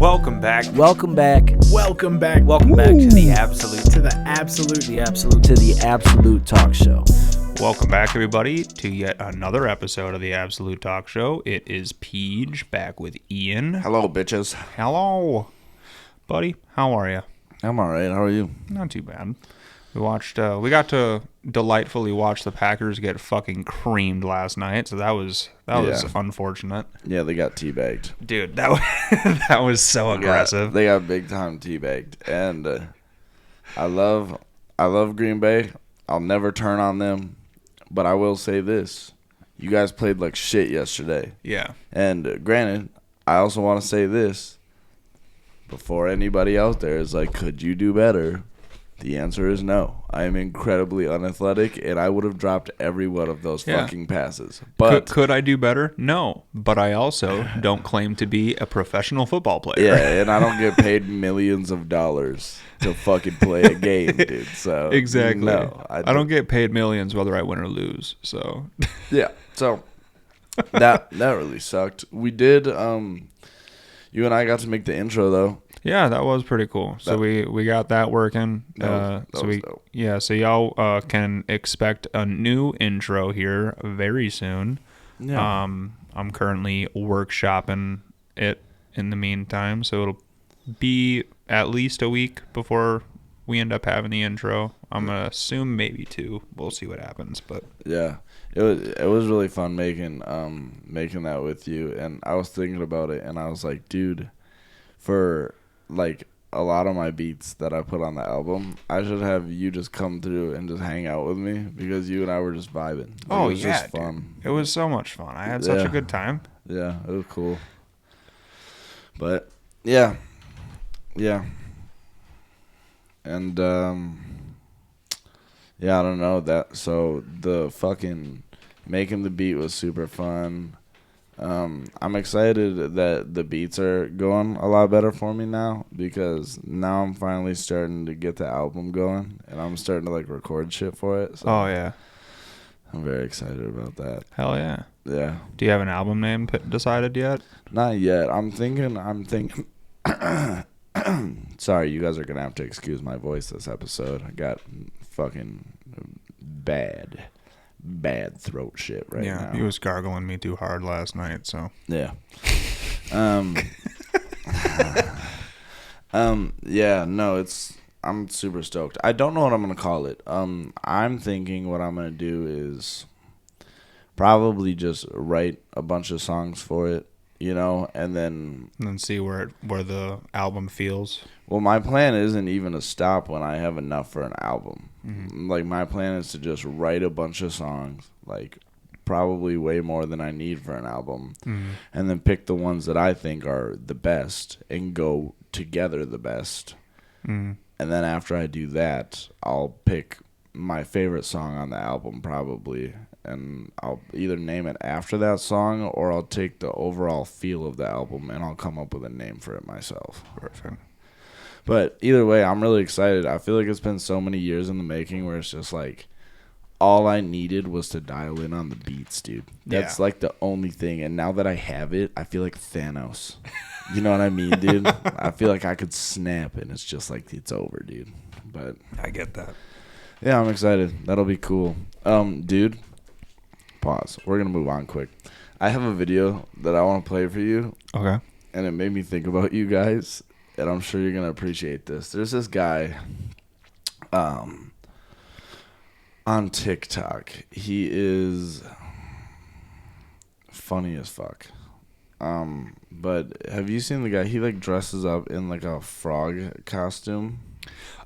Welcome back. Welcome back. Welcome back. Welcome back to the Absolute. To the Absolute. To the Absolute Talk Show. Welcome back, everybody, to yet another episode of the Absolute Talk Show. It is Peej back with Ian. Hello, bitches. Hello, buddy. How are you? I'm all right. How are you? Not too bad. We got to delightfully watch the Packers get fucking creamed last night, so that was unfortunate. Yeah, they got teabagged. Dude, that was so aggressive. They got big time teabagged, and I love Green Bay. I'll never turn on them, but I will say this: you guys played like shit yesterday. Yeah. And granted, I also want to say this before anybody out there is like, could you do better? The answer is no. I am incredibly unathletic, and I would have dropped every one of those fucking passes. But could I do better? No. But I also don't claim to be a professional football player. Yeah, and I don't get paid millions of dollars to fucking play a game, dude. So exactly. No, I don't get paid millions whether I win or lose. So yeah. So that really sucked. We did. You and I got to make the intro though. Yeah, that was pretty cool. So we got that working. That was dope. Yeah, so y'all can expect a new intro here very soon. Yeah. I'm currently workshopping it in the meantime, so it'll be at least a week before we end up having the intro. I'm gonna assume maybe 2. We'll see what happens, but yeah, it was really fun making that with you, and I was thinking about it, and I was like, dude, for like a lot of my beats that I put on the album, I should have you just come through and just hang out with me because you and I were just vibing. It was just fun. Dude. It was so much fun. I had such a good time. Yeah, it was cool. But yeah. And yeah, I don't know that. So the fucking making the beat was super fun. I'm excited that the beats are going a lot better for me now because now I'm finally starting to get the album going and I'm starting to like record shit for it. So oh yeah, I'm very excited about that. Hell yeah. Yeah. Do you have an album name decided yet? Not yet. I'm thinking. Sorry, you guys are gonna have to excuse my voice this episode. I got fucking bad throat shit right now. Yeah, he was gargling me too hard last night, so. Yeah. Yeah, no, I'm super stoked. I don't know what I'm gonna call it. I'm thinking what I'm gonna do is probably just write a bunch of songs for it, you know, and then see where the album feels. Well, my plan isn't even to stop when I have enough for an album. Mm-hmm. Like, my plan is to just write a bunch of songs, like, probably way more than I need for an album, and then pick the ones that I think are the best and go together the best. And then after I do that, I'll pick my favorite song on the album, probably, and I'll either name it after that song or I'll take the overall feel of the album and I'll come up with a name for it myself. Perfect. But either way, I'm really excited. I feel like it's been so many years in the making where it's just like all I needed was to dial in on the beats, dude. That's like the only thing. And now that I have it, I feel like Thanos. You know what I mean, dude? I feel like I could snap and it's just like it's over, dude. But I get that. Yeah, I'm excited. That'll be cool. Dude, pause. We're going to move on quick. I have a video that I want to play for you. Okay. And it made me think about you guys. And I'm sure you're going to appreciate this. There's this guy on TikTok. He is funny as fuck. But have you seen the guy? He like dresses up in like a frog costume.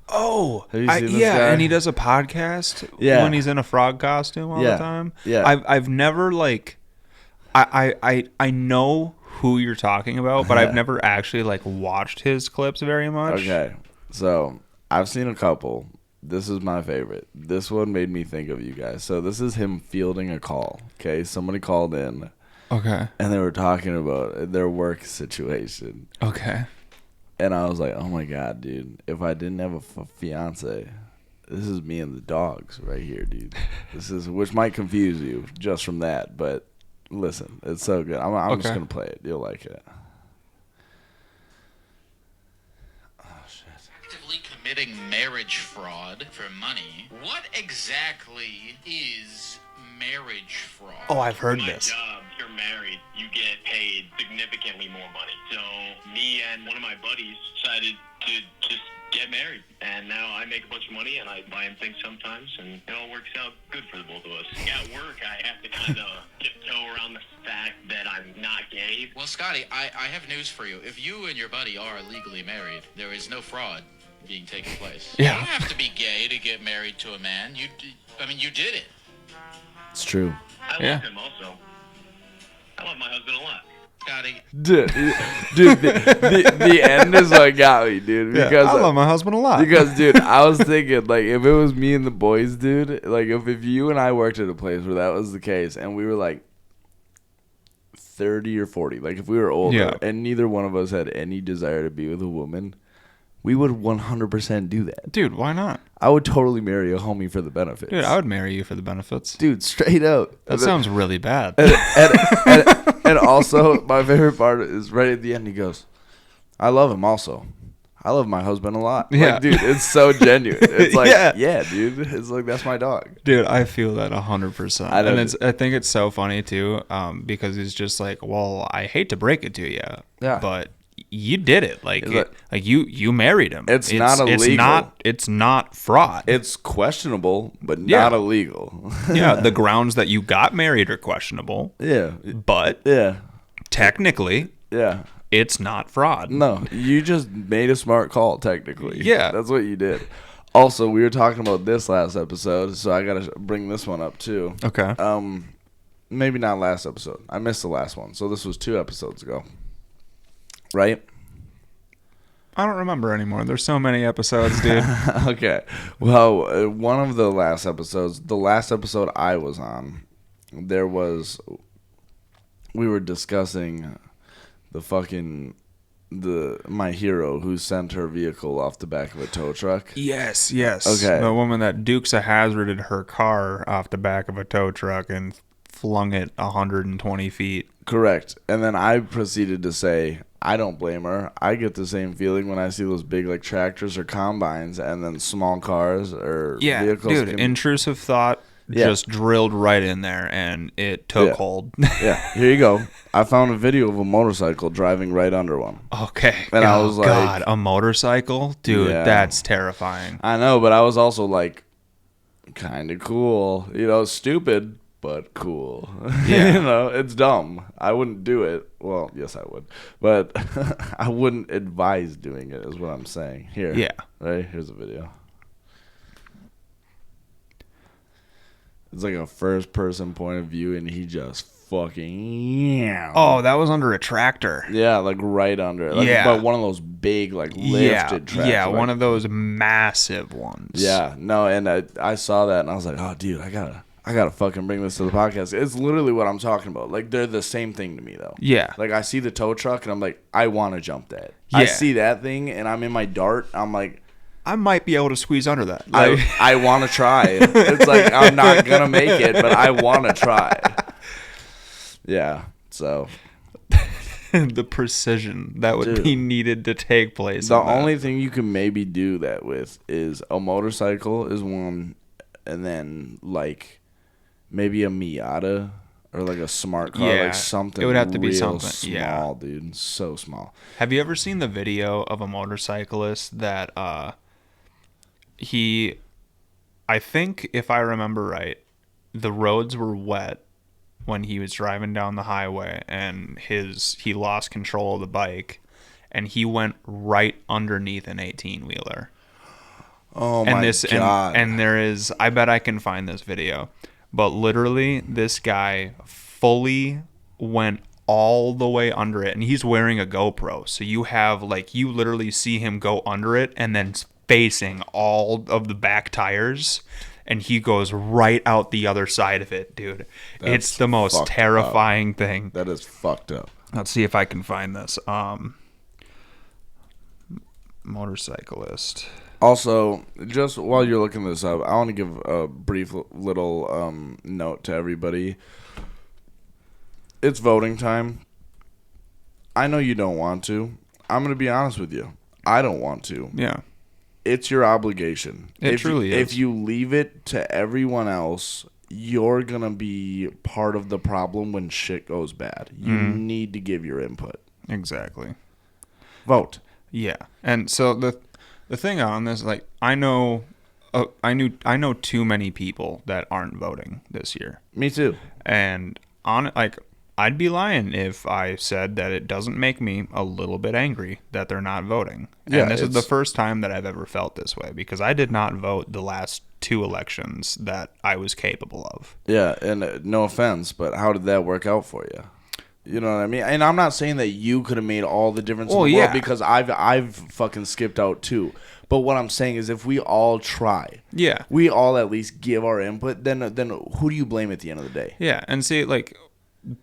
Oh, have you seen this guy? And he does a podcast when he's in a frog costume all the time. Yeah. I've never like I know who you're talking about, but I've never actually like watched his clips very much. Okay. So, I've seen a couple. This is my favorite. This one made me think of you guys. So, this is him fielding a call. Okay? Somebody called in. Okay. And they were talking about their work situation. Okay. And I was like, oh my God, dude. If I didn't have a fiance, this is me and the dogs right here, dude. Which might confuse you just from that, but listen, it's so good. I'm just going to play it. You'll like it. committing marriage fraud for money. What exactly is marriage fraud? Oh, I've heard My this. job, you're married, you get paid significantly more money. So me and one of my buddies decided to just get married. And now I make a bunch of money and I buy him things sometimes and it all works out good for the both of us. At work, I have to kind of tiptoe around the fact that I'm not gay. Well, Scotty, I have news for you. If you and your buddy are legally married, there is no fraud being taken place. Yeah. You don't have to be gay to get married to a man. You did it. It's true. I Yeah. love him also. I love my husband a lot. Scotty, Dude, the end is what got me, dude. Because I love my husband a lot. Because, dude, I was thinking, like, if it was me and the boys, dude, like, if you and I worked at a place where that was the case, and we were, like, 30 or 40, like, if we were older, Yeah. and neither one of us had any desire to be with a woman, we would 100% do that. Dude, why not? I would totally marry a homie for the benefits. Dude, I would marry you for the benefits. Dude, straight up. That sounds really bad. And also, my favorite part is right at the end, he goes, I love him also. I love my husband a lot. Yeah. Like, dude, it's so genuine. It's like, Yeah. yeah, dude. It's like, that's my dog. Dude, I feel that 100%. I know. And I think it's so funny too, because he's just like, well, I hate to break it to you, Yeah. but you did it. Like, It's like- you married him. It's not illegal. It's not fraud. It's questionable, but Yeah. not illegal. Yeah, the grounds that you got married are questionable, Yeah. but Yeah. technically, Yeah. it's not fraud. No, you just made a smart call, technically. Yeah. That's what you did. Also, we were talking about this last episode, so I got to bring this one up, too. Okay. Maybe not last episode. I missed the last one, so this was 2 episodes ago. Right? I don't remember anymore. There's so many episodes, dude. Okay. Well, one of the last episodes, the last episode I was on, we were discussing my hero who sent her vehicle off the back of a tow truck. Yes. Okay. The woman that Dukes of Hazzarded her car off the back of a tow truck and flung it 120 feet. Correct. And then I proceeded to say, I don't blame her. I get the same feeling when I see those big like tractors or combines and then small cars or vehicles. Dude, intrusive thought just drilled right in there and it took hold. Yeah, here you go. I found a video of a motorcycle driving right under one. Okay. And I was like, God, a motorcycle? Dude, Yeah. that's terrifying. I know, but I was also like, kind of cool. You know, stupid, but cool. Yeah. You know, it's dumb. I wouldn't do it. Well, yes, I would. But I wouldn't advise doing it, is what I'm saying. Here. Yeah. Right? Here's a video. It's like a first person point of view, and he just fucking. Oh, that was under a tractor. Yeah, like right under it. Like, Yeah. But one of those big, like lifted tractors. Yeah, like, one of those massive ones. Yeah, no, and I saw that and I was like, oh, dude, I gotta fucking bring this to the podcast. It's literally what I'm talking about. Like, they're the same thing to me, though. Yeah. Like, I see the tow truck and I'm like, I want to jump that. I Yeah. see that thing and I'm in my dart. I'm like, I might be able to squeeze under that. Like, I want to try. It's like, I'm not going to make it, but I want to try. Yeah, so. the precision that would Dude. be needed to take place. The on that. only thing you can maybe do that with is a motorcycle is one, and then like maybe a Miata or like a smart car, Yeah, like something. it would have to be real something, small, yeah. dude, so small. Have you ever seen the video of a motorcyclist that I think if I remember right, the roads were wet when he was driving down the highway and he lost control of the bike and he went right underneath an 18-wheeler. Oh And my this god! and there is, I bet I can find this video, but literally this guy fully went all the way under it, and he's wearing a GoPro, so you literally see him go under it and then facing all of the back tires, and he goes right out the other side of it, dude. That's it's the most fucked terrifying thing. That is fucked up. Let's see if I can find this. Motorcyclist. Also, just while you're looking this up, I want to give a brief little note to everybody. It's voting time. I know you don't want to. I'm going to be honest with you. I don't want to. Yeah. it's your obligation. It truly is. If you leave it to everyone else, you're going to be part of the problem when shit goes bad. You need to give your input. Exactly. Vote. Yeah. And so the thing on this, like, I know too many people that aren't voting this year. Me too. And I'd be lying if I said that it doesn't make me a little bit angry that they're not voting. Yeah, and this is the first time that I've ever felt this way, because I did not vote the last 2 elections that I was capable of. Yeah, and no offense, but how did that work out for you? You know what I mean? And I'm not saying that you could have made all the difference in the world, because I've fucking skipped out too. But what I'm saying is, if we all try, we all at least give our input, then who do you blame at the end of the day? Yeah, and see, like,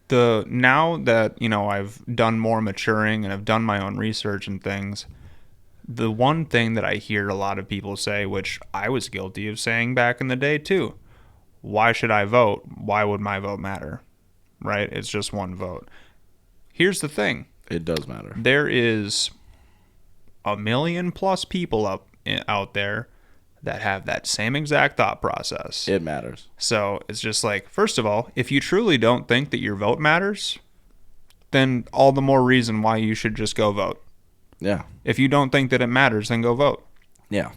now that, you know, I've done more maturing and I've done my own research and things, the one thing that I hear a lot of people say, which I was guilty of saying back in the day too, why should I vote? Why would my vote matter? Right? It's just one vote. Here's the thing. It does matter. There is 1 million plus people out there that have that same exact thought process. It matters. So it's just like, first of all, if you truly don't think that your vote matters, then all the more reason why you should just go vote. Yeah. If you don't think that it matters, then go vote. Yeah.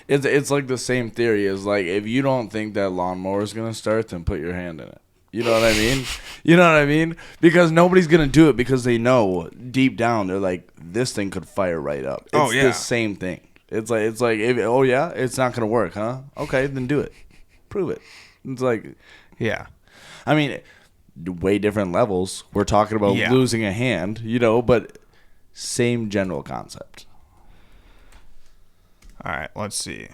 It's like the same theory as, like, if you don't think that lawnmower is going to start, then put your hand in it. You know what I mean? You know what I mean? Because nobody's going to do it because they know deep down, they're like, this thing could fire right up. It's the same thing. It's like, it's not going to work, huh? Okay, then do it. Prove it. It's like, yeah. I mean, way different levels. We're talking about losing a hand, you know, but same general concept. All right, let's see.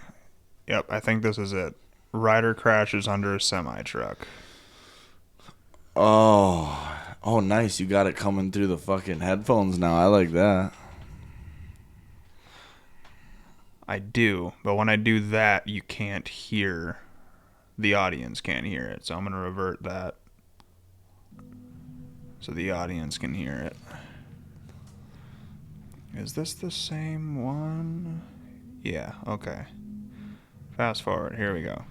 Yep, I think this is it. Rider crashes under a semi-truck. Oh, nice. You got it coming through the fucking headphones now. I like that. I do, but when I do that, you can't hear. The audience can't hear it, so I'm going to revert that so the audience can hear it. Is this the same one? Yeah, okay. Fast forward. Here we go.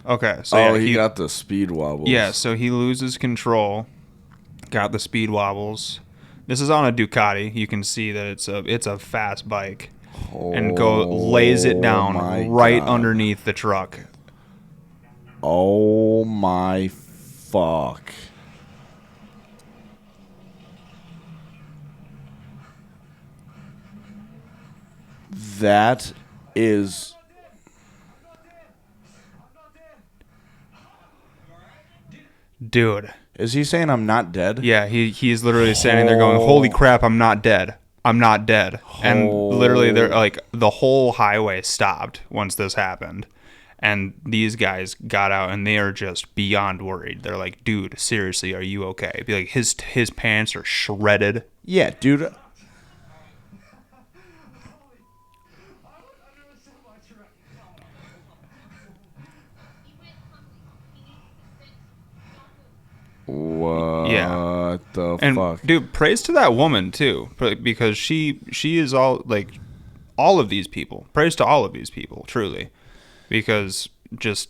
Okay, so he got the speed wobbles. Yeah, so he loses control. Got the speed wobbles. This is on a Ducati. You can see that it's a fast bike. And lays it down right underneath the truck. Oh my fuck. That is... Dude. Is he saying I'm not dead? Yeah, he's literally standing there going, holy crap, I'm not dead. I'm not dead. And literally, they're like, the whole highway stopped once this happened. And these guys got out, and they are just beyond worried. They're like, dude, seriously, are you okay? Be like, his pants are shredded. Yeah, dude. What the fuck? Dude, praise to that woman too, because she is all of these people. Praise to all of these people, truly, because just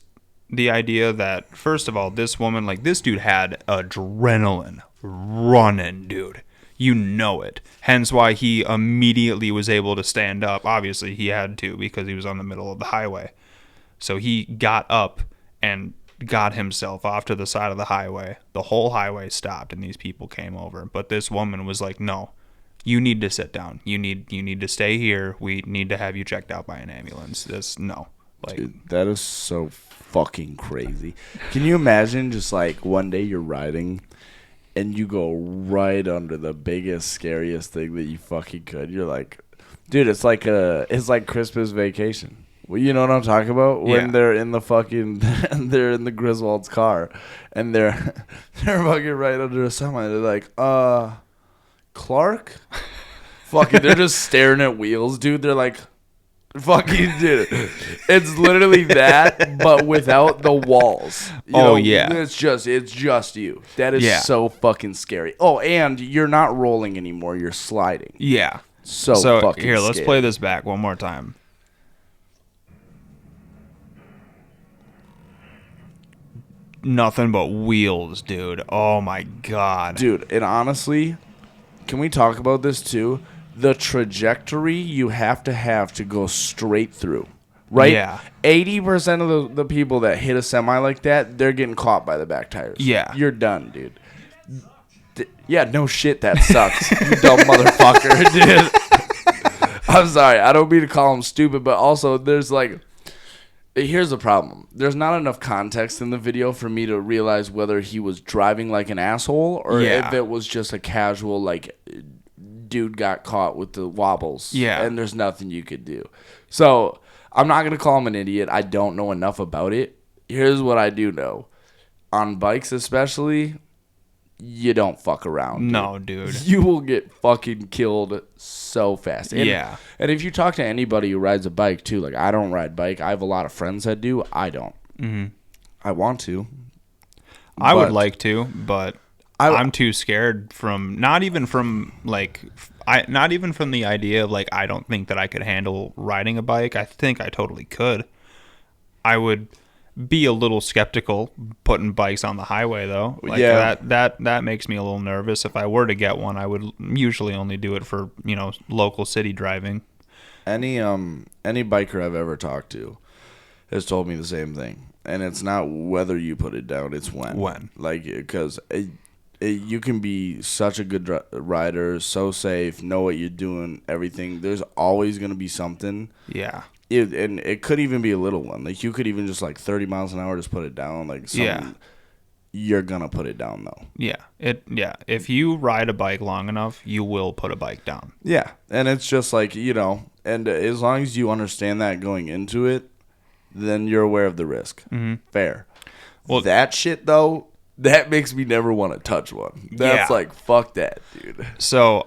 the idea that, first of all, this woman, like, this dude had adrenaline running, dude. You know it. Hence why he immediately was able to stand up. Obviously, he had to because he was on the middle of the highway. So he got up and got himself off to the side of the highway. The whole highway stopped and these people came over. But this woman was like, no, you need to sit down. You need to stay here. We need to have you checked out by an ambulance. Dude, that is so fucking crazy. Can you imagine just like one day you're riding and you go right under the biggest, scariest thing that you fucking could. You're like, dude, it's like Christmas Vacation. Well, you know what I'm talking about? When they're in the fucking, they're in the Griswold's car, and they're fucking right under a semi. They're like, Clark? Fucking, they're just staring at wheels, dude. They're like, fucking, dude. It's literally that, but without the walls. You know, it's just you. That is so fucking scary. Oh, and you're not rolling anymore. You're sliding. Yeah. So fucking here, let's scared. play this back one more time. Nothing but wheels, dude. Oh my god. Dude, and honestly, can we talk about this too? The trajectory you have to go straight through, right? Yeah. 80% of the people that hit a semi like that, they're getting caught by the back tires. Yeah. You're done, dude. Yeah, no shit, that sucks. You dumb motherfucker, dude. I'm sorry. I don't mean to call him stupid, but also there's like... Here's the problem. There's not enough context in the video for me to realize whether he was driving like an asshole or if it was just a casual, like, dude got caught with the wobbles. Yeah. And there's nothing you could do. So, I'm not going to call him an idiot. I don't know enough about it. Here's what I do know. On bikes especially, you don't fuck around. Dude. No, dude. You will get fucking killed so fast. And, Yeah. And if you talk to anybody who rides a bike too, like I don't ride bike. I have a lot of friends that do. I don't. Mm-hmm. I want to. I would but like to, but I'm too scared from not even from the idea of like I don't think that I could handle riding a bike. I think I totally could. I would be a little skeptical putting bikes on the highway though. Like Yeah. that makes me a little nervous. If I were to get one, I would usually only do it for, local city driving. Any biker I've ever talked to has told me the same thing, and it's not whether you put it down; it's when. When. Like, because you can be such a good rider, so safe, know what you're doing, everything. There's always gonna be something. Yeah. And it could even be a little one. Like, you could even just, like, 30 miles an hour just put it down. Like, something, Yeah. You're going to put it down, though. Yeah. If you ride a bike long enough, you will put a bike down. Yeah. And it's just like, and as long as you understand that going into it, then you're aware of the risk. Mm-hmm. Fair. Well, that shit, though, that makes me never want to touch one. That's like, fuck that, dude. So,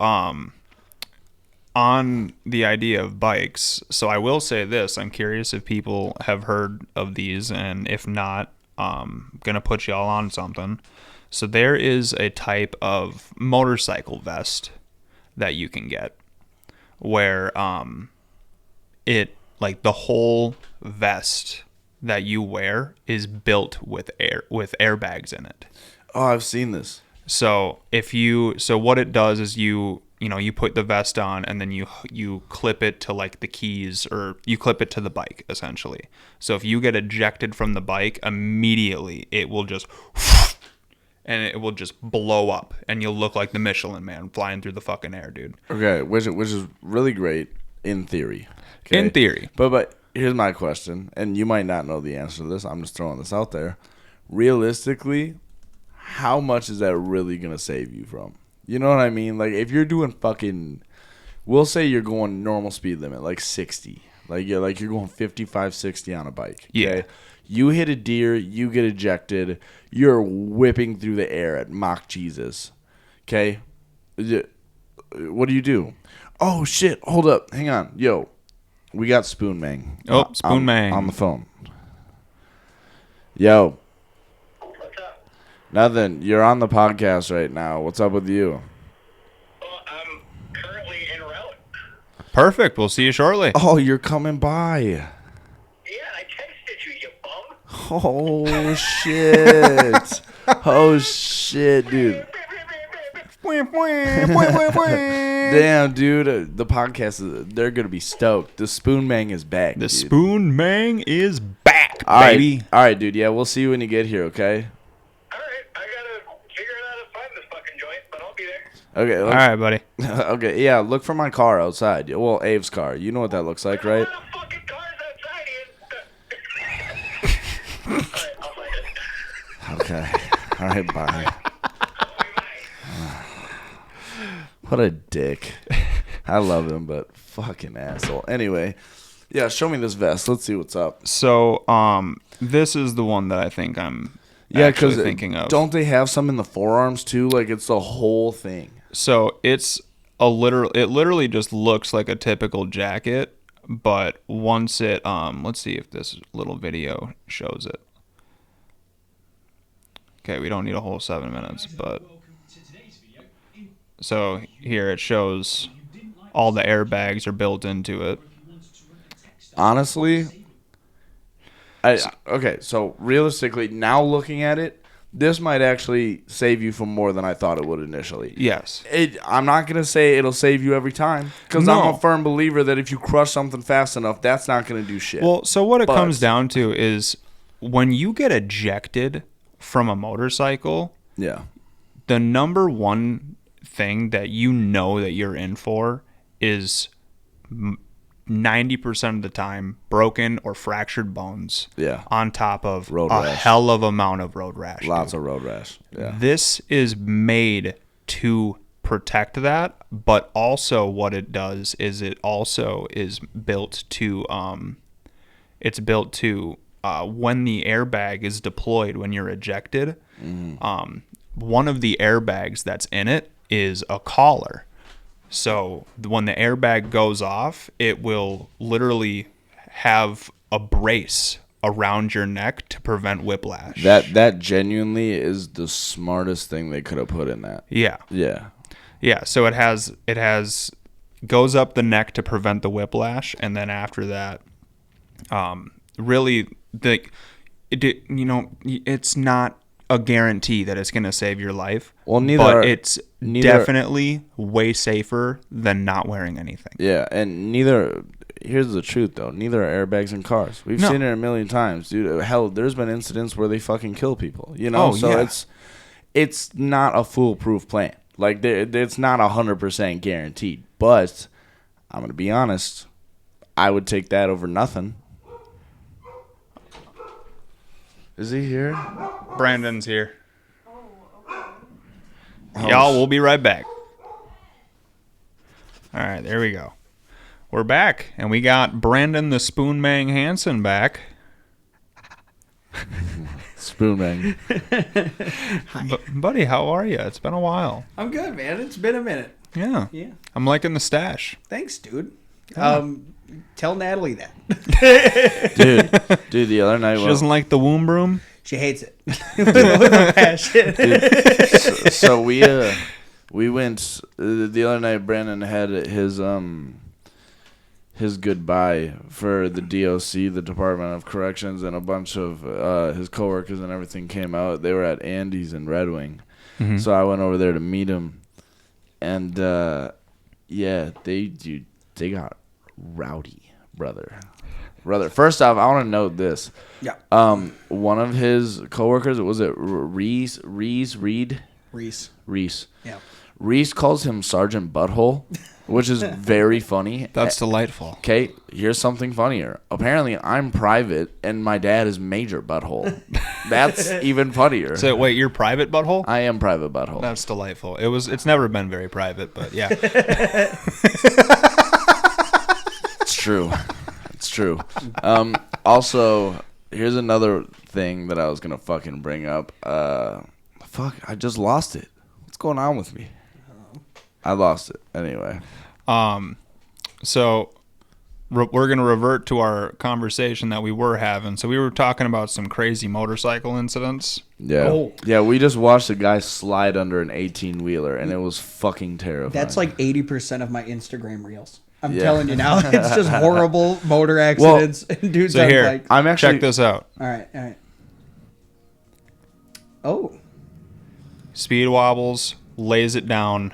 on the idea of bikes, so I will say this. I'm curious if people have heard of these, and if not, gonna put y'all on something. So there is a type of motorcycle vest that you can get where it like the whole vest that you wear is built with airbags in it. Oh, I've seen this. So what it does is you put the vest on and then you clip it to like the keys, or you clip it to the bike essentially. So if you get ejected from the bike, immediately it will just and it will just blow up and you'll look like the Michelin Man flying through the fucking air, dude. Okay, which is really great in theory. Okay? In theory. But here's my question, and you might not know the answer to this. I'm just throwing this out there. Realistically, how much is that really going to save you from? You know what I mean? Like, if you're doing fucking, we'll say you're going normal speed limit, like 60. Like you're going 55, 60 on a bike. Okay? Yeah. You hit a deer, you get ejected, you're whipping through the air at Mach Jesus. Okay? What do? Oh, shit. Hold up. Hang on. Yo, we got Spoon Mang. Oh, Spoon Mang. On the phone. Yo. What's up? Nothing. You're on the podcast right now. What's up with you? Well, I'm currently en route. Perfect. We'll see you shortly. Oh, you're coming by. Yeah, I texted you, you bum. Oh, shit. Oh, shit, dude. Damn, dude. The podcast, they're going to be stoked. The Spoon Mang is back, The dude. Spoon Mang is back, All right. baby. All right, dude. Yeah, we'll see you when you get here, okay? All right, I gotta figure out how to find this fucking joint, but I'll be there. Okay. All right, buddy. Okay, yeah, look for my car outside. Well, Abe's car. You know what that looks like, right? There's a lot of fucking cars outside here. All right, I'll find it. Okay. All right, bye. Bye. What a dick. I love him, but fucking asshole. Anyway, yeah, show me this vest. Let's see what's up. So, this is the one that I think I'm Because thinking of. don't they have some in the forearms too? Like, it's the whole thing. So it literally just looks like a typical jacket, but once it let's see if this little video shows it. Okay, we don't need a whole 7 minutes, but so here it shows all the airbags are built into it. Honestly, okay, so realistically, now looking at it, this might actually save you from more than I thought it would initially. Yes. I'm not going to say it'll save you every time, because No. I'm a firm believer that if you crush something fast enough, that's not going to do shit. Well, so what it But- comes down to is when you get ejected from a motorcycle, yeah. the number one thing that you know that you're in for is 90% of the time broken or fractured bones. Yeah. On top of Road a rash. hell of amount of road rash. Lots dude. of road rash. Yeah. This is made to protect that, but also what it does is it also is built to when the airbag is deployed when you're ejected, one of the airbags that's in it is a collar. So when the airbag goes off, it will literally have a brace around your neck to prevent whiplash. That genuinely is the smartest thing they could have put in that. Yeah. Yeah. Yeah, so it has goes up the neck to prevent the whiplash, and then after that, really it's not a guarantee that it's going to save your life. Well, it's definitely way safer than not wearing anything. Yeah, and here's the truth though, neither are airbags in cars. We've No. seen it a million times, dude. Hell, there's been incidents where they fucking kill people, you know? Oh, So yeah. it's not a foolproof plan. Like, it's not 100% guaranteed. But I'm going to be honest, I would take that over nothing. Is he here? Brandon's here. Y'all, we'll be right back. All right, there we go. We're back, and we got Brandon the Spoon Mang Hanson back. Spoon Mang. Buddy, how are you? It's been a while. I'm good, man. It's been a minute. Yeah. Yeah. I'm liking the stash. Thanks, dude. Yeah. Tell Natalie that. Dude, the other night She doesn't like the womb broom? She hates it. With a passion. so we went the other night. Brandon had his goodbye for the DOC, the Department of Corrections, and a bunch of his coworkers and everything came out. They were at Andy's in Red Wing, so I went over there to meet him, and they got rowdy, brother. First off, I want to note this. Yeah. One of his coworkers, was it Reese? Yeah. Reese calls him Sergeant Butthole, which is very funny. That's delightful. Okay, here's something funnier. Apparently, I'm private, and my dad is Major Butthole. That's even funnier. So wait, you're private butthole? I am Private Butthole. That's delightful. It's never been very private, but yeah. It's true. It's true. Also, here's another thing that I was gonna fucking bring up. I just lost it. What's going on with me? I lost it. Anyway. So we're going to revert to our conversation that we were having. So we were talking about some crazy motorcycle incidents. Yeah. Oh. Yeah, we just watched a guy slide under an 18-wheeler, and it was fucking terrifying. That's like 80% of my Instagram reels. I'm Yeah. telling you now. It's just horrible motor accidents and dudes So on here, bikes. I'm actually... check this out. All right. Oh. Speed wobbles, lays it down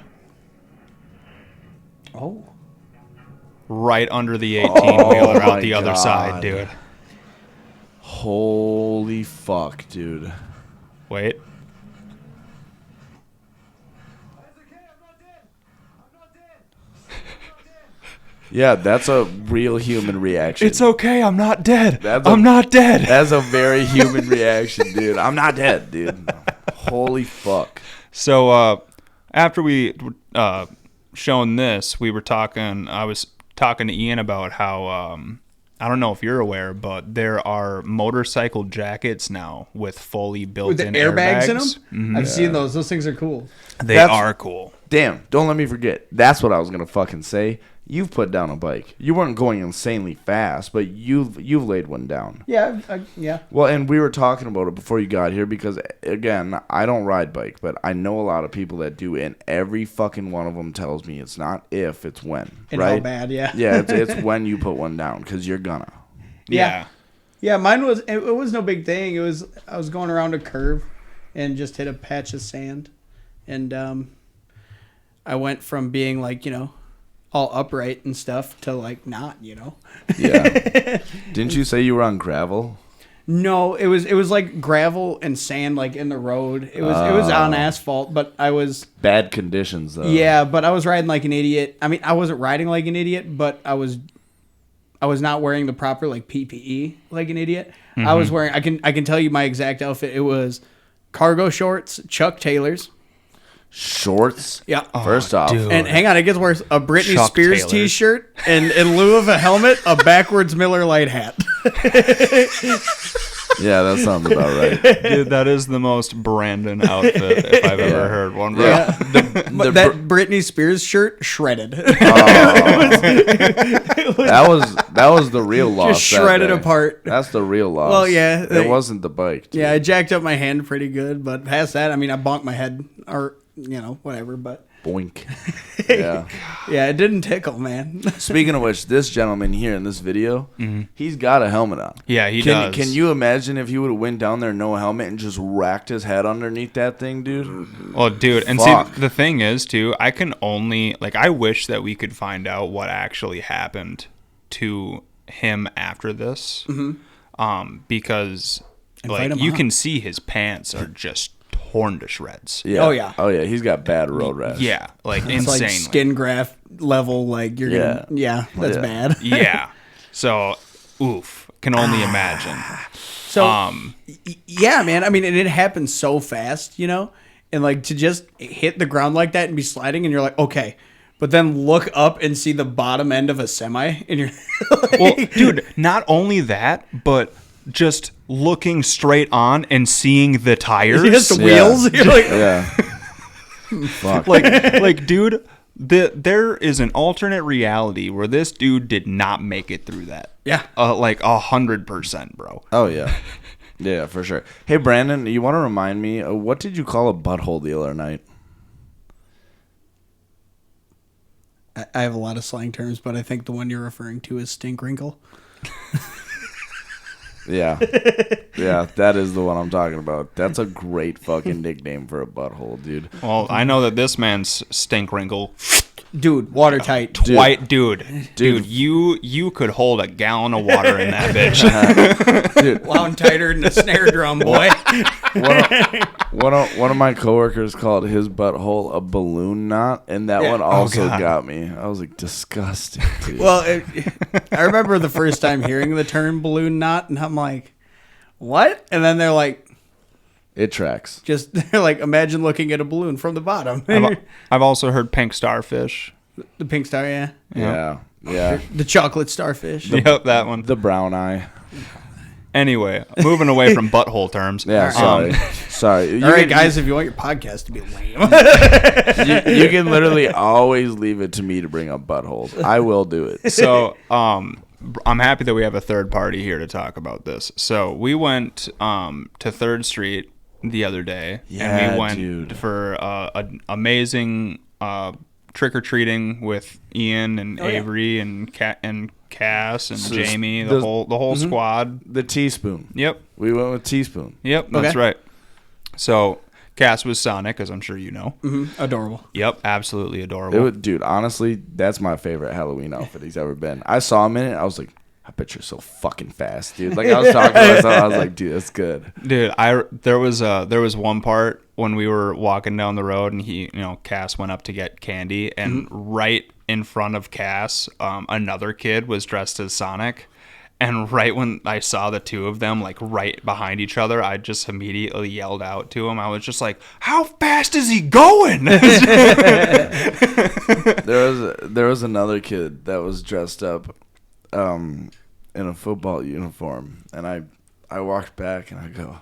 Oh. right under the 18-wheeler my out the other God. side, dude. Holy fuck, dude. Wait. Yeah, that's a real human reaction. It's okay, I'm not dead. That's I'm not dead. That's a very human reaction, dude. I'm not dead, dude. Holy fuck. So after we shown this, we were talking. I was talking to Ian about how I don't know if you're aware, but there are motorcycle jackets now with fully With built-in the airbags in them? Mhm. I've seen those. Those things are cool. They That's- are cool. Damn, don't let me forget. That's what I was going to fucking say. you've put down a bike. You weren't going insanely fast, but you've laid one down. Yeah, yeah. Well, and we were talking about it before you got here because, again, I don't ride bike, but I know a lot of people that do, and every fucking one of them tells me it's not if, it's when. And right? how bad, yeah. Yeah, it's when you put one down because you're gonna. Yeah. Yeah, mine was, it was no big thing. I was going around a curve and just hit a patch of sand. And I went from being like, all upright and stuff to like not, Yeah. Didn't you say you were on gravel? No, it was like gravel and sand like in the road. It was on asphalt, but I was Bad conditions, though. yeah, but I was riding like an idiot. I mean, I wasn't riding like an idiot, but I was not wearing the proper like PPE like an idiot. I was wearing I can tell you my exact outfit. It was cargo shorts, Chuck Taylors. Shorts? Yeah. First off. dude. And hang on, it gets worse. A Britney Chuck Spears Taylors. t-shirt and in lieu of a helmet, a backwards Miller Lite hat. Yeah, that sounds about right. Dude, that is the most Brandon outfit if I've ever heard one, bro. Yeah. But that Britney Spears shirt shredded. That was the real loss. Just that shredded day. apart. That's the real loss. Well, yeah, It wasn't the bike. Dude. Yeah, I jacked up my hand pretty good, but past that, I mean, I bonked my head or, whatever, but Boink. Yeah. yeah, it didn't tickle, man. Speaking of which, this gentleman here in this video, he's got a helmet on. Yeah, he does. Can you imagine if he would have went down there no helmet and just racked his head underneath that thing, dude? Well, dude, and Fuck. see, the thing is, too, I can only, I wish that we could find out what actually happened to him after this. Because, Invite him you on. can see his pants are just torn to shreds. Yeah. Oh, yeah. Oh, yeah. He's got bad road rash. Yeah, It's insanely. like skin graft level, like you're Yeah. gonna, that's Yeah. bad. Yeah. So, oof. Can only imagine. So, yeah, man. I mean, and it happens so fast, and like to just hit the ground like that and be sliding, and you're like, okay, but then look up and see the bottom end of a semi, and you're like, Well, dude, not only that, but just looking straight on and seeing the tires. just the wheels. You're like, Yeah. Fuck. Dude, there is an alternate reality where this dude did not make it through that. yeah. 100%, bro. Oh, yeah. Yeah, for sure. Hey, Brandon, you want to remind me, what did you call a butthole the other night? I have a lot of slang terms, but I think the one you're referring to is stink wrinkle. Yeah. Yeah, that is the one I'm talking about. That's a great fucking nickname for a butthole, dude. Well, I know that this man's stink wrinkle. Dude, watertight. White dude, you could hold a gallon of water in that bitch. Dude, Wound tighter than a snare drum, boy. one of my coworkers called his butthole a balloon knot, and that Yeah. one also God. got me. I was like, disgusting, dude. Well, I remember the first time hearing the term balloon knot, and I'm like, what? And then they're like, It tracks. they're like, imagine looking at a balloon from the bottom. I've also heard pink starfish. The pink star, yeah. Yeah. Yeah. The chocolate starfish. Yep, that one. The brown eye. Anyway, moving away from butthole terms. Yeah, sorry. Sorry. All right, guys, if you want your podcast to be lame. You can literally always leave it to me to bring up buttholes. I will do it. So, I'm happy that we have a third party here to talk about this. So we went to 3rd Street the other day, and Yeah, we went dude. for an amazing trick or treating with Ian and Avery and Cass and So Jamie, the- the whole squad. The teaspoon. Yep, We went with teaspoon. yep, that's Okay. right. So Cass was Sonic, as I'm sure you know. Adorable. Yep, absolutely adorable. Dude, honestly, that's my favorite Halloween outfit he's ever been. I saw him in it. I was like, I bet you're so fucking fast, dude. Like, I was talking to myself. I was like, dude, that's good. Dude, there was one part when we were walking down the road and Cass went up to get candy, and right in front of Cass, another kid was dressed as Sonic. And right when I saw the two of them, like, right behind each other, I just immediately yelled out to him. I was just like, how fast is he going? There was another kid that was dressed up in a football uniform, and I walked back and I go,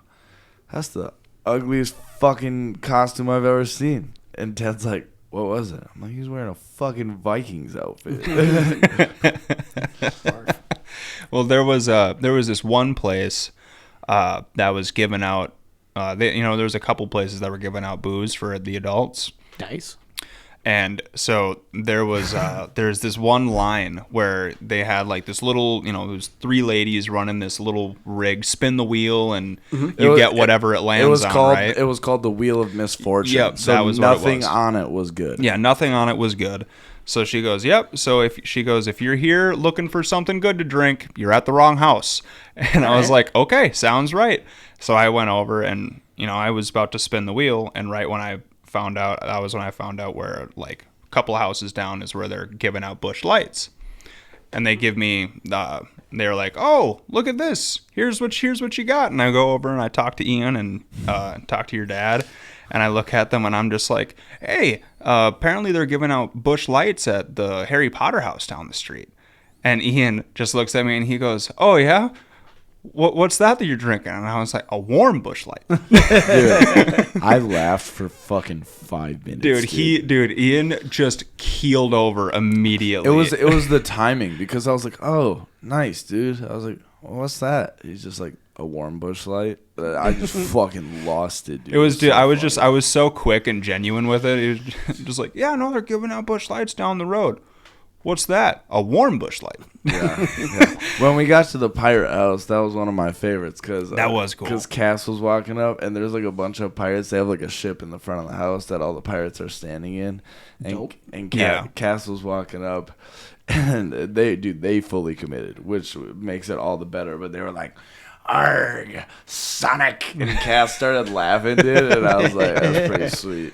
that's the ugliest fucking costume I've ever seen. And Ted's like, what was it? I'm like, he's wearing a fucking Vikings outfit. Well, there was this one place that was giving out. There was a couple places that were giving out booze for the adults. Nice. And so there's this one line where they had like this little, there's 3 ladies running this little rig, spin the wheel, and you get whatever it lands on, right? It was called the Wheel of Misfortune. Yep, so that was nothing what it was. on it was good. Yeah, nothing on it was good. So she goes, yep. So if you're here looking for something good to drink, you're at the wrong house. And I was like, okay, sounds right. So I went over and, I was about to spin the wheel. And right when I found out, that was when I found out where like a couple of houses down is where they're giving out Busch Lights. And they give me, they're like, oh, look at this. Here's what you got. And I go over and I talk to Ian and talk to your dad. And I look at them and I'm just like, hey, apparently they're giving out Busch Lights at the Harry Potter house down the street. And Ian just looks at me and he goes, oh, yeah? What's that you're drinking? And I was like, a warm Busch Light. Dude, I laughed for fucking 5 minutes. Ian just keeled over immediately. It was the timing because I was like, oh, nice, dude. I was like, well, what's that? He's just like, a warm Busch Light. I just fucking lost it, dude. It was, dude. I was so quick and genuine with it. It was just like, yeah, no, they're giving out Busch Lights down the road. What's that? A warm Busch Light. Yeah. When we got to the pirate house, that was one of my favorites because that was cool. Because Cass was walking up, and there's like a bunch of pirates. They have like a ship in the front of the house that all the pirates are standing in. And Cass was walking up, and they fully committed, which makes it all the better. But they were like, "Arg, Sonic!" And Cass started laughing, dude, and I was like, "That's pretty sweet."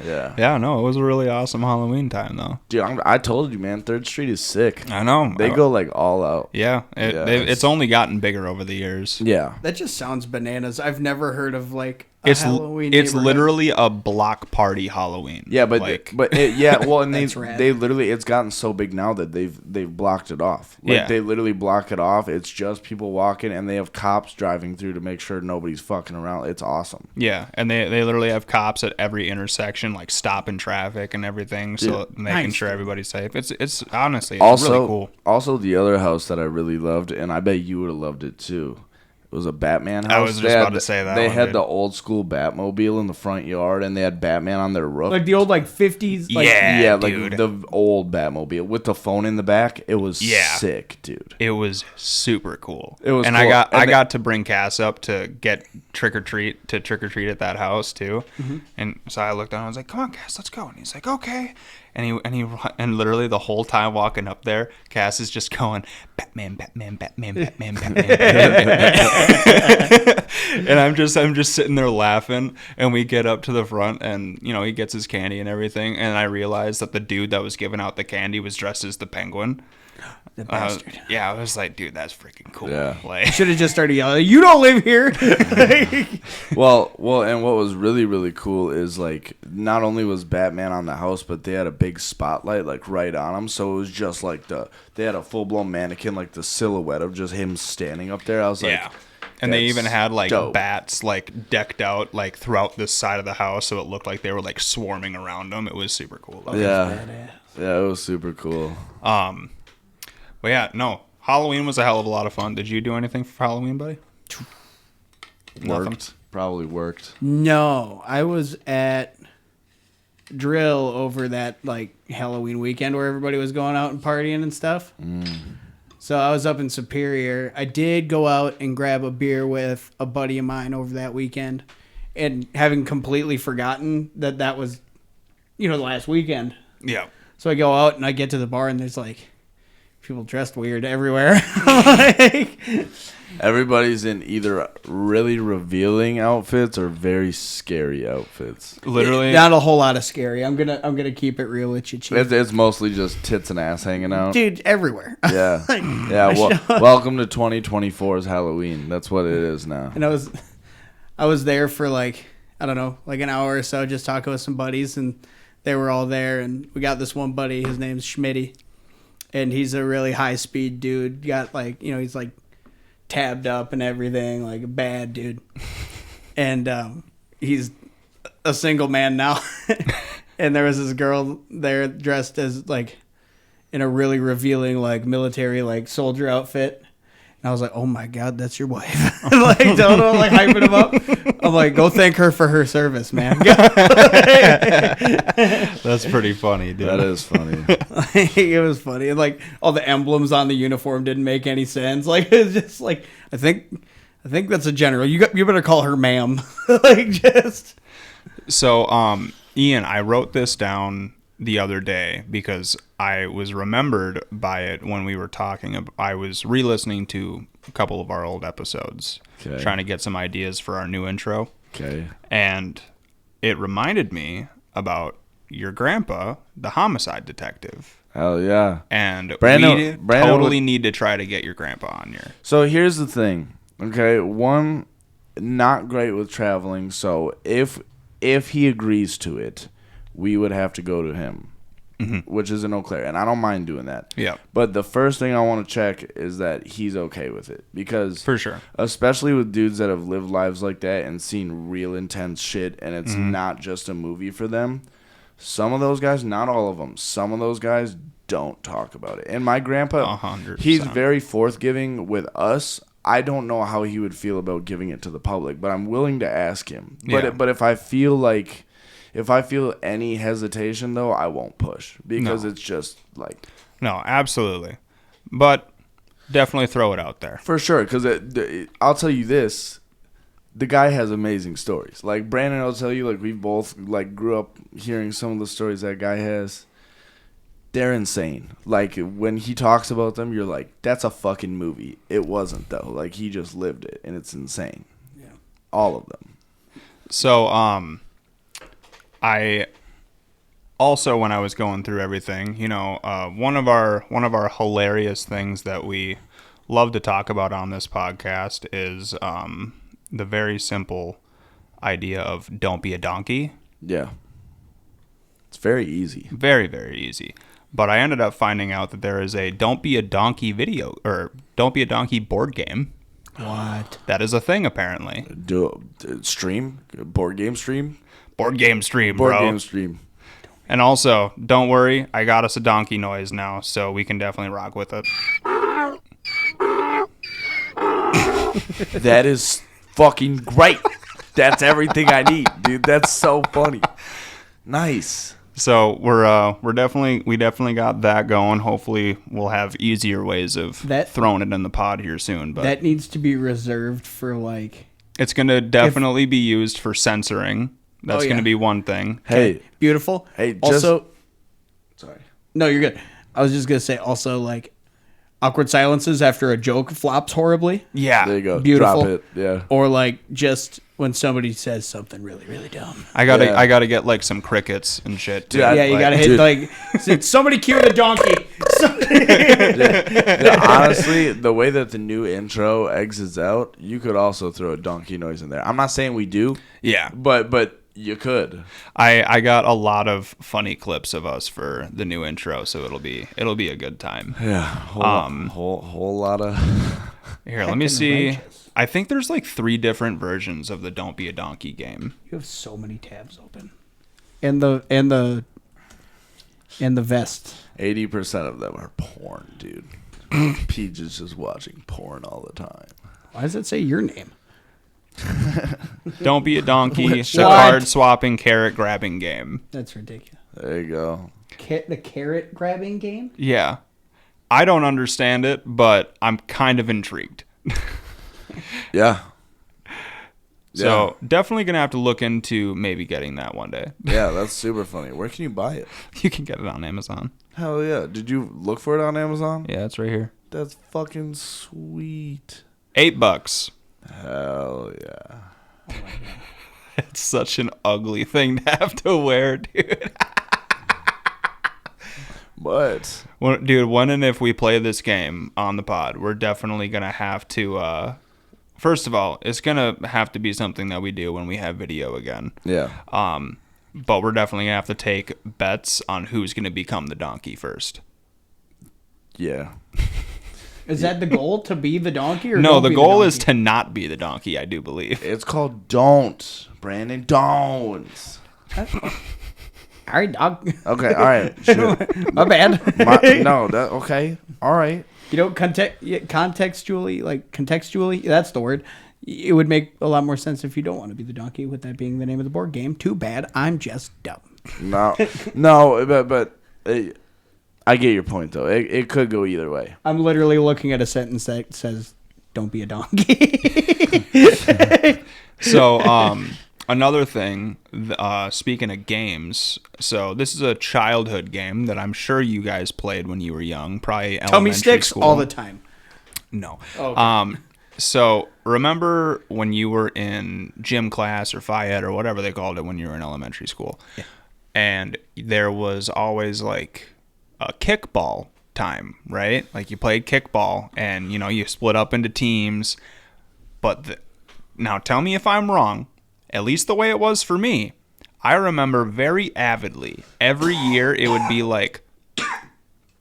Yeah. Yeah, no, it was a really awesome Halloween time, though. Dude, I told you, man, 3rd Street is sick. I know. They go like all out. Yeah, it's only gotten bigger over the years. Yeah. That just sounds bananas. I've never heard of like a Halloween. It's literally a block party Halloween. Yeah, but and That's rad. they literally, it's gotten so big now that they've blocked it off. Like they literally block it off. It's just people walking, and they have cops driving through to make sure nobody's fucking around. It's awesome. Yeah, and they literally have cops at every intersection, like stopping traffic and everything, so making sure everybody's safe. It's honestly really cool. Also, the other house that I really loved, and I bet you would have loved it too. It was a Batman house. I was just about to say that. They had the old school Batmobile in the front yard, and they had Batman on their roof. Like the old 50s. Like, like the old Batmobile with the phone in the back. It was sick, dude. It was super cool. It was, and cool. I got to bring Cass up to get trick or treat at that house too. Mm-hmm. And so I looked down and I was like, "Come on, Cass, let's go." And he's like, "Okay." And literally the whole time walking up there, Cass is just going, Batman, Batman, Batman, Batman, Batman, Batman. And I'm just sitting there laughing, and we get up to the front, and he gets his candy and everything, and I realized that the dude that was giving out the candy was dressed as the Penguin. The bastard. I was like, dude, that's freaking cool. Yeah. Like, should have just started yelling, "You don't live here!" Well, and what was really, really cool is like not only was Batman on the house, but they had a big spotlight like right on him, so it was just like they had a full blown mannequin, like the silhouette of just him standing up there. I was like, yeah. And they even had like dope. bats like decked out like throughout this side of the house, so it looked like they were like swarming around them. It was super cool. Yeah, it was super cool. But yeah, no, Halloween was a hell of a lot of fun. Did you do anything for Halloween, buddy? Probably worked. No, I was at Drill over that like Halloween weekend where everybody was going out and partying and stuff. So I was up in Superior. I did go out and grab a beer with a buddy of mine over that weekend, and having completely forgotten that was, the last weekend. Yeah. So I go out and I get to the bar and there's like people dressed weird everywhere. Like, everybody's in either really revealing outfits or very scary outfits. Literally, not a whole lot of scary. I'm gonna keep it real with you, Chief. It's mostly just tits and ass hanging out. Dude, everywhere. Yeah. Welcome to 2024's Halloween. That's what it is now. And I was there for like, I don't know, like an hour or so, just talking with some buddies, and they were all there, and we got this one buddy. His name's Schmitty, and he's a really high speed dude. Got like, he's like tabbed up and everything, like a bad dude. And he's a single man now. and there was this girl there dressed as like in a really revealing like military like soldier outfit. And I was like, oh my God, that's your wife. Like, total, like, hyping him up. I'm like, go thank her for her service, man. That's pretty funny, dude. That is funny. It was funny. And, like, all the emblems on the uniform didn't make any sense. Like, it's just like, I think that's a general. You better call her ma'am. Like, just. So, Ian, I wrote this down the other day because I was remembered by it when we were talking. I was re-listening to a couple of our old episodes, trying to get some ideas for our new intro. Okay. And it reminded me about your grandpa, the homicide detective. Hell yeah. And Brandon totally need to try to get your grandpa on here. So here's the thing. Okay, one, not great with traveling. So if he agrees to it, we would have to go to him, which is in Eau Claire, and I don't mind doing that. Yeah. But the first thing I want to check is that he's okay with it, because For sure. especially with dudes that have lived lives like that and seen real intense shit, and it's not just a movie for them. Some of those guys, not all of them, some of those guys don't talk about it. And my grandpa, 100%. he's very forthgiving with us. I don't know how he would feel about giving it to the public, but I'm willing to ask him. Yeah. But if I feel any hesitation, though, I won't push, because it's just like... No, absolutely. But definitely throw it out there. For sure, because I'll tell you this, the guy has amazing stories. Like, Brandon, I'll tell you, like, we both, like, grew up hearing some of the stories that guy has. They're insane. Like, when he talks about them, you're like, that's a fucking movie. It wasn't, though. Like, he just lived it, and it's insane. Yeah. All of them. So, I also, when I was going through everything, one of our hilarious things that we love to talk about on this podcast is the very simple idea of don't be a donkey. Yeah. It's very easy. Very, very easy. But I ended up finding out that there is a don't be a donkey video, or don't be a donkey board game. What? That is a thing, apparently. Stream? Board game stream? Board game stream, Board bro. game stream. And also, don't worry, I got us a donkey noise now, so we can definitely rock with it. That is fucking great. That's everything I need, dude. That's so funny. Nice. So we definitely got that going. Hopefully, we'll have easier ways of throwing it in the pod here soon. But that needs to be reserved for like. It's gonna definitely be used for censoring. That's going to be one thing. Hey. Beautiful. Hey, also. Sorry. No, you're good. I was just going to say also, like, awkward silences after a joke flops horribly. Yeah. There you go. Beautiful. Drop it. Yeah. Or, like, just when somebody says something really, really dumb. I gotta get, like, some crickets and shit, too. Yeah, you gotta hit, like, somebody cue the donkey. Honestly, the way that the new intro exits out, you could also throw a donkey noise in there. I'm not saying we do. Yeah. But you could. I got a lot of funny clips of us for the new intro, so it'll be a good time. Yeah. Whole lot of. Here, let me see. Righteous. I think there's like 3 different versions of the Don't Be a Donkey game. You have so many tabs open. And the vest. 80% of them are porn, dude. Peej is just watching porn all the time. Why does it say your name? Don't Be a Donkey, the card swapping carrot grabbing game. That's ridiculous. There you go. The carrot grabbing game? Yeah. I don't understand it, but I'm kind of intrigued. Yeah. So definitely going to have to look into maybe getting that one day. Yeah, that's super funny. Where can you buy it? You can get it on Amazon. Hell yeah. Did you look for it on Amazon? Yeah, it's right here. That's fucking sweet. $8. Hell yeah. Oh my God. It's such an ugly thing to have to wear, dude. But Dude, when and if we play this game on the pod, we're definitely going to have to, first of all, it's going to have to be something that we do when we have video again. yeah. But we're definitely going to have to take bets on who's going to become the donkey first. Yeah. Is that the goal, to be the donkey? Or No, don't the be goal the is donkey? to not be the donkey, I do believe. It's called Don't. Brandon, don't. All right, dog. Okay, all right. Shit. My bad. Okay, all right. You know, contextually, that's the word. It would make a lot more sense if you don't want to be the donkey, with that being the name of the board game. Too bad. I'm just dumb. No, but I get your point though. It could go either way. I'm literally looking at a sentence that says, "Don't be a donkey." So, another thing, speaking of games, so this is a childhood game that I'm sure you guys played when you were young, probably elementary Tummy sticks school. all the time. No. Okay. So remember when you were in gym class or phy ed or whatever they called it when you were in elementary school, and there was always like a kickball time, right? Like you played kickball, and you split up into teams. But now tell me if I'm wrong. At least the way it was for me, I remember very avidly every year it would be like,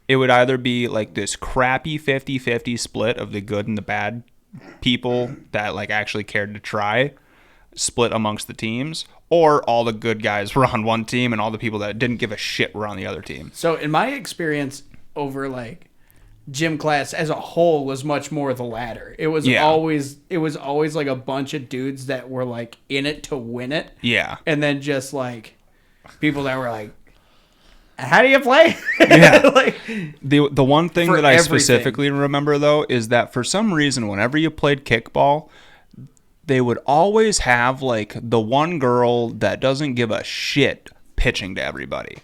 it would either be like this crappy 50-50 split of the good and the bad people that like actually cared to try, split amongst the teams, or all the good guys were on one team and all the people that didn't give a shit were on the other team. So in my experience over like gym class as a whole was much more the latter. It was always like a bunch of dudes that were like in it to win it. Yeah. And then just like people that were like, how do you play? Yeah. Like, the one thing for that I everything. specifically remember though is that for some reason whenever you played kickball, they would always have like the one girl that doesn't give a shit pitching to everybody.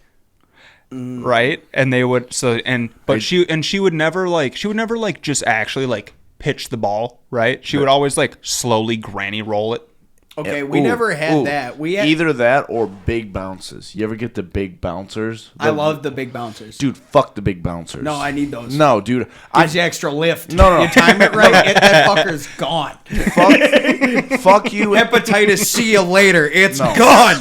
Right? And they would she would never just actually like pitch the ball, right? She would always like slowly granny roll it. okay, we never had that. We had, Either that or big bounces. You ever get the big bouncers? I love the big bouncers. Dude, fuck the big bouncers. No, I need those. No, dude. Gives you extra lift. No. You time it right, that fucker's gone. Fuck you. Hepatitis, see you later. It's No. gone.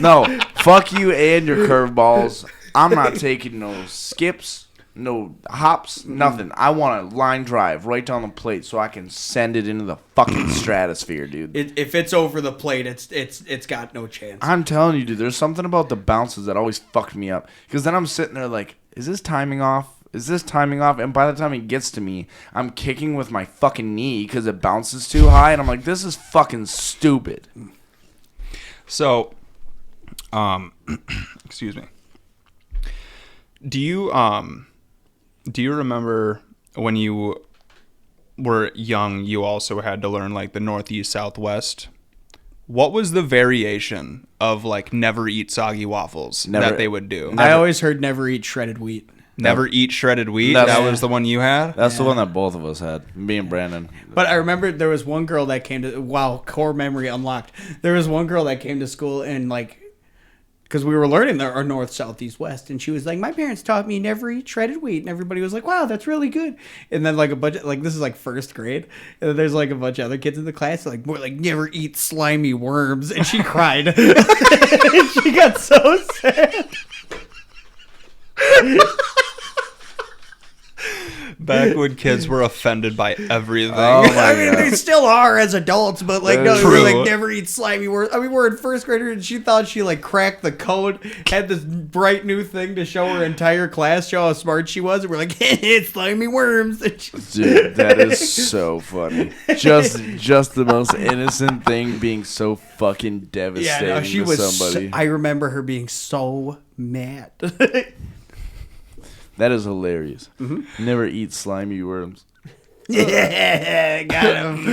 No, fuck you and your curveballs. I'm not taking no skips, no hops, nothing. I want a line drive right down the plate so I can send it into the fucking stratosphere, dude. If it's over the plate, it's got no chance. I'm telling you, dude, there's something about the bounces that always fucked me up. Because then I'm sitting there like, is this timing off? Is this timing off? And by the time it gets to me, I'm kicking with my fucking knee because it bounces too high. And I'm like, this is fucking stupid. So, excuse me. Do you remember when you were young, you also had to learn like the Northeast, Southwest? What was the variation of like never eat soggy waffles that they would do? I always heard never eat shredded wheat. Never eat shredded wheat? That's- That was the one you had? That's the one that both of us had, me and Brandon. But I remember there was one girl that came to, wow, core memory unlocked. There was one girl that came to school and like, because we were learning our north, south, east, west, and she was like, my parents taught me never eat shredded wheat, and everybody was like, wow, that's really good. And then like a bunch of, like, this is like first grade, and then there's like a bunch of other kids in the class like, more like, never eat slimy worms, and she cried. She got so sad. Back when kids were offended by everything. Oh my I mean, God. they still are as adults, but like, no, True. we're like never eat slimy worms. I mean, we're in first grader, and she thought she like cracked the code, had this bright new thing to show her entire class, show how smart she was, and we're like, it's slimy worms. And Dude, that is so funny. Just the most innocent thing being so fucking devastating yeah, no, she to was. somebody. I remember her being so mad. That is hilarious. Mm-hmm. Never eat slimy worms. Yeah, got him.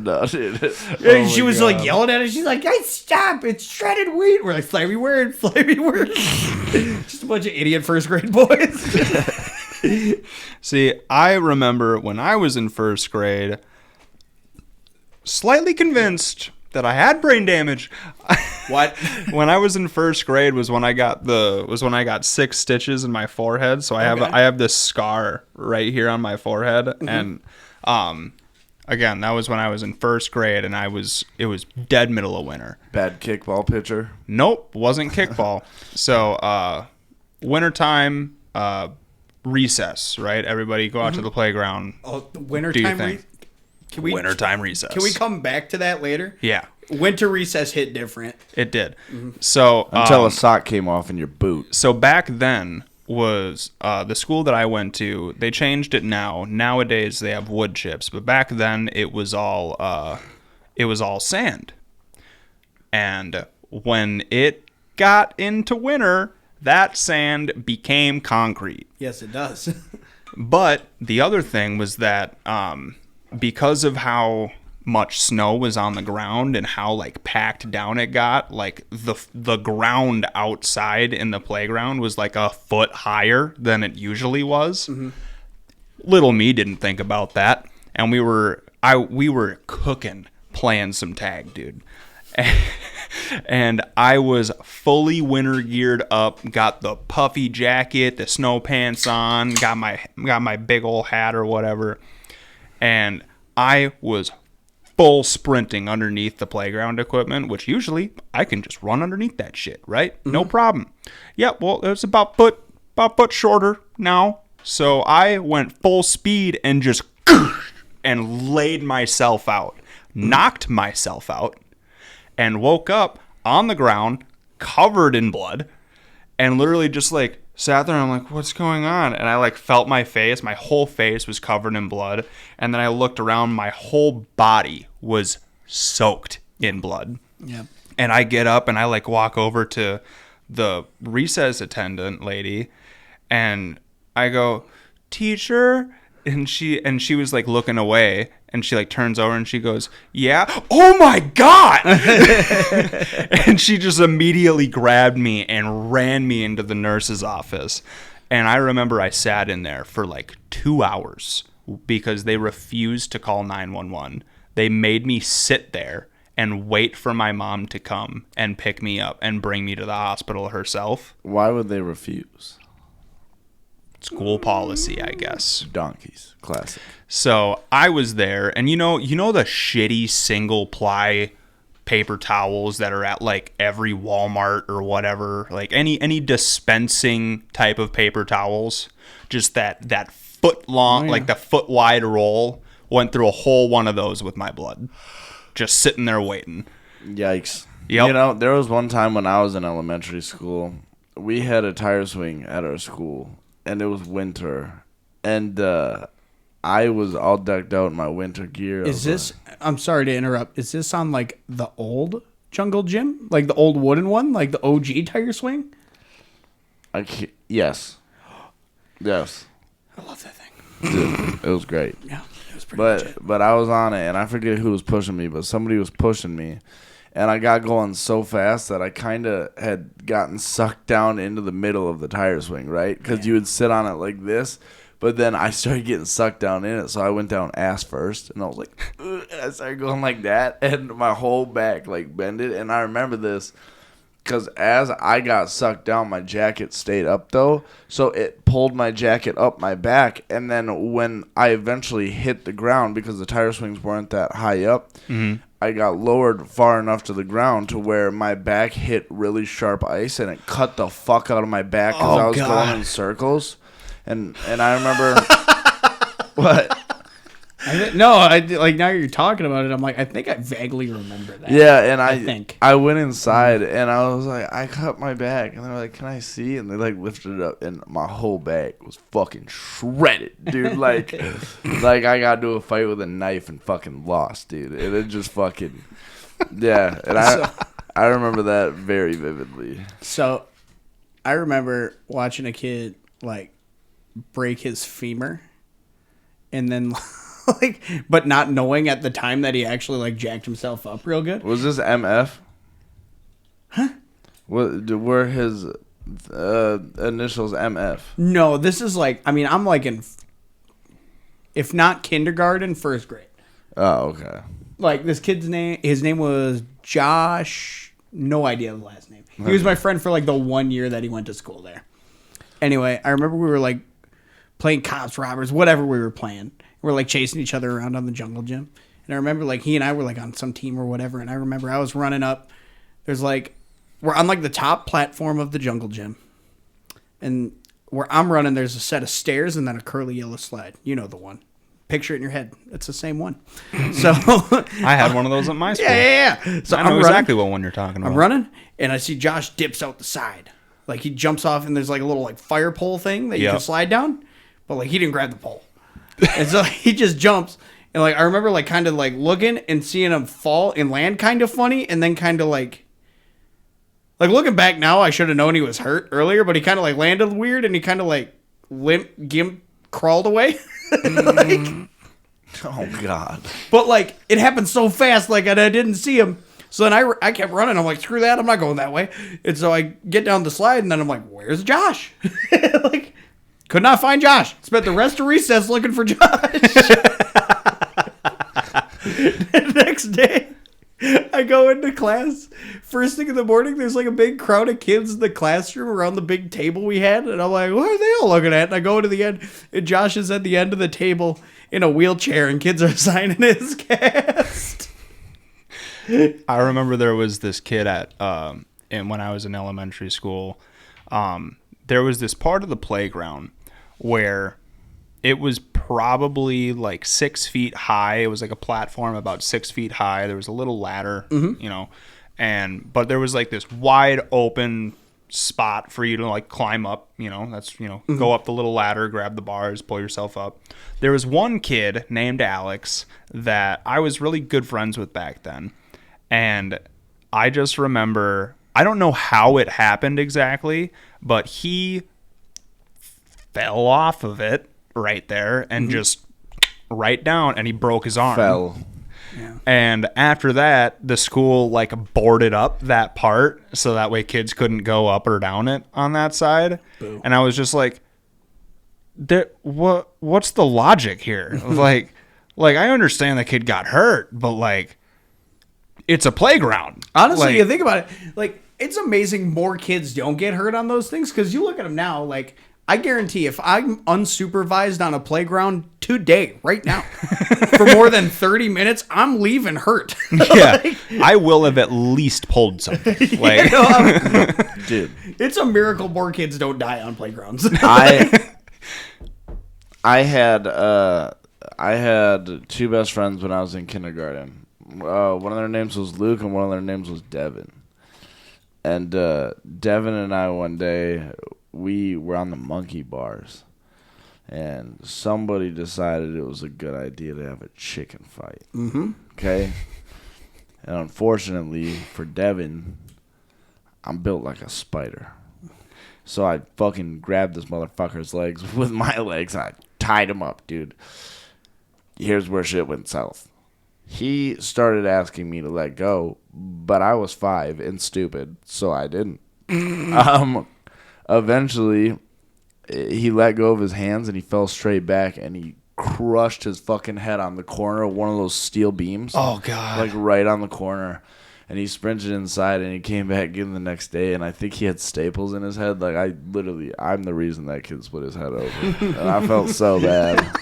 No, dude. And she was like yelling at us. She's like, "Hey, stop! It's shredded wheat." We're like, "Slimy words, slimy words." Just a bunch of idiot first grade boys. See, I remember when I was in first grade, slightly convinced that I had brain damage. What? When I was in first grade was when I got 6 stitches in my forehead. So I have this scar right here on my forehead, and again, that was when I was in first grade, and it was dead middle of winter. Bad kickball pitcher. Nope, wasn't kickball. So wintertime, recess, right? Everybody go out to the playground. Oh, the Do your wintertime. thing. wintertime recess. Can we come back to that later? Yeah, Winter recess hit different. it did. So Until a sock came off in your boot. So back then was the school that I went to. They changed it now. Nowadays they have wood chips, but back then it was all sand. And when it got into winter, that sand became concrete. Yes, it does. But the other thing was that because of how much snow was on the ground and how like packed down it got, like the ground outside in the playground was like a foot higher than it usually was. Little me didn't think about that, and we were cooking, playing some tag, dude. And I was fully winter geared up, got the puffy jacket, the snow pants on, got my big old hat or whatever, and I was full sprinting underneath the playground equipment, which usually I can just run underneath that shit, right? No problem. Yeah, well, it's about foot shorter now, so I went full speed and just and laid myself out, knocked myself out, and woke up on the ground covered in blood and literally just like sat there and I'm like, what's going on? And I like felt my whole face was covered in blood, and then I looked around, my whole body was soaked in blood. Yeah. And I get up and I like walk over to the recess attendant lady and I go, teacher, and she was like looking away, and she like turns over and she goes, yeah, oh my God. And she just immediately grabbed me and ran me into the nurse's office. And I remember I sat in there for like 2 hours because they refused to call 911. They made me sit there and wait for my mom to come and pick me up and bring me to the hospital herself. Why would they refuse? School policy, I guess. Donkeys. Classic. So I was there, and you know the shitty single ply paper towels that are at like every Walmart or whatever, like any dispensing type of paper towels, just that foot long, like the foot wide roll. Went through a whole one of those with my blood, just sitting there waiting. Yikes. Yep. You know, there was one time when I was in elementary school, we had a tire swing at our school, and it was winter, and I was all decked out in my winter gear. I'm sorry to interrupt. Is this on like the old jungle gym? Like the old wooden one? Like the OG tire swing? Yes. Yes. I love that thing. Dude, it was great. Yeah, it was pretty legit. But I was on it, and I forget who was pushing me, but somebody was pushing me. And I got going so fast that I kind of had gotten sucked down into the middle of the tire swing, right? Because you would sit on it like this, but then I started getting sucked down in it, so I went down ass first, and I was like, ugh, and I started going like that, and my whole back like bended. And I remember this because as I got sucked down, my jacket stayed up though, so it pulled my jacket up my back. And then when I eventually hit the ground, because the tire swings weren't that high up, I got lowered far enough to the ground to where my back hit really sharp ice, and it cut the fuck out of my back because I was going in circles. And I remember what? Like now you're talking about it, I'm like, I think I vaguely remember that. Yeah, and I think I went inside and I was like, I cut my back, and they're like, can I see? And they like lifted it up, and my whole back was fucking shredded, dude. like I got into a fight with a knife and fucking lost, dude. And it just fucking yeah. And I remember that very vividly. So I remember watching a kid like break his femur, and then like, but not knowing at the time that he actually like jacked himself up real good. Was this MF? Huh? Were his initials MF? No, this is like, I mean, I'm like in, if not kindergarten, first grade. Oh, okay. Like this kid's name, his name was Josh. No idea the last name. He was my friend for like the 1 year that he went to school there. Anyway, I remember we were like playing cops, robbers, whatever we were playing. We're like chasing each other around on the jungle gym. And I remember like he and I were like on some team or whatever. And I remember I was running up. There's like, we're on like the top platform of the jungle gym. And where I'm running, there's a set of stairs and then a curly yellow slide. You know the one. picture it in your head. It's the same one. So I had one of those at my school. yeah. So I know I'm exactly what one you're talking about. I'm running, and I see Josh dips out the side. Like, he jumps off, and there's like a little like fire pole thing that you can slide down. But like, he didn't grab the pole. And so he just jumps. And like, I remember like kind of like looking and seeing him fall and land kind of funny. And then kind of like looking back now, I should have known he was hurt earlier, but he kind of like landed weird and he kind of like gimp crawled away. Like, Oh God. but like, it happened so fast, like, and I didn't see him. So then I kept running. I'm like, screw that. I'm not going that way. And so I get down the slide and then I'm like, where's Josh? Like, could not find Josh. Spent the rest of recess looking for Josh. The next day, I go into class. First thing in the morning, there's like a big crowd of kids in the classroom around the big table we had. And I'm like, what are they all looking at? And I go to the end, and Josh is at the end of the table in a wheelchair, and kids are signing his cast. I remember there was this kid and when I was in elementary school, there was this part of the playground where it was probably like 6 feet high. It was like a platform about 6 feet high. There was a little ladder, but there was like this wide open spot for you to like climb up, go up the little ladder, grab the bars, pull yourself up. There was one kid named Alex that I was really good friends with back then. And I just remember, I don't know how it happened exactly, but he fell off of it right there and just right down, and he broke his arm. Fell. Yeah. And after that, the school like boarded up that part so that way kids couldn't go up or down it on that side. Boo. And I was just like, what's the logic here? like I understand the kid got hurt, but like, it's a playground. Honestly, like, you think about it, like, it's amazing more kids don't get hurt on those things, because you look at them now, like, I guarantee if I'm unsupervised on a playground today, right now, for more than 30 minutes, I'm leaving hurt. Yeah, I will have at least pulled something. Like, Dude, it's a miracle more kids don't die on playgrounds. I had two best friends when I was in kindergarten. One of their names was Luke, and one of their names was Devin. And Devin and I, one day, we were on the monkey bars, and somebody decided it was a good idea to have a chicken fight. Mm-hmm. Okay? And unfortunately for Devin, I'm built like a spider. So I fucking grabbed this motherfucker's legs with my legs, and I tied him up, dude. Here's where shit went south. He started asking me to let go, but I was 5 and stupid, so I didn't. Eventually, he let go of his hands, and he fell straight back, and he crushed his fucking head on the corner of one of those steel beams. oh God, Like right on the corner. And he sprinted inside, and he came back again the next day, and I think he had staples in his head. Like, I'm the reason that kid split his head open. And I felt so bad.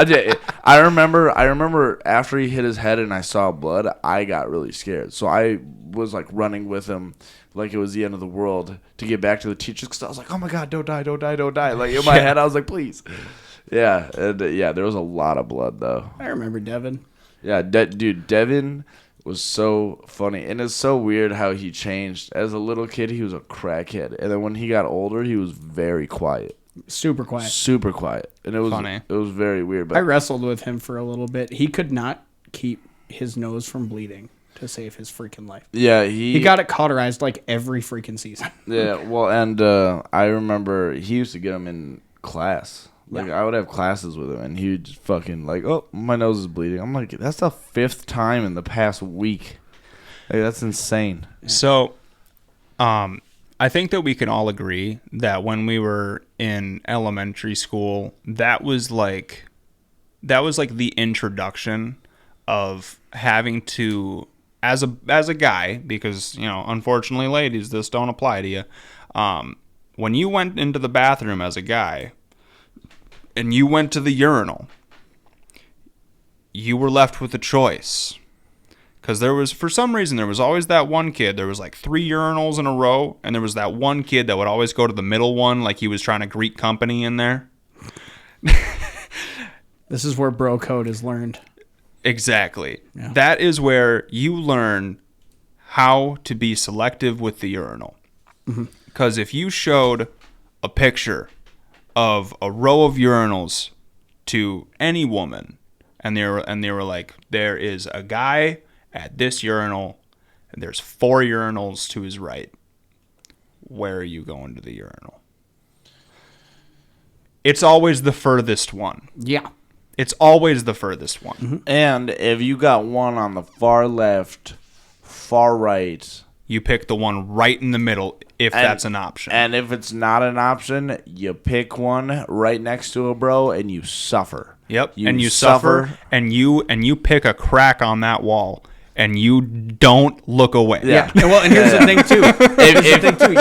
I remember after he hit his head and I saw blood, I got really scared. So I was like running with him like it was the end of the world to get back to the teachers, because I was like, oh my God, don't die. Like in my head, I was like, please. Yeah, and, there was a lot of blood though. I remember Devin. Yeah, dude, Devin was so funny, and it's so weird how he changed. As a little kid, he was a crackhead, and then when he got older, he was very quiet. Super quiet. Super quiet. And it was funny. It was very weird. But I wrestled with him for a little bit. He could not keep his nose from bleeding to save his freaking life. Yeah, he got it cauterized like every freaking season. Yeah, well, and I remember he used to get him in class. Like, I would have classes with him, and he would just fucking like, oh, my nose is bleeding. I'm like, that's the 5th time in the past week. Like, that's insane. So, I think that we can all agree that when we were in elementary school, that was like the introduction of having to, as a guy, because, unfortunately, ladies, this don't apply to you. When you went into the bathroom as a guy and you went to the urinal, you were left with a choice. Because for some reason, there was always that one kid. There was like 3 urinals in a row, and there was that one kid that would always go to the middle one like he was trying to greet company in there. This is where bro code is learned. Exactly. Yeah. That is where you learn how to be selective with the urinal. Because if you showed a picture of a row of urinals to any woman, and they were like, there is a guy at this urinal, and there's 4 urinals to his right, where are you going to the urinal? It's always the furthest one. Yeah. It's always the furthest one. And if you got one on the far left, far right, You pick the one right in the middle if that's an option. and if it's not an option, you pick one right next to a bro and you suffer. Yep. And you suffer and you pick a crack on that wall and you don't look away. Yeah. Well, and here's the thing too.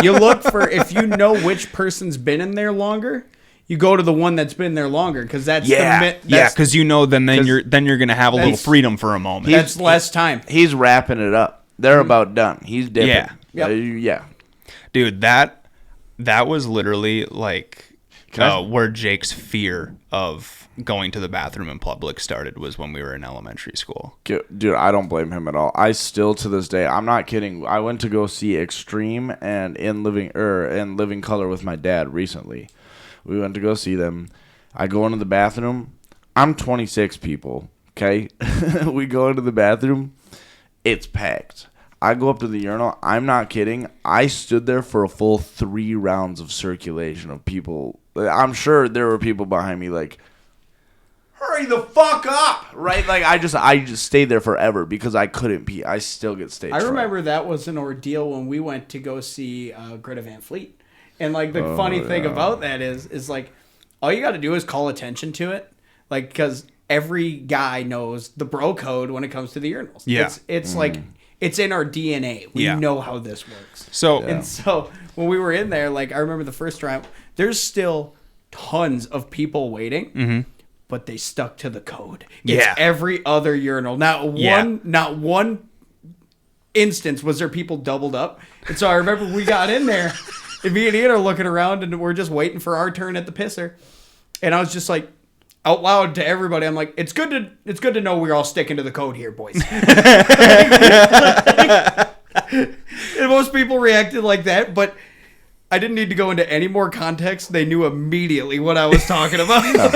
You look for, if you know which person's been in there longer, you go to the one that's been there longer because that's because you know then you're gonna have a little freedom for a moment. That's less time. He's wrapping it up. They're about done. He's dipping. Yeah. Yep. Yeah. Dude, that was literally like where Jake's fear of going to the bathroom in public started, was when we were in elementary school. Dude, I don't blame him at all. I still, to this day, I'm not kidding. I went to go see Extreme and in Living Color with my dad recently. We went to go see them. I go into the bathroom. I'm 26 people, okay? We go into the bathroom. It's packed. I go up to the urinal. I'm not kidding. I stood there for a full 3 rounds of circulation of people. I'm sure there were people behind me like, hurry the fuck up, right? Like I just stayed there forever because I couldn't pee. I still get stage fright. I remember that was an ordeal when we went to go see Greta Van Fleet. And like the funny thing about that is like all you got to do is call attention to it, like because every guy knows the bro code when it comes to the urinals. Yeah. It's like it's in our DNA. We know how this works. So And so when we were in there, like I remember the first time, there's still tons of people waiting, but they stuck to the code. It's every other urinal. Not one instance was there people doubled up. And so I remember we got in there, and me and Ian are looking around, and we're just waiting for our turn at the pisser. And I was just like, out loud to everybody, I'm like, it's good to know we're all sticking to the code here, boys. And most people reacted like that, but I didn't need to go into any more context. They knew immediately what I was talking about.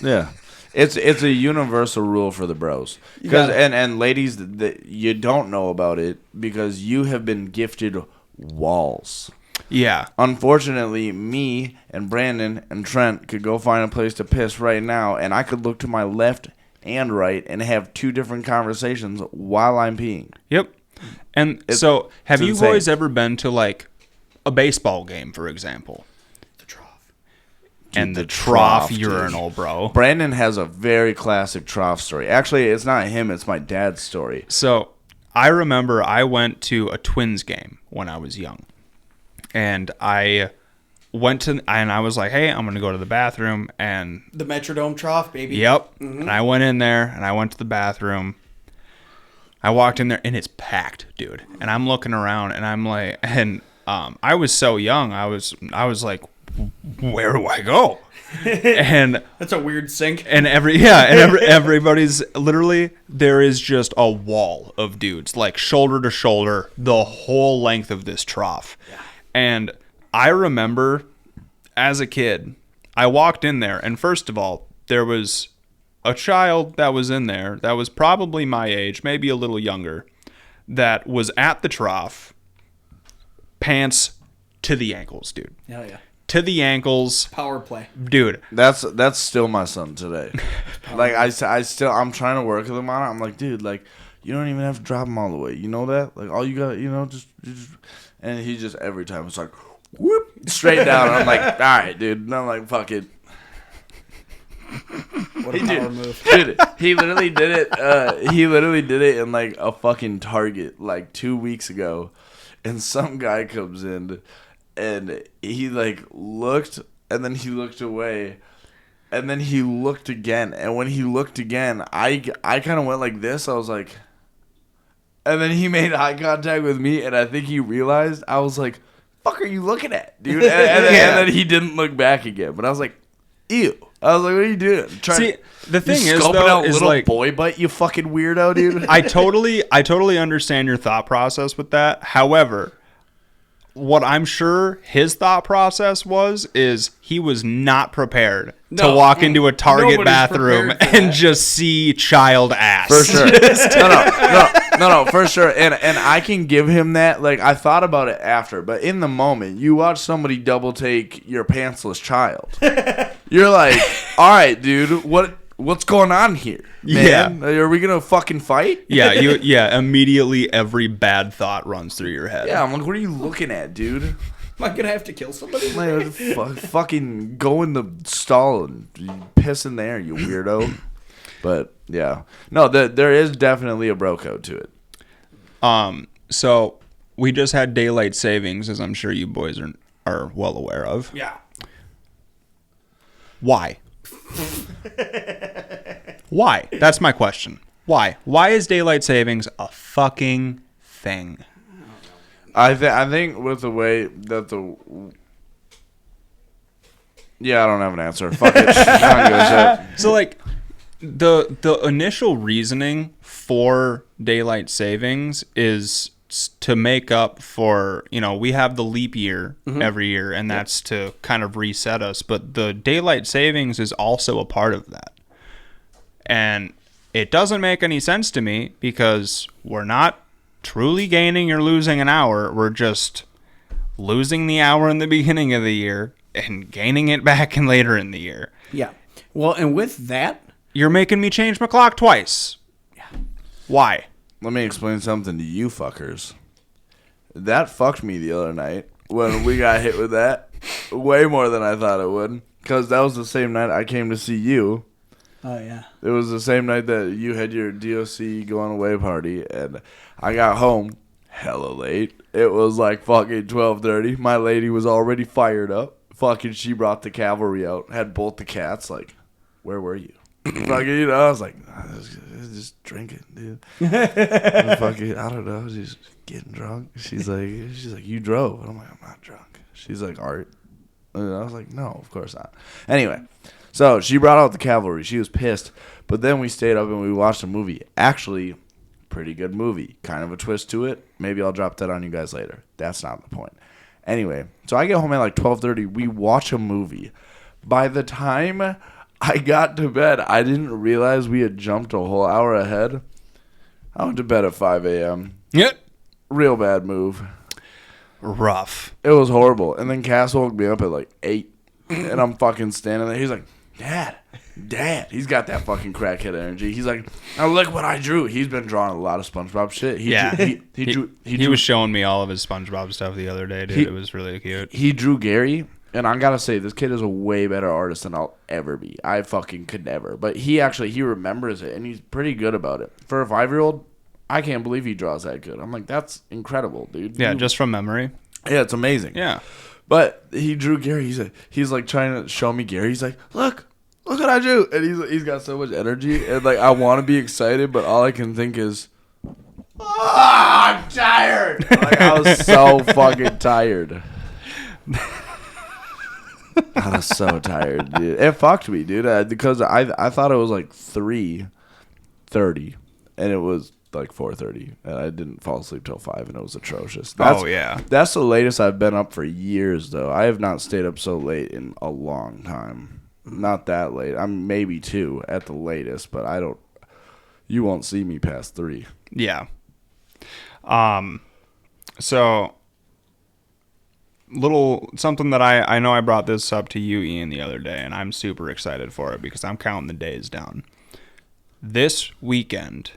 Yeah. It's a universal rule for the bros. Because and ladies that you don't know about it because you have been gifted walls. yeah. Unfortunately, me and Brandon and Trent could go find a place to piss right now, and I could look to my left and right and have 2 different conversations while I'm peeing. Yep. And so have you insane. boys ever been to like a baseball game, for example? And the trough dude. urinal, bro. Brandon has a very classic trough story. Actually, it's not him, it's my dad's story. So I remember I went to a Twins game when I was young. And I was like, hey, I'm going to go to the bathroom. And The Metrodome trough, baby. yep. And I went in there and I went to the bathroom. I walked in there and it's packed, dude. And I'm looking around and I'm like, I was so young. I was like, where do I go? And That's a weird sync. and everybody's literally, there is just a wall of dudes, like shoulder to shoulder, the whole length of this trough. Yeah. And I remember as a kid, I walked in there, and first of all, there was a child that was in there that was probably my age, maybe a little younger, that was at the trough, pants to the ankles, dude. Hell yeah. To the ankles. Power play. Dude. That's still my son today. Like I'm trying to work with him on it. I'm like, dude, like you don't even have to drop him all the way. You know that? Like all you got, just and he just every time it's like whoop straight down. And I'm like, all right, dude. And I'm like, fuck it. What a power move. Dude, he literally did it. He literally did it in like a fucking Target like 2 weeks ago, and some guy comes in. And he, like, looked, and then he looked away, and then he looked again. And when he looked again, I kind of went like this. I was like, and then he made eye contact with me, and I think he realized. I was like, fuck are you looking at, dude? And then he didn't look back again. But I was like, ew. I was like, what are you doing? See, the thing is, scoping though, out is little like, boy butt, you fucking weirdo, dude. I totally understand your thought process with that. However, what I'm sure his thought process is he was not prepared to No. walk into a Target Nobody's bathroom prepared for and that. just see child ass. For sure. No, for sure. And I can give him that. Like, I thought about it after, but in the moment, you watch somebody double take your pantsless child. You're like, all right, dude, what's going on here? Man? Yeah. Are we going to fucking fight? Yeah, immediately every bad thought runs through your head. Yeah, I'm like, what are you looking at, dude? Am I gonna have to kill somebody? Like, fucking go in the stall and piss in there, you weirdo. But, yeah. No, there is definitely a bro code to it. So we just had daylight savings, as I'm sure you boys are well aware of. Yeah. Why? Why? That's my question. Why? Why is daylight savings a fucking thing? I think with the way that yeah, I don't have an answer. Fuck it. I don't give a shit. So like the initial reasoning for daylight savings is to make up for, we have the leap year every year, and that's to kind of reset us, but the daylight savings is also a part of that. And it doesn't make any sense to me because we're not truly gaining or losing an hour. We're just losing the hour in the beginning of the year and gaining it back in later in the year. Yeah. Well, and with that, You're making me change my clock twice. Yeah. Why? Let me explain something to you fuckers. That fucked me the other night when we got hit with that. Way more than I thought it would. Because that was the same night I came to see you. oh yeah, It was the same night that you had your DOC going away party. And I got home hella late. It was like fucking 12:30. My lady was already fired up. Fucking she brought the cavalry out. Had both the cats. Like, where were you? Fucking, I was like, I was just drinking, dude. Fucking, I don't know, just getting drunk. She's like, you drove. And I'm like, I'm not drunk. She's like, Art. And I was like, no, of course not. Anyway, so she brought out the cavalry. She was pissed. But then we stayed up and we watched a movie. Actually, pretty good movie. Kind of a twist to it. Maybe I'll drop that on you guys later. That's not the point. Anyway, so I get home at like 12:30. We watch a movie. By the time I got to bed, I didn't realize we had jumped a whole hour ahead. I went to bed at 5 a.m. Yep. Real bad move. Rough. It was horrible. And then Cass woke me up at like 8. And I'm fucking standing there. He's like, Dad. He's got that fucking crackhead energy. He's like, now look what I drew. He's been drawing a lot of SpongeBob shit. He was showing me all of his SpongeBob stuff the other day, dude. It was really cute. He drew Gary. And I gotta say, this kid is a way better artist than I'll ever be. I fucking could never. But he remembers it, and he's pretty good about it. For a 5-year-old, I can't believe he draws that good. I'm like, that's incredible, dude. Yeah, just from memory. Yeah, it's amazing. Yeah. But he drew Gary. He's like trying to show me Gary. He's like, look what I drew. And he's got so much energy. And like, I want to be excited, but all I can think is, I'm tired. Like, I was so fucking tired. I was so tired, dude. It fucked me, dude. Because I thought it was like 3:30, and it was like 4:30, and I didn't fall asleep till 5, and it was atrocious. That's the latest I've been up for years, though. I have not stayed up so late in a long time. Not that late. I'm maybe 2 at the latest, but I don't. You won't see me past 3. Yeah. So something that I know I brought this up to you, Ian, the other day, and I'm super excited for it because I'm counting the days down. This weekend,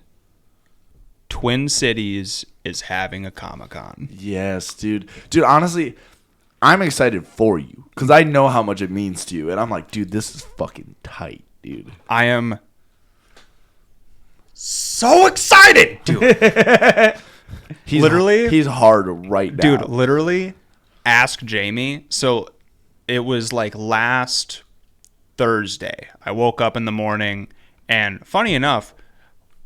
Twin Cities is having a Comic-Con. Yes, dude. Dude, honestly, I'm excited for you because I know how much it means to you, and I'm like, dude, this is fucking tight, dude. I am so excited, dude. He's hard right now. Dude, literally, ask Jamie. So it was like last Thursday. I woke up in the morning and, funny enough,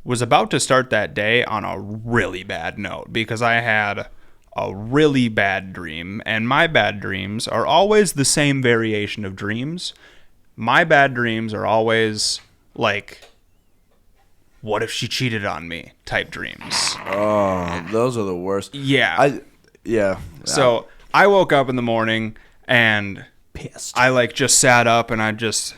was about to start that day on a really bad note because I had a really bad dream, and my bad dreams are always the same variation of dreams. my bad dreams are always like, what if she cheated on me type dreams. Oh, those are the worst. Yeah. Yeah. So I woke up in the morning and Pissed. I like just sat up and I'm just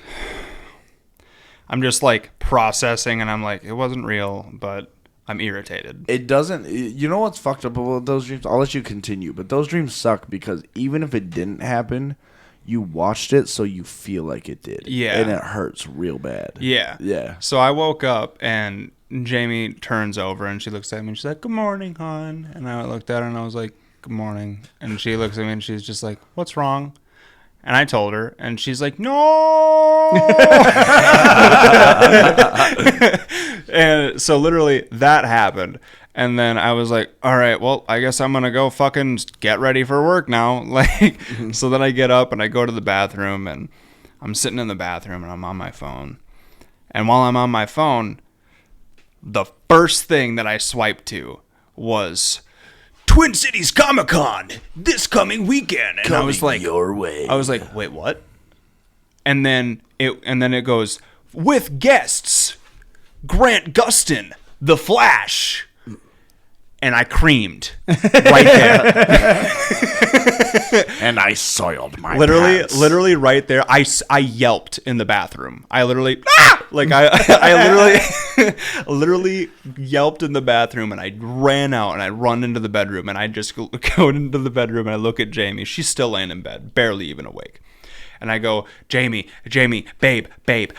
like processing and I'm like, it wasn't real, but I'm irritated. It doesn't. You know what's fucked up about those dreams? I'll let you continue, but those dreams suck because even if it didn't happen, you watched it so you feel like it did. Yeah. And it hurts real bad. Yeah. Yeah. So I woke up and Jamie turns over and she looks at me and she's like, good morning, hon. And I looked at her and I was like, good morning. And she looks at me and she's just like, what's wrong? And I told her and she's like, no. And so literally that happened. And then I was like, all right, well, I guess I'm going to go fucking get ready for work now. Like, so then I get up and I go to the bathroom and I'm sitting in the bathroom and I'm on my phone. And while I'm on my phone, the first thing that I swiped to was Twin Cities Comic-Con this coming weekend. And I was like, your way. I was like, wait, what? And then it goes, with guests, Grant Gustin, The Flash. And I creamed right there. And I soiled my pants. Literally right there. I yelped in the bathroom. I literally, like I literally yelped in the bathroom and I ran out and I run into the bedroom and I just go into the bedroom and I look at Jamie. She's still laying in bed, barely even awake. And I go, Jamie, babe. And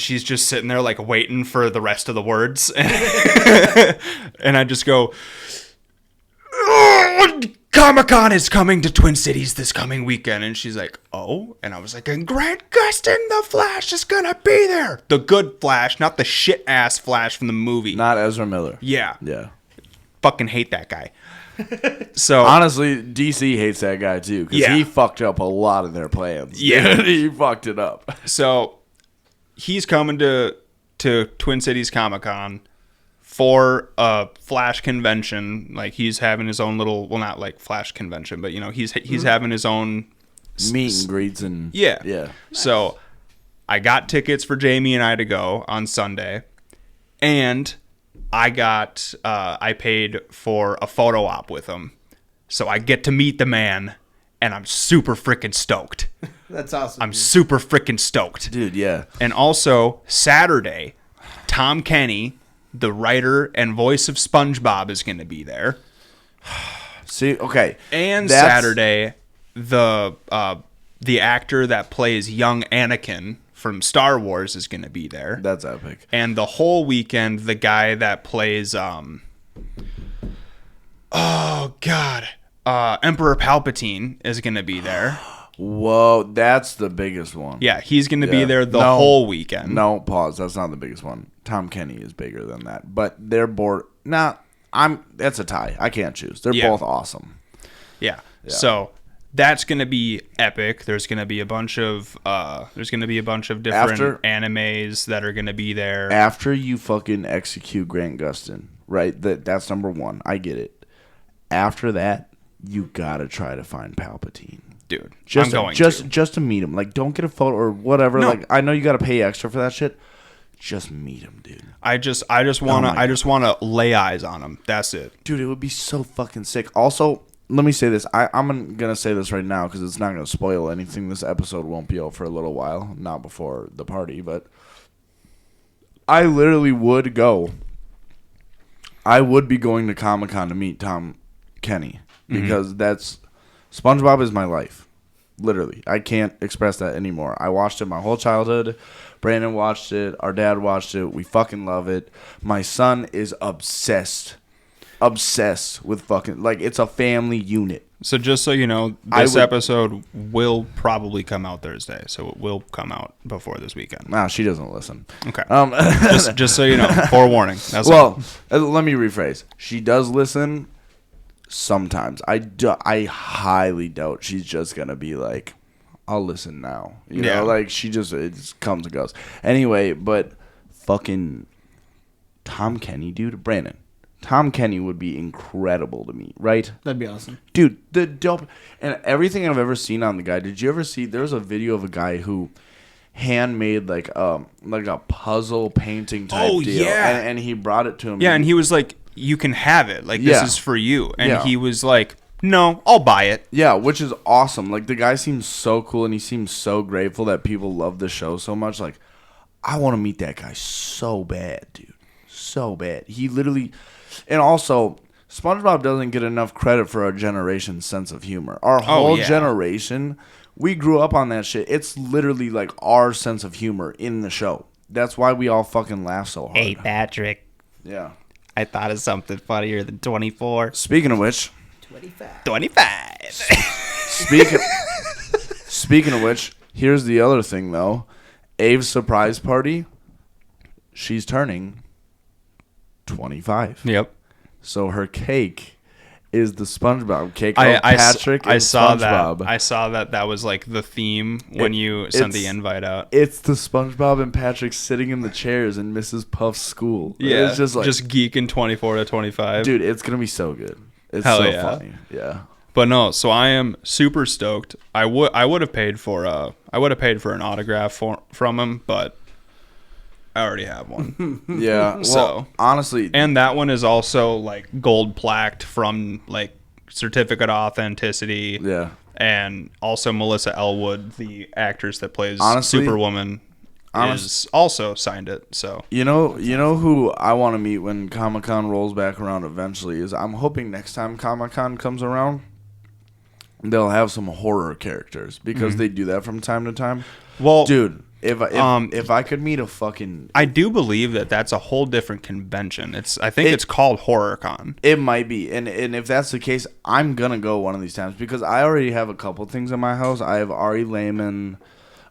she's just sitting there like waiting for the rest of the words. And I just go, Comic-Con is coming to Twin Cities this coming weekend. And she's like, oh. And I was like, and Grant Gustin, the Flash, is going to be there. The good Flash, not the shit-ass Flash from the movie. Not Ezra Miller. Yeah. Yeah. Fucking hate that guy. So honestly, DC hates that guy too because he fucked up a lot of their plans. Yeah. He fucked it up. So he's coming to Twin Cities Comic-Con for a Flash convention. Like he's having his own little, well, not like Flash convention, but you know, he's having his own meet and greets and yeah. Nice. So I got tickets for Jamie and I to go on Sunday, and I paid for a photo op with him. So I get to meet the man, and I'm super freaking stoked. That's awesome. I'm super freaking stoked. Dude, yeah. And also, Saturday, Tom Kenny, the writer and voice of SpongeBob, is going to be there. See, okay. And Saturday, the actor that plays young Anakin from Star Wars is going to be there. That's epic. And the whole weekend, the guy that plays, Emperor Palpatine is going to be there. Whoa, that's the biggest one. Yeah, he's going to be there the whole weekend. No, pause. That's not the biggest one. Tom Kenny is bigger than that. But they're that's a tie. I can't choose. They're both awesome. Yeah. So that's gonna be epic. There's gonna be a bunch of different animes that are gonna be there. After you fucking execute Grant Gustin, right? That's number one. I get it. After that, you gotta try to find Palpatine. Dude, just to meet him. Like, don't get a photo or whatever. No. Like, I know you gotta pay extra for that shit. Just meet him, dude. I just wanna lay eyes on him. That's it. Dude, it would be so fucking sick. Also, let me say this. I'm going to say this right now because it's not going to spoil anything. This episode won't be out for a little while. Not before the party, but I literally would go. I would be going to Comic-Con to meet Tom Kenny because SpongeBob is my life. Literally. I can't express that anymore. I watched it my whole childhood. Brandon watched it. Our dad watched it. We fucking love it. My son is obsessed with fucking, like, it's a family unit. So just so you know, this episode will probably come out Thursday, so it will come out before this weekend. Nah, she doesn't listen. Okay. Just so you know, forewarning. That's all. Let me rephrase. She does listen sometimes. I highly doubt she's just gonna be like, I'll listen now. You know, like it just comes and goes. Anyway, but fucking Tom Kenny, dude, Brandon. Tom Kenny would be incredible to meet, right? That'd be awesome. Dude, the dope. And everything I've ever seen on the guy, did you ever see, there's a video of a guy who handmade like a puzzle painting type Oh, deal. yeah. And he brought it to him. Yeah, and he was like, "You can have it. Like Yeah. this is for you." And Yeah. he was like, "No, I'll buy it." Yeah, which is awesome. Like, the guy seems so cool, and he seems so grateful that people love the show so much. Like, I want to meet that guy so bad, dude. So bad. He literally... And also, SpongeBob doesn't get enough credit for our generation's sense of humor. Our whole yeah. generation, we grew up on that shit. It's literally, like, our sense of humor in the show. That's why we all fucking laugh so hard. Hey, Patrick, Yeah. I thought of something funnier than 24. Speaking of which... 25. Speaking of which, here's the other thing, though. Ave's surprise party, she's turning 25. Yep. So her cake is the SpongeBob cake I of Patrick and saw SpongeBob. that. I saw that was like the theme when you sent the invite out. It's the SpongeBob and Patrick sitting in the chairs in Mrs. Puff's school. Yeah, It's just like, geeking 24 to 25. dude, it's going to be so good. It's Hell so yeah. funny. Yeah. But no, so I am super stoked. I would have paid for an autograph from him, but I already have one. Yeah. Well, So- honestly, And that one is also like gold plaqued from like certificate of authenticity. yeah. And also Melissa Elwood, the actress that plays Honestly- Superwoman, is also signed it. So You know who I want to meet when Comic-Con rolls back around eventually is I'm hoping next time Comic-Con comes around, they'll have some horror characters because they do that from time to time. well, Dude, if I could meet a fucking... I do believe that that's a whole different convention. I think it's called HorrorCon. It might be. And if that's the case, I'm going to go one of these times because I already have a couple things in my house. I have Ari Lehman,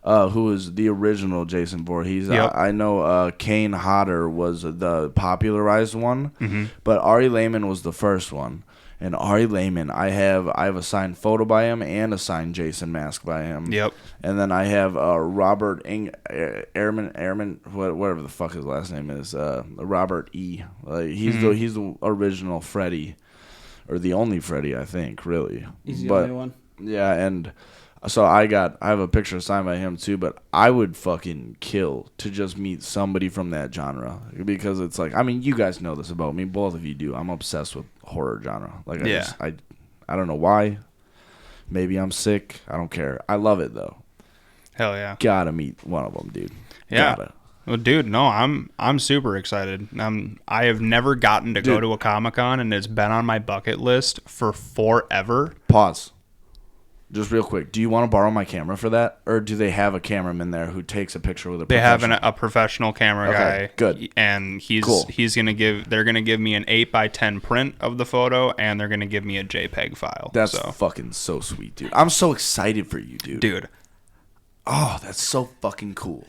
who is the original Jason Voorhees. Yep. I know Kane Hodder was the popularized one, but Ari Lehman was the first one. And Ari Lehman, I have a signed photo by him and a signed Jason mask by him. Yep. And then I have Robert Ehrman, whatever the fuck his last name is, Robert E. He's the original Freddy, or the only Freddy, I think, really. He's the only one. Yeah, and so I have a picture signed by him too, but I would fucking kill to just meet somebody from that genre because it's like, I mean, you guys know this about me, both of you do. I'm obsessed with horror genre. Like, I don't know why. Maybe I'm sick. I don't care. I love it though. Hell yeah. Gotta meet one of them, dude. Yeah. Gotta. Well, dude, no, I'm super excited. I have never gotten to go Dude. to a Comic-Con, and it's been on my bucket list for forever. Pause. Just real quick. Do you want to borrow my camera for that, or do they have a cameraman there who takes a picture with a? They have professional? a professional camera Okay, guy. good. And Cool. they're gonna give me an 8x10 print of the photo, and they're gonna give me a JPEG file. That's so. fucking so sweet, dude. I'm so excited for you, dude. Dude, Oh, that's so fucking cool.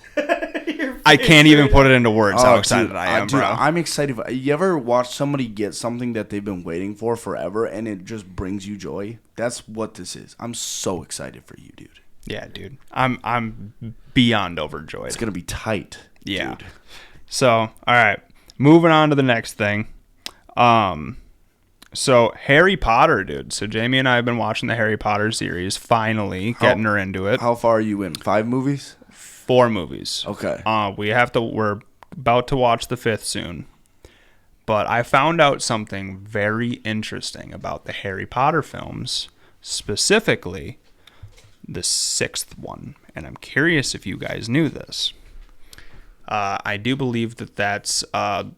I can't even put it into words how Oh, excited dude, I am, dude, bro. I'm excited. You ever watch somebody get something that they've been waiting for forever and it just brings you joy? That's what this is. I'm so excited for you, dude. Yeah, dude. I'm beyond overjoyed. It's going to be tight. Yeah. Dude. So, all right. Moving on to the next thing. So Harry Potter, dude. So Jamie and I have been watching the Harry Potter series, finally getting her into it. How far are you in? 5 movies? 4 movies. Okay. We're about to watch the 5th soon. But I found out something very interesting about the Harry Potter films, specifically the 6th one. And I'm curious if you guys knew this. I do believe that's the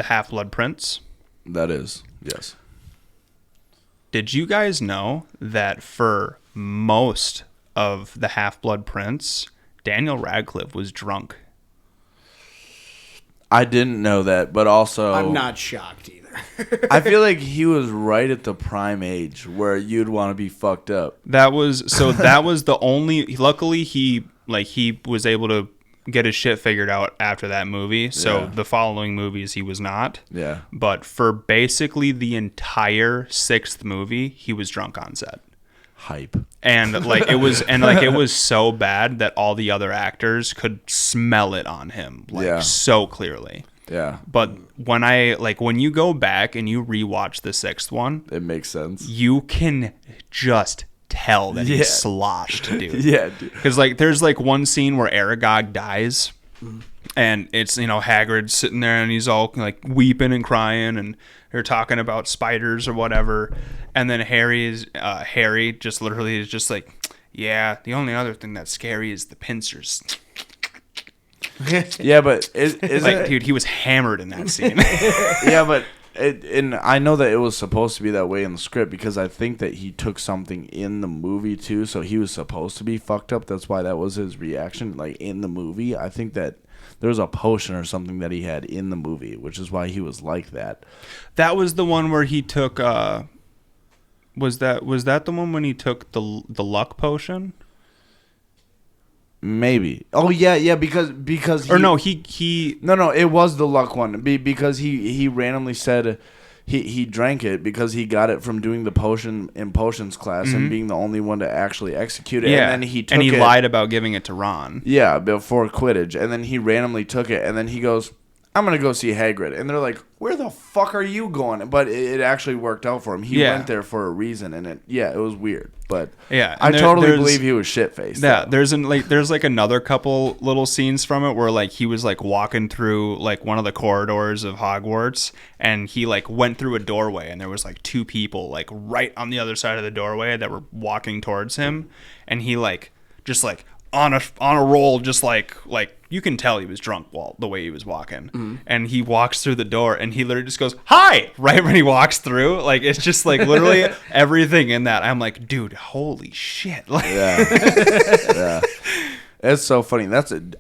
Half-Blood Prince. That is, yes. Did you guys know that for most of the Half-Blood Prince, Daniel Radcliffe was drunk? I didn't know that, but also... I'm not shocked either. I feel like he was right at the prime age where you'd want to be fucked up. That was the only. Luckily, he was able to get his shit figured out after that movie. So Yeah. the following movies, he was not. Yeah. But for basically the entire 6th movie, he was drunk on set. Hype. And it was so bad that all the other actors could smell it on him, so clearly. Yeah. But when you go back and you rewatch the 6th one, It makes sense. you can just tell that he's sloshed, dude. Yeah, dude. Because like there's like one scene where Aragog dies, and it's Hagrid sitting there and he's all like weeping and crying, and they're talking about spiders or whatever, and then Harry just literally is just like, yeah, the only other thing that's scary is the pincers. Yeah, but Dude, he was hammered in that scene. Yeah, but and I know that it was supposed to be that way in the script because I think that he took something in the movie too, so he was supposed to be fucked up. That's why that was his reaction. Like in the movie, I think that there was a potion or something that he had in the movie, which is why he was like that. That was the one where he took. Was that the one when he took the luck potion? Maybe. Oh yeah, because he, or no, he No, it was the luck one because he randomly said he drank it because he got it from doing the potion in potions class and being the only one to actually execute it. Yeah, and then he took it, lied about giving it to Ron. Yeah, before Quidditch, and then he randomly took it, and then he goes, "I'm gonna go see Hagrid," and they're like, "Where the fuck are you going?" But it actually worked out for him. He went there for a reason, and it was weird, but I totally believe he was shit faced. Yeah, there's another couple little scenes from it where like he was like walking through like one of the corridors of Hogwarts, and he like went through a doorway, and there was like two people like right on the other side of the doorway that were walking towards him, and he like just like on a roll, just like you can tell he was drunk the way he was walking, and he walks through the door, and he literally just goes hi right when he walks through. Like it's just like literally everything in that. I'm like, dude, holy shit! Like, yeah. It's so funny.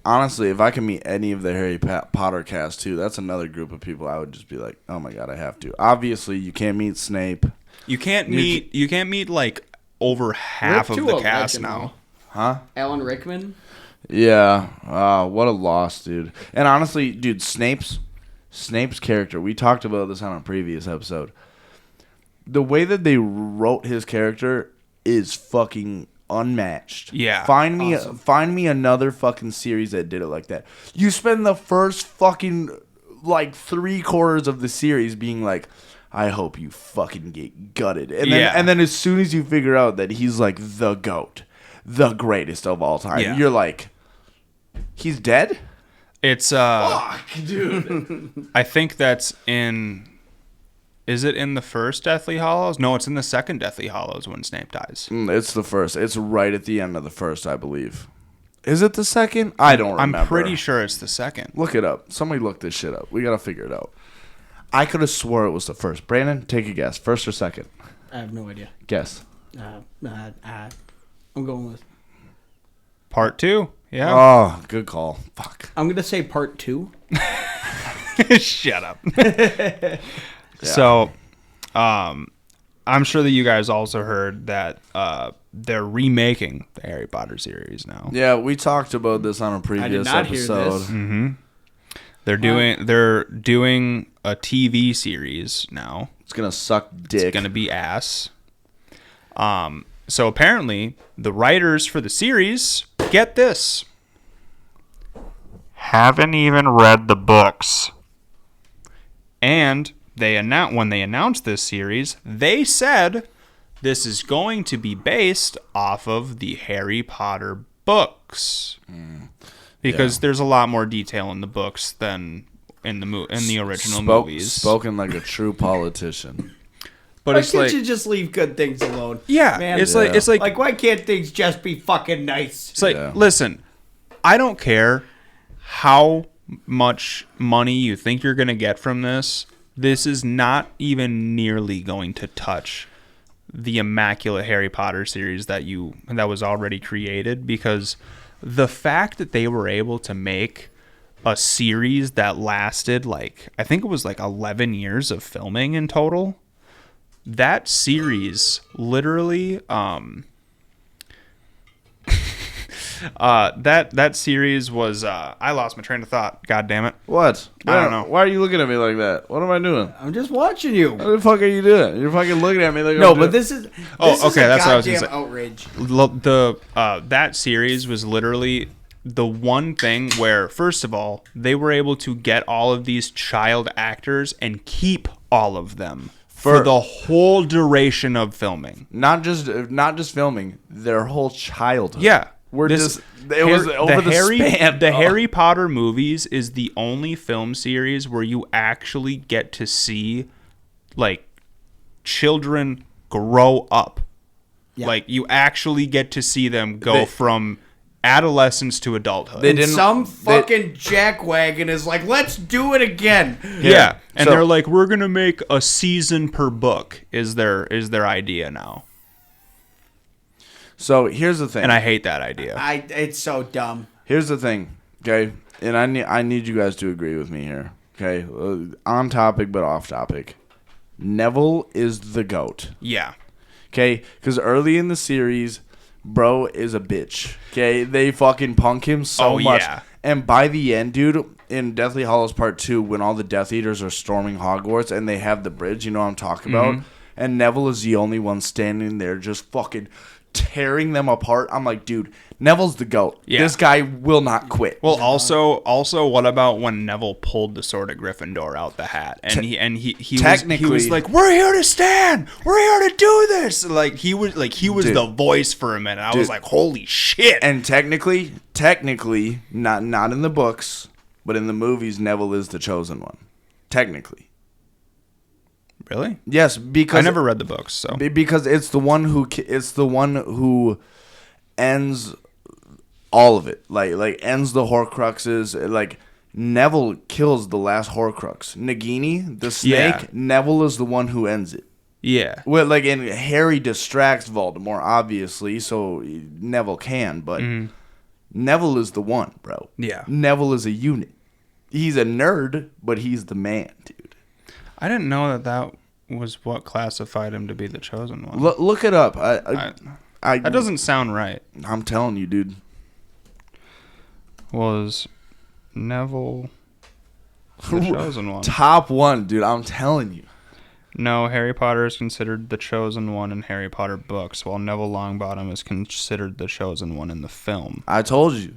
Honestly, if I can meet any of the Harry Potter cast too, that's another group of people I would just be like, oh my god, I have to. Obviously, you can't meet Snape. You can't meet like over half of the cast now. Huh? Alan Rickman? Yeah. What a loss, dude. And honestly, dude, Snape's character, we talked about this on a previous episode. The way that they wrote his character is fucking unmatched. Yeah. Find me another fucking series that did it like that. You spend the first fucking like 3/4 of the series being like, I hope you fucking get gutted. And then as soon as you figure out that he's like the GOAT, the greatest of all time, you're like, he's dead? It's fuck, dude. I think that's in. Is it in the first Deathly Hallows? No, it's in the second Deathly Hallows when Snape dies. It's the first. It's right at the end of the first, I believe. Is it the second? I don't remember. I'm pretty sure it's the second. Look it up. Somebody look this shit up. We gotta figure it out. I could have swore it was the first. Brandon, take a guess. First or second? I have no idea. Guess. I'm going with Part 2. Yeah. Oh, good call. Fuck. I'm gonna say part 2. Shut up. So, I'm sure that you guys also heard that they're remaking the Harry Potter series now. Yeah, we talked about this on a previous episode. Hear this. Mm-hmm. They're doing a TV series now. It's gonna suck dick. It's gonna be ass. So apparently, the writers for the series, get this, haven't even read the books. And when they announced this series, they said this is going to be based off of the Harry Potter books. Because there's a lot more detail in the books than in the original movies. Spoken like a true politician. But Why it's can't like, you just leave good things alone? yeah, Man, it's like why can't things just be fucking nice? it's like, listen, I don't care how much money you think you're going to get from this. This is not even nearly going to touch the immaculate Harry Potter series that was already created, because the fact that they were able to make a series that lasted like, I think it was like 11 years of filming in total. That series literally that series was I lost my train of thought. God damn it. What? I don't know. Why are you looking at me like that? What am I doing? I'm just watching you. What the fuck are you doing? You're fucking looking at me like No, but this is okay, a that's what I was gonna goddamn say. outrage. That series was literally the one thing where, first of all, they were able to get all of these child actors and keep all of them for the whole duration of filming. Not just filming, their whole childhood. Yeah. Was over the span. The Harry Potter movies is the only film series where you actually get to see, like, children grow up. Yeah. Like, you actually get to see them go from adolescence to adulthood. Some fucking jackwagon is like, let's do it again. Yeah. And they're like, we're going to make a season per book is their idea now. So here's the thing. And I hate that idea. It's so dumb. Here's the thing, okay? And I need you guys to agree with me here, okay? On topic but off topic. Neville is the GOAT. Yeah. Okay? Because early in the series, bro is a bitch. Okay? They fucking punk him so much. Yeah. And by the end, dude, in Deathly Hallows Part 2, when all the Death Eaters are storming Hogwarts and they have the bridge, you know what I'm talking about? And Neville is the only one standing there just fucking tearing them apart. I'm like, dude, Neville's the GOAT. Yeah. This guy will not quit. Well, also, what about when Neville pulled the Sword of Gryffindor out the hat, and he was like, "We're here to stand. We're here to do this." Like he was dude, the voice for a minute. I was like, "Holy shit!" And technically, not in the books, but in the movies, Neville is the chosen one. Technically. Really? Yes, because I never read the books, so because it's the one who ends all of it, like ends the Horcruxes. Like Neville kills the last Horcrux, Nagini, the snake. Yeah. Neville is the one who ends it. Yeah. Well, and Harry distracts Voldemort, obviously, so Neville can, but Neville is the one, bro. Yeah. Neville is a unit. He's a nerd, but he's the man, dude. I didn't know that was what classified him to be the chosen one. Look it up. That doesn't sound right. I'm telling you, dude. Was Neville the chosen one? Top one, dude. I'm telling you. No, Harry Potter is considered the chosen one in Harry Potter books, while Neville Longbottom is considered the chosen one in the film. I told you.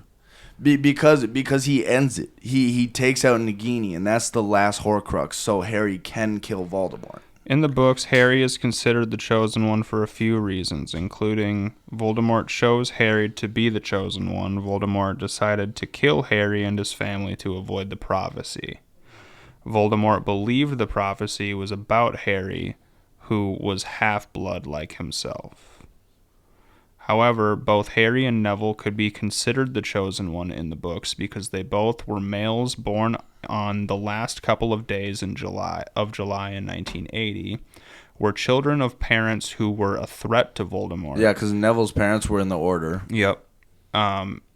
Because he ends it. He takes out Nagini, and that's the last Horcrux, so Harry can kill Voldemort. In the books, Harry is considered the chosen one for a few reasons, including Voldemort chose Harry to be the chosen one. Voldemort decided to kill Harry and his family to avoid the prophecy. Voldemort believed the prophecy was about Harry, who was half-blood like himself. However, both Harry and Neville could be considered the chosen one in the books because they both were males born on the last couple of days in July in 1980, were children of parents who were a threat to Voldemort. Yeah, because Neville's parents were in the Order. Yep.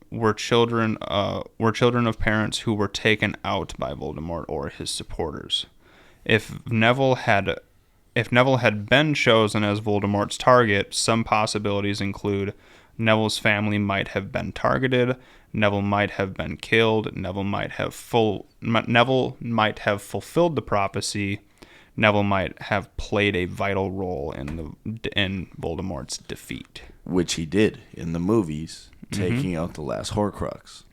Were children of parents who were taken out by Voldemort or his supporters. If Neville had been chosen as Voldemort's target, some possibilities include Neville's family might have been targeted, Neville might have been killed, Neville might have fulfilled the prophecy, Neville might have played a vital role in Voldemort's defeat. Which he did in the movies, taking out the last Horcrux.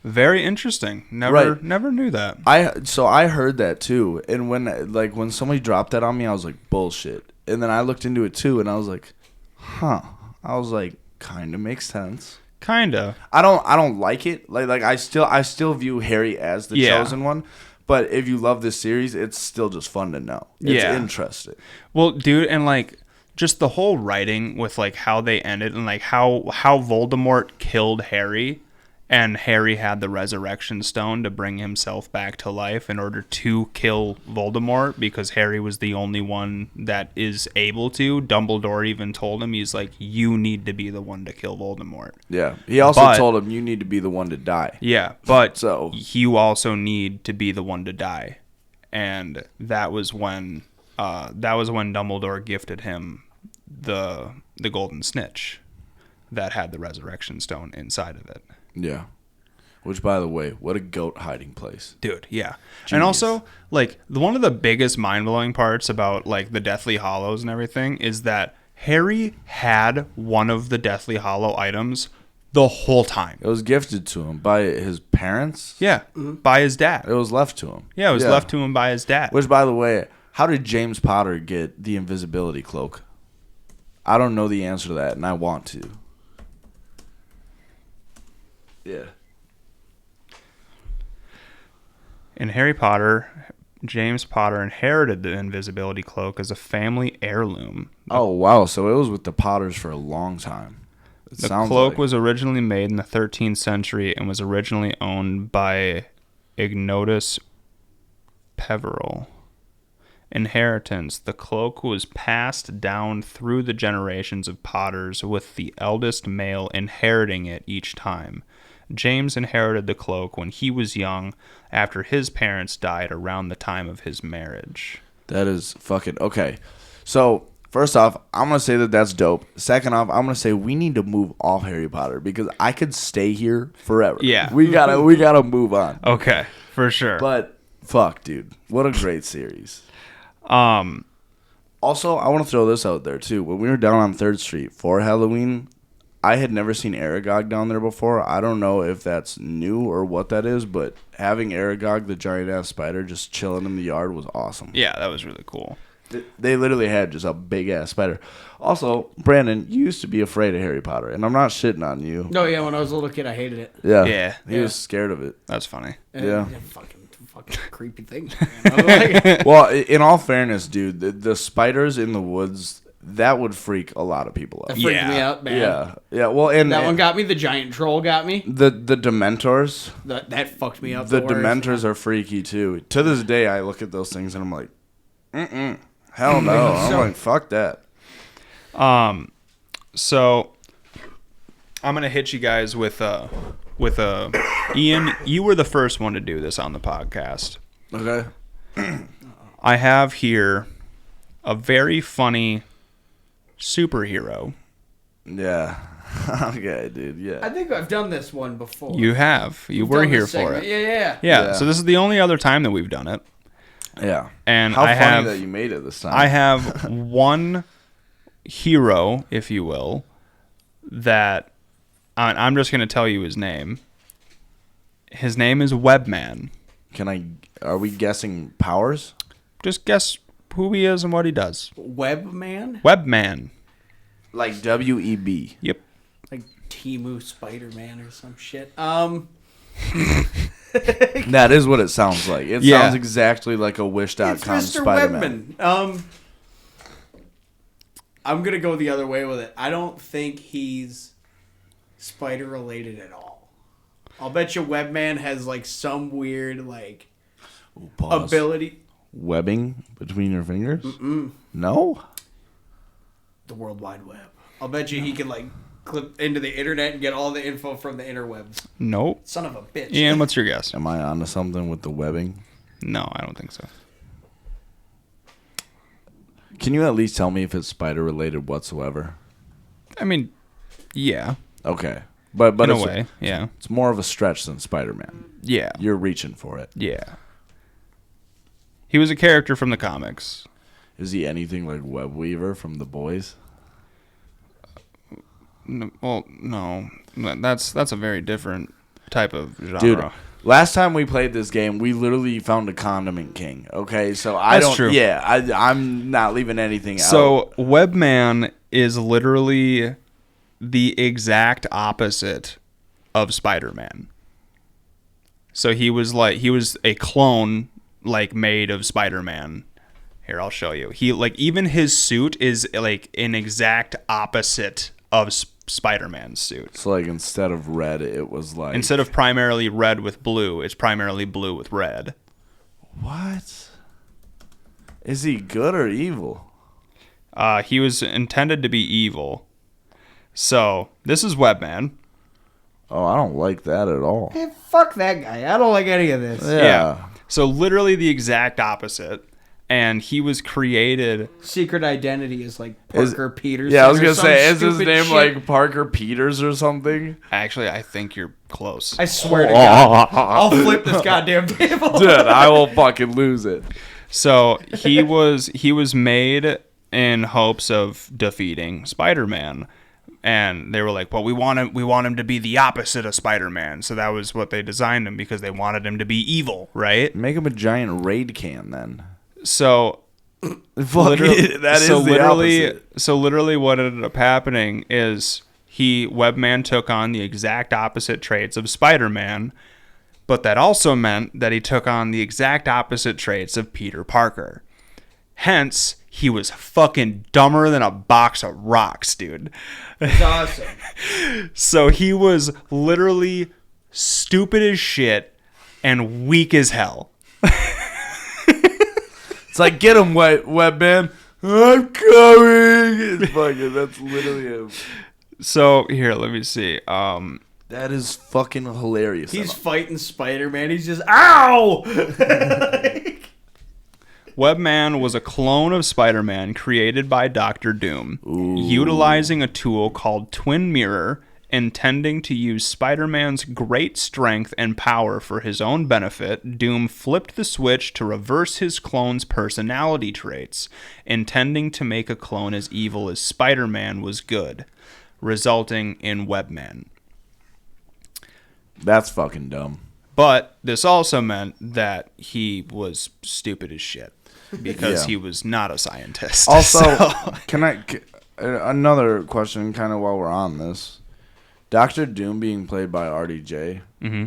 Very interesting. Never knew that. I heard that too, and when somebody dropped that on me, I was like, bullshit. And then I looked into it too, and I was like, huh. I was like, kind of makes sense. Kinda. I don't like it. Like I still view Harry as the chosen one. But if you love this series, it's still just fun to know. It's interesting. Well, dude, and like just the whole writing with like how they ended and like how Voldemort killed Harry. And Harry had the resurrection stone to bring himself back to life in order to kill Voldemort because Harry was the only one that is able to. Dumbledore even told him, he's like, you need to be the one to kill Voldemort. Yeah. He also told him, you need to be the one to die. Yeah, but you also need to be the one to die. And that was when Dumbledore gifted him the golden snitch that had the resurrection stone inside of it. Yeah. Which, by the way, what a goat hiding place. Dude, yeah. Genius. And also, like, one of the biggest mind-blowing parts about, like, the Deathly Hallows and everything is that Harry had one of the Deathly Hallow items the whole time. It was gifted to him by his parents. Yeah, by his dad. It was left to him. Yeah, it was left to him by his dad. Which, by the way, how did James Potter get the invisibility cloak? I don't know the answer to that, and I want to. Yeah. In Harry Potter, James Potter inherited the invisibility cloak as a family heirloom. Oh, wow. So it was with the Potters for a long time. The cloak was originally made in the 13th century and was originally owned by Ignatius Peveril. Inheritance. The cloak was passed down through the generations of Potters, with the eldest male inheriting it each time. James inherited the cloak when he was young, after his parents died around the time of his marriage. That is fucking... Okay. So, first off, I'm going to say that that's dope. Second off, I'm going to say we need to move off Harry Potter because I could stay here forever. Yeah. We gotta move on. Okay, for sure. But, fuck, dude. What a great series. Also, I want to throw this out there, too. When we were down on 3rd Street for Halloween, I had never seen Aragog down there before. I don't know if that's new or what that is, but having Aragog, the giant-ass spider, just chilling in the yard was awesome. Yeah, that was really cool. They literally had just a big-ass spider. Also, Brandon, you used to be afraid of Harry Potter, and I'm not shitting on you. No, yeah, when I was a little kid, I hated it. Yeah. Yeah. He was scared of it. That's funny. Yeah. Fucking creepy thing. I was like, Well, in all fairness, dude, the spiders in the woods, that would freak a lot of people that out. freaked me out, man. Yeah. Yeah, well, and That one got me. The giant troll got me. the Dementors. That fucked me up. The worst. Dementors are freaky, too. To this day, I look at those things, and I'm like, hell no. I'm like, fuck that. So I'm gonna hit you guys with a Ian. You were the first one to do this on the podcast. Okay. I have here a very funny superhero. Yeah. Okay, dude. Yeah. I think I've done this one before. You have. You We've were done here this for segment. it. Yeah. Yeah. So this is the only other time that we've done it. Yeah. And How I funny have that you made it this time. I have one hero, if you will, that I'm just going to tell you his name. His name is Webman. Are we guessing powers? Just guess who he is and what he does. Webman? Webman. Like WEB. Yep. Like Temu Spider-Man or some shit. That is what it sounds like. It Yeah. sounds exactly like a Wish.com It's Mr. Spider-Man. Webman. I'm going to go the other way with it. I don't think he's spider-related at all. I'll bet you Webman has, like, some weird, like, Pause. ability. Webbing between your fingers? No? The World Wide Web. I'll bet you he can, like, clip into the internet and get all the info from the interwebs. Nope. Son of a bitch. Ian, what's your guess? Am I onto something with the webbing? No, I don't think so. Can you at least tell me if it's spider-related whatsoever? I mean, yeah. Okay. But In a it's, way, yeah. it's more of a stretch than Spider-Man. Yeah. You're reaching for it. Yeah. He was a character from the comics. Is he anything like Web Weaver from The Boys? Well, no. That's a very different type of genre. Dude, last time we played this game, we literally found a condiment king. Okay, so That's true. Yeah, I'm not leaving anything out. So Webman is literally the exact opposite of Spider-Man. So he was a clone like made of Spider-Man. Here, I'll show you. He even his suit is like an exact opposite of Spider-Man's suit. So like instead of red, it was like Instead of primarily red with blue, it's primarily blue with red. What? Is he good or evil? He was intended to be evil. So, this is Webman. Oh, I don't like that at all. Hey, fuck that guy. I don't like any of this. Yeah. So, literally the exact opposite. And he was created... Secret identity is like Parker Peters. Yeah, I was going to say, is his name like Parker Peters or something? Actually, I think you're close. I swear to God. I'll flip this goddamn table. Dude, I will fucking lose it. So, he was made in hopes of defeating Spider-Man. And they were like, well, we want him to be the opposite of Spider-Man. So that was what they designed him, because they wanted him to be evil, right? Make him a giant raid can then. So Literally, literally what ended up happening is Webman took on the exact opposite traits of Spider-Man, but that also meant that he took on the exact opposite traits of Peter Parker. Hence, he was fucking dumber than a box of rocks, dude. It's awesome. So he was literally stupid as shit and weak as hell. It's like, get him, Webman. I'm coming. It's fucking, that's literally him. So here, let me see. That is fucking hilarious. He's fighting Spider-Man. He's just, ow! Webman was a clone of Spider-Man created by Dr. Doom, utilizing a tool called Twin Mirror, intending to use Spider-Man's great strength and power for his own benefit. Doom flipped the switch to reverse his clone's personality traits, intending to make a clone as evil as Spider-Man was good, resulting in Webman. That's fucking dumb. But this also meant that he was stupid as shit, because he was not a scientist. Also, another question, kind of while we're on this, Dr. Doom being played by RDJ.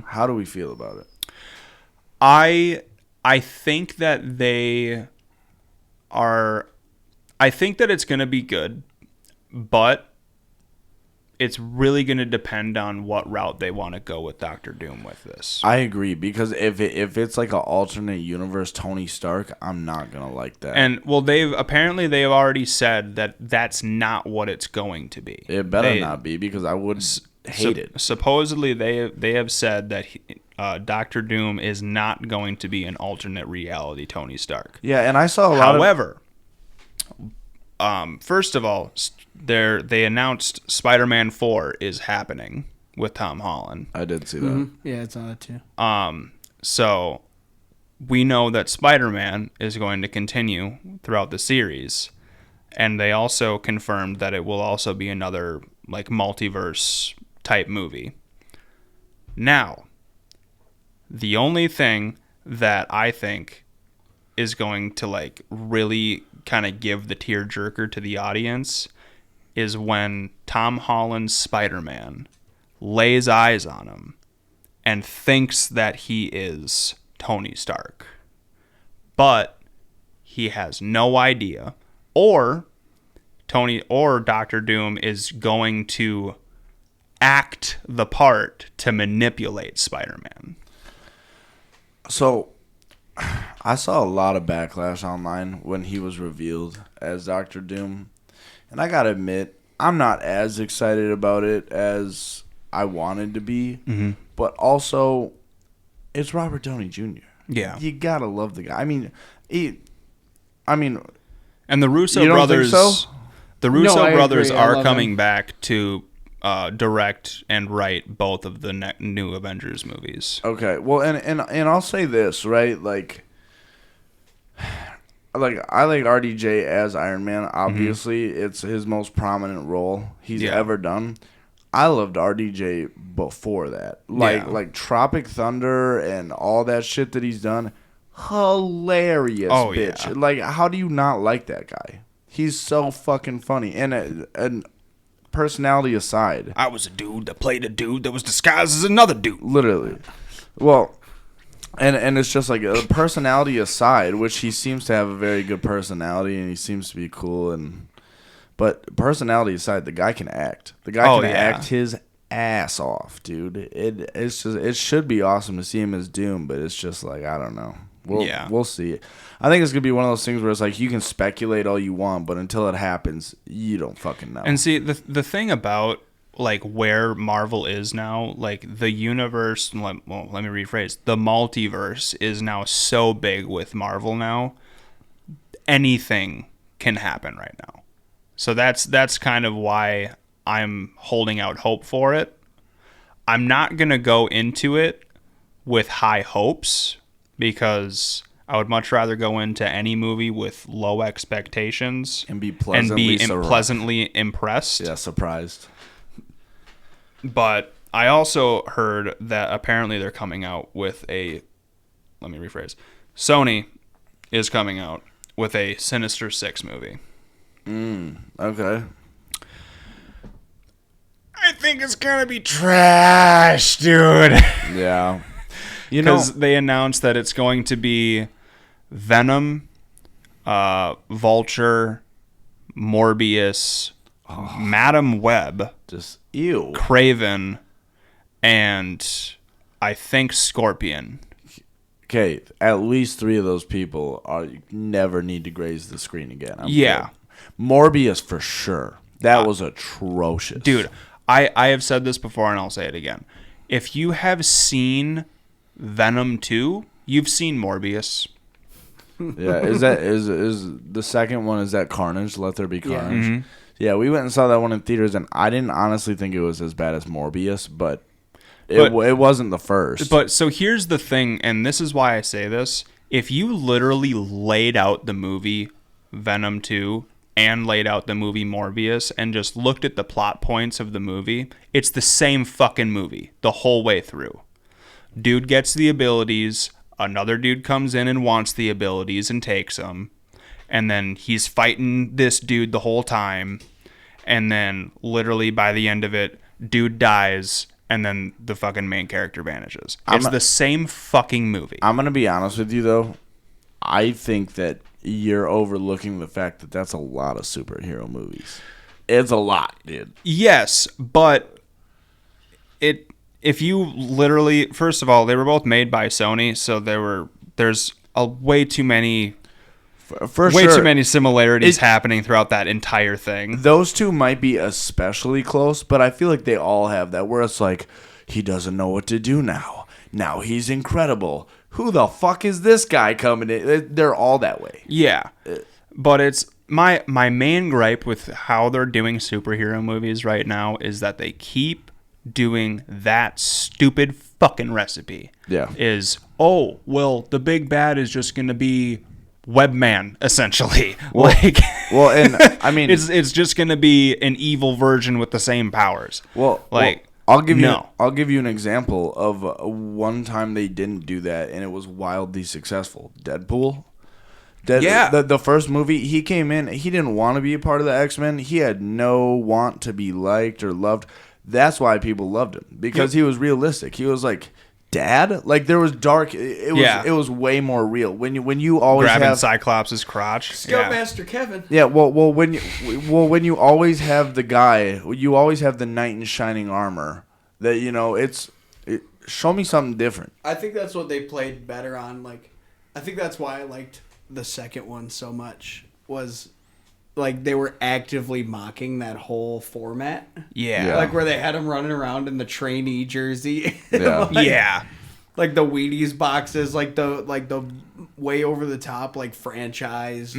How do we feel about it? I think that they are. I think that it's going to be good, but it's really going to depend on what route they want to go with Dr. Doom with this. I agree, because if it's like an alternate universe Tony Stark, I'm not gonna like that. And well, they've already said that that's not what it's going to be. It better not be, because I would hate it. Supposedly, they have said that Dr. Doom is not going to be an alternate reality Tony Stark. Yeah, and I saw a lot. However, first of all, they announced Spider-Man 4 is happening with Tom Holland. I did see that. Yeah, it's on that too. So we know that Spider-Man is going to continue throughout the series, and they also confirmed that it will also be another like multiverse type movie. Now, the only thing that I think is going to like really kind of give the tearjerker to the audience is when Tom Holland's Spider-Man lays eyes on him and thinks that he is Tony Stark, but he has no idea, or Dr. Doom is going to act the part to manipulate Spider-Man. So, I saw a lot of backlash online when he was revealed as Dr. Doom. And I gotta admit, I'm not as excited about it as I wanted to be. But also, it's Robert Downey Jr. Yeah. You gotta love the guy. I mean, and the Russo you don't brothers, think so? The Russo I brothers agree. I are love coming them. back to direct and write both of the new Avengers movies. Okay, well, and I'll say this, right? Like I like RDJ as Iron Man. Obviously, it's his most prominent role he's ever done. I loved RDJ before that. Like Tropic Thunder and all that shit that he's done. Hilarious, bitch. Yeah. Like, how do you not like that guy? He's so fucking funny. And personality aside, I was a dude that played a dude that was disguised as another dude. literally. Well, and it's just like, personality aside, which he seems to have a very good personality and he seems to be cool, but personality aside, the guy can act. The guy can act his ass off, dude. It should be awesome to see him as Doom, but it's just like, I don't know. We'll see. I think it's gonna be one of those things where it's like, you can speculate all you want, but until it happens, you don't fucking know. And see, the thing about like where Marvel is now, like the universe, let me rephrase, the multiverse is now so big with Marvel now, anything can happen right now. So that's kind of why I'm holding out hope for it. I'm not going to go into it with high hopes, because I would much rather go into any movie with low expectations And be pleasantly impressed. Yeah, surprised. But I also heard that apparently they're coming out with let me rephrase. Sony is coming out with a Sinister Six movie. Okay. I think it's gonna be trash, dude. Yeah. You know, Because they announced that it's going to be Venom, Vulture, Morbius, Madam Web, just ew. Craven, and I think Scorpion. Okay, at least 3 of those people never need to graze the screen again. I'm Yeah. good. Morbius for sure. That was atrocious. Dude, I have said this before and I'll say it again. If you have seen Venom 2, you've seen Morbius. Yeah, is the second one, is that Carnage? Let There Be Carnage. Mm-hmm. Yeah, we went and saw that one in theaters, and I didn't honestly think it was as bad as Morbius, but it wasn't the first. But so here's the thing, and this is why I say this. If you literally laid out the movie Venom 2 and laid out the movie Morbius and just looked at the plot points of the movie, it's the same fucking movie the whole way through. Dude gets the abilities, another dude comes in and wants the abilities and takes them, and then he's fighting this dude the whole time, and then literally by the end of it, dude dies, and then the fucking main character vanishes. It's the same fucking movie. I'm going to be honest with you, though. I think that you're overlooking the fact that that's a lot of superhero movies. It's a lot, dude. Yes, but if you literally, first of all, they were both made by Sony, so there's way too many too many similarities happening throughout that entire thing. Those two might be especially close, but I feel like they all have that, where it's like, he doesn't know what to do now. Now he's incredible. Who the fuck is this guy coming in? They're all that way. Yeah. But it's my main gripe with how they're doing superhero movies right now is that they keep doing that stupid fucking recipe. Yeah. The big bad is just going to be Webman, essentially. And I mean, it's just going to be an evil version with the same powers. I'll give you an example of one time they didn't do that, and it was wildly successful. Deadpool. The first movie, he came in, he didn't want to be a part of the X-Men. He had no want to be liked or loved. That's why people loved him, because he was realistic. He was like, Dad? Like, there was dark. It was way more real. When you always grabbing have Cyclops' crotch. Scoutmaster Kevin. Yeah, when you always have the guy, you always have the knight in shining armor. That show me something different. I think that's what they played better on. Like, I think that's why I liked the second one so much. Was like they were actively mocking that whole format. Yeah. Like where they had him running around in the trainee jersey. Yeah. Yeah. Like the Wheaties boxes, like the way over the top, like franchise,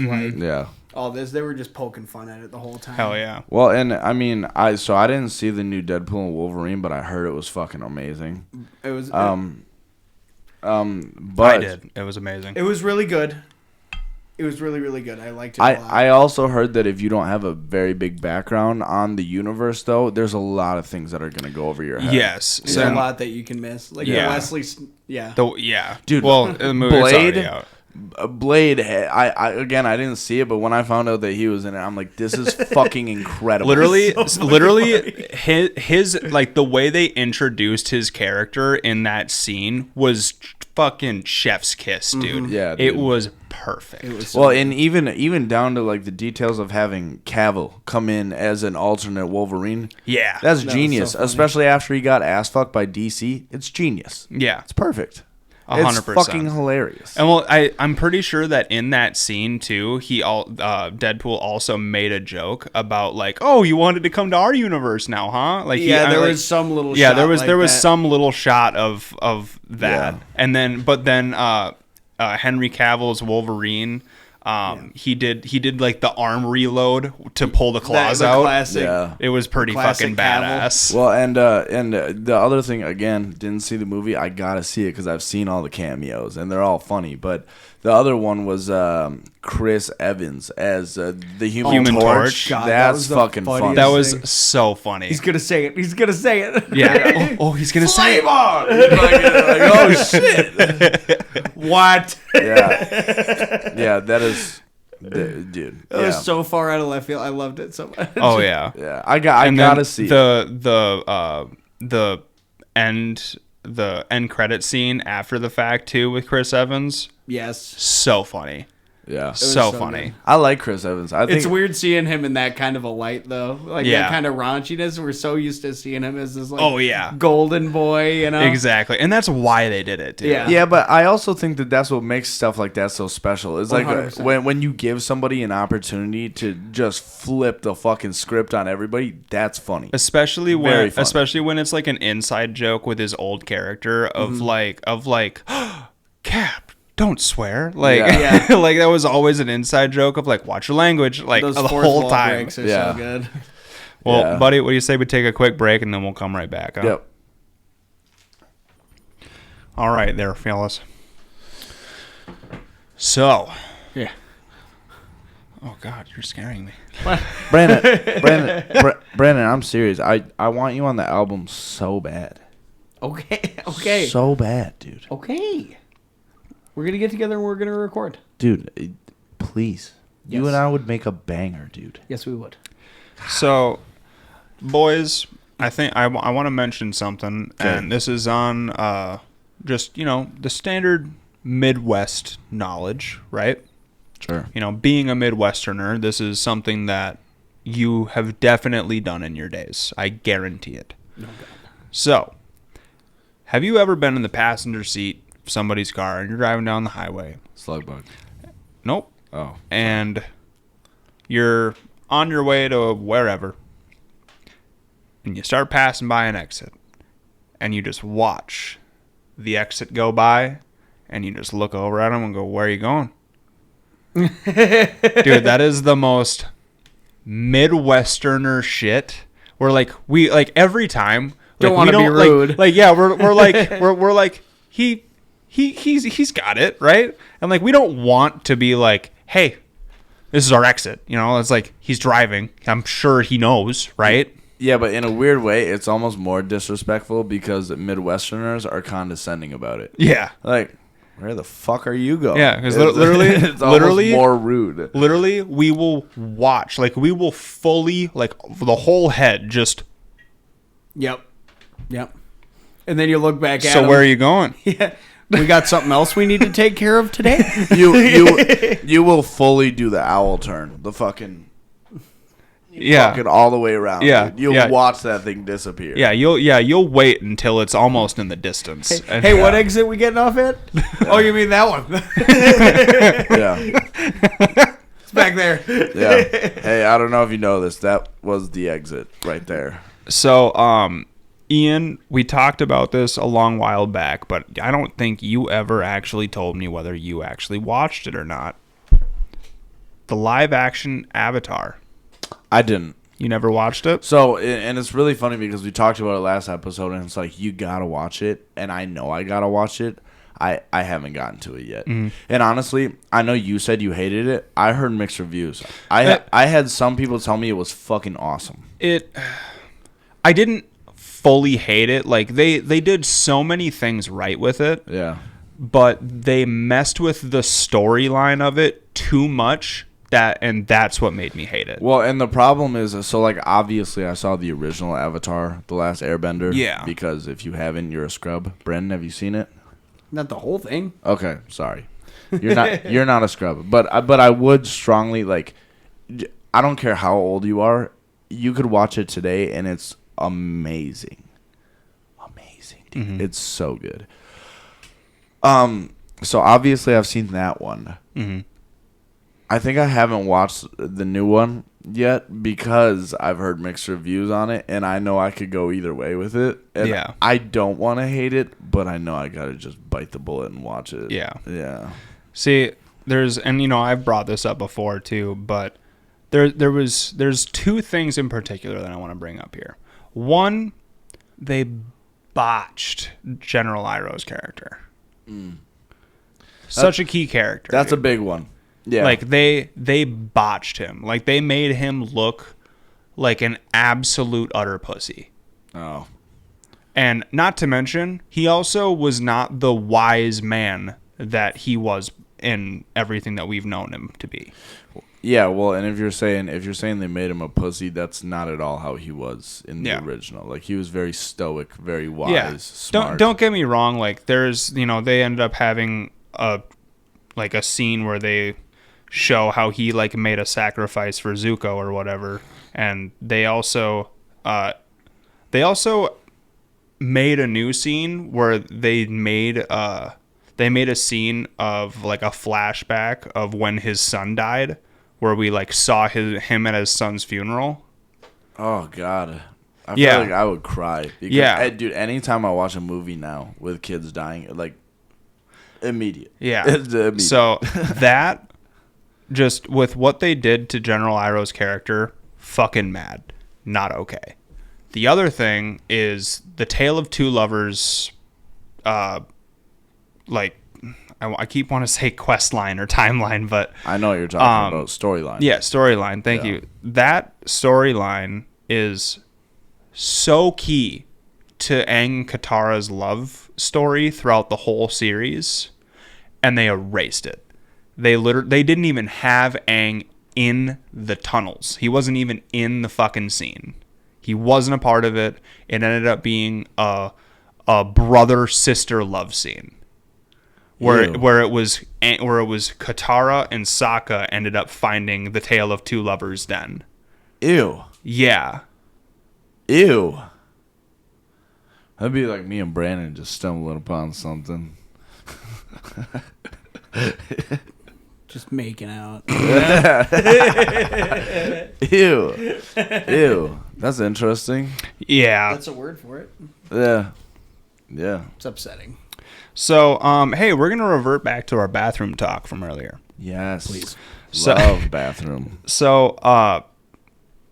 all this. They were just poking fun at it the whole time. Hell yeah. Well, and I mean, I didn't see the new Deadpool and Wolverine, but I heard it was fucking amazing. It was. But I did. It was amazing. It was really good. It was really, really good. I liked it a lot. I also heard that if you don't have a very big background on the universe, though, there's a lot of things that are going to go over your head. Yes. There's a lot that you can miss. Like the Wesley... Yeah. Dude, well, the movie's already out. Blade, I didn't see it, but when I found out that he was in it, I'm like, this is fucking incredible. Literally, his like the way they introduced his character in that scene was fucking chef's kiss, dude. Mm-hmm. Yeah, dude. It was perfect. It was so and even down to like the details of having Cavill come in as an alternate Wolverine. Yeah, that's genius. So especially after he got ass fucked by DC, it's genius. Yeah, it's perfect. 100%. It's fucking hilarious. And well, I'm pretty sure that in that scene too, Deadpool also made a joke about like, oh, you wanted to come to our universe now, huh? Like, there was some little shot there was some little shot of that, and then Henry Cavill's Wolverine He did like the arm reload to pull the claws the out. Classic. Yeah. It was pretty Classic fucking badass. Well, and the other thing, again, didn't see the movie. I gotta see it because I've seen all the cameos and they're all funny. But the other one was Chris Evans as the Human Torch. God, that That's was the fucking funniest funny. That was thing. so funny. He's gonna say it. He's gonna say it. Yeah. Oh, he's gonna say it. Like, oh shit! What? Yeah, that is, dude. That was so far out of left field. I loved it so much. Oh yeah. Yeah, I gotta then see it. the end credit scene after the fact too with Chris Evans. Yes. So funny. Yeah, So so funny. good. I like Chris Evans. I think It's weird seeing him in that kind of a light, though. Like Yeah. that kind of raunchiness. We're so used to seeing him as this, like, Oh, yeah. golden boy, you know? Exactly. And that's why they did it, too. Yeah. Yeah, but I also think that that's what makes stuff like that so special. It's like 100%. when you give somebody an opportunity to just flip the fucking script on everybody, that's funny. Especially Very fun. when it's like an inside joke with his old character of like Cap, don't swear. Like Yeah. like that was always an inside joke of like watch your language like Those the fourth whole wall time. breaks are Yeah. so good. Well, Yeah. buddy, what do you say we take a quick break and then we'll come right back? Huh? Yep. All right, there, fellas. So, Yeah. oh God, you're scaring me. Brandon, I'm serious. I want you on the album so bad. Okay. Okay. So bad, dude. Okay. We're going to get together and we're going to record. Dude, please. You Yes. and I would make a banger, dude. Yes, we would. So, boys, I think I want to mention something, and this is on just the standard Midwest knowledge, right? Sure. Being a Midwesterner, this is something that you have definitely done in your days. I guarantee it. So, have you ever been in the passenger seat of somebody's car and you're driving down the highway? Slug bug. Nope. Oh. And you're on your way to wherever, and you start passing by an exit, and you just watch the exit go by, and you just look over at them and go, where are you going? Dude, that is the most Midwesterner shit. We're like, every time, Don't we wanna be rude. we're like he's got it, right? And like, we don't want to be like, hey, this is our exit. It's like he's driving. I'm sure he knows, right? Yeah, but in a weird way, it's almost more disrespectful because Midwesterners are condescending about it. Yeah. Like, where the fuck are you going? Yeah, because literally, it's almost more rude. Literally, we will watch. Like, we will fully, like, the whole head just. Yep. And then you look back at So him. where are you going? Yeah. We got something else we need to take care of today? You will fully do the owl turn. The fucking all the way around. Yeah, dude. You'll watch that thing disappear. Yeah, you'll wait until it's almost in the distance. Hey, what exit we getting off at? Oh, you mean that one? Yeah. It's back there. Yeah. Hey, I don't know if you know this. That was the exit right there. So, Ian, we talked about this a long while back, but I don't think you ever actually told me whether you actually watched it or not. The live action Avatar. I didn't. You never watched it? So, and it's really funny because we talked about it last episode, and it's like, you gotta watch it, and I know I gotta watch it. I haven't gotten to it yet. And honestly, I know you said you hated it. I heard mixed reviews. I had some people tell me it was fucking awesome. I didn't fully hate it. Like, they did so many things right with it. Yeah. But they messed with the storyline of it too much. That's what made me hate it. Well, and the problem is, so like, obviously I saw the original Avatar, The Last Airbender. Yeah. Because if you haven't, you're a scrub. Brendan, have you seen it? Not the whole thing. Okay, sorry. You're not a scrub. But I would strongly, like, I don't care how old you are, you could watch it today and it's amazing. Amazing, dude. Mm-hmm. It's so good. So obviously I've seen that one. Mm-hmm. I think I haven't watched the new one yet because I've heard mixed reviews on it, and I know I could go either way with it. And Yeah. I don't want to hate it, but I know I gotta just bite the bullet and watch it. Yeah. Yeah. See, and I've brought this up before too, but there's two things in particular that I want to bring up here. One, they botched General Iroh's character. Such a key character. That's a big one. Yeah. Like they botched him. Like they made him look like an absolute utter pussy. Oh. And not to mention, he also was not the wise man that he was in everything that we've known him to be. Yeah, well, and if you're saying they made him a pussy, that's not at all how he was in the original. Like he was very stoic, very wise, smart. Don't get me wrong. Like there's, they ended up having a scene where they show how he like made a sacrifice for Zuko or whatever, and they also made a new scene where they made a scene of like a flashback of when his son died, where we like saw him at his son's funeral. Oh God, I feel like I would cry. Because, dude, anytime I watch a movie now with kids dying, like immediate. Yeah. It's immediate. So that just with what they did to General Iroh's character, fucking mad, not okay. The other thing is the Tale of Two Lovers, I keep wanting to say quest line or timeline, but I know what you're talking about storyline. Yeah, storyline. Thank you. That storyline is so key to Aang and Katara's love story throughout the whole series, and they erased it. They didn't even have Aang in the tunnels. He wasn't even in the fucking scene. He wasn't a part of it. It ended up being a brother-sister love scene. Where it was Katara and Sokka ended up finding the Tale of Two Lovers den. Ew. Yeah. Ew. That'd be like me and Brandon just stumbling upon something. Just making out. Ew. Ew. That's interesting. Yeah. That's a word for it. Yeah. Yeah. It's upsetting. So, hey, we're going to revert back to our bathroom talk from earlier. Yes. Please. Love bathroom. So, I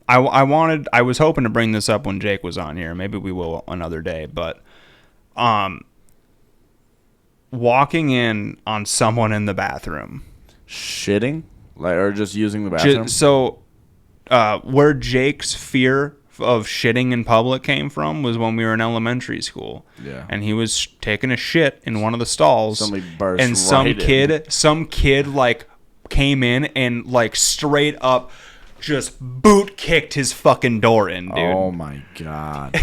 was hoping to bring this up when Jake was on here. Maybe we will another day, but walking in on someone in the bathroom. Shitting? Or just using the bathroom? So, where Jake's fear of shitting in public came from was when we were in elementary school. Yeah. And he was taking a shit in one of the stalls. Somebody burst and some kid like came in and like straight up just boot kicked his fucking door in, dude. Oh my God.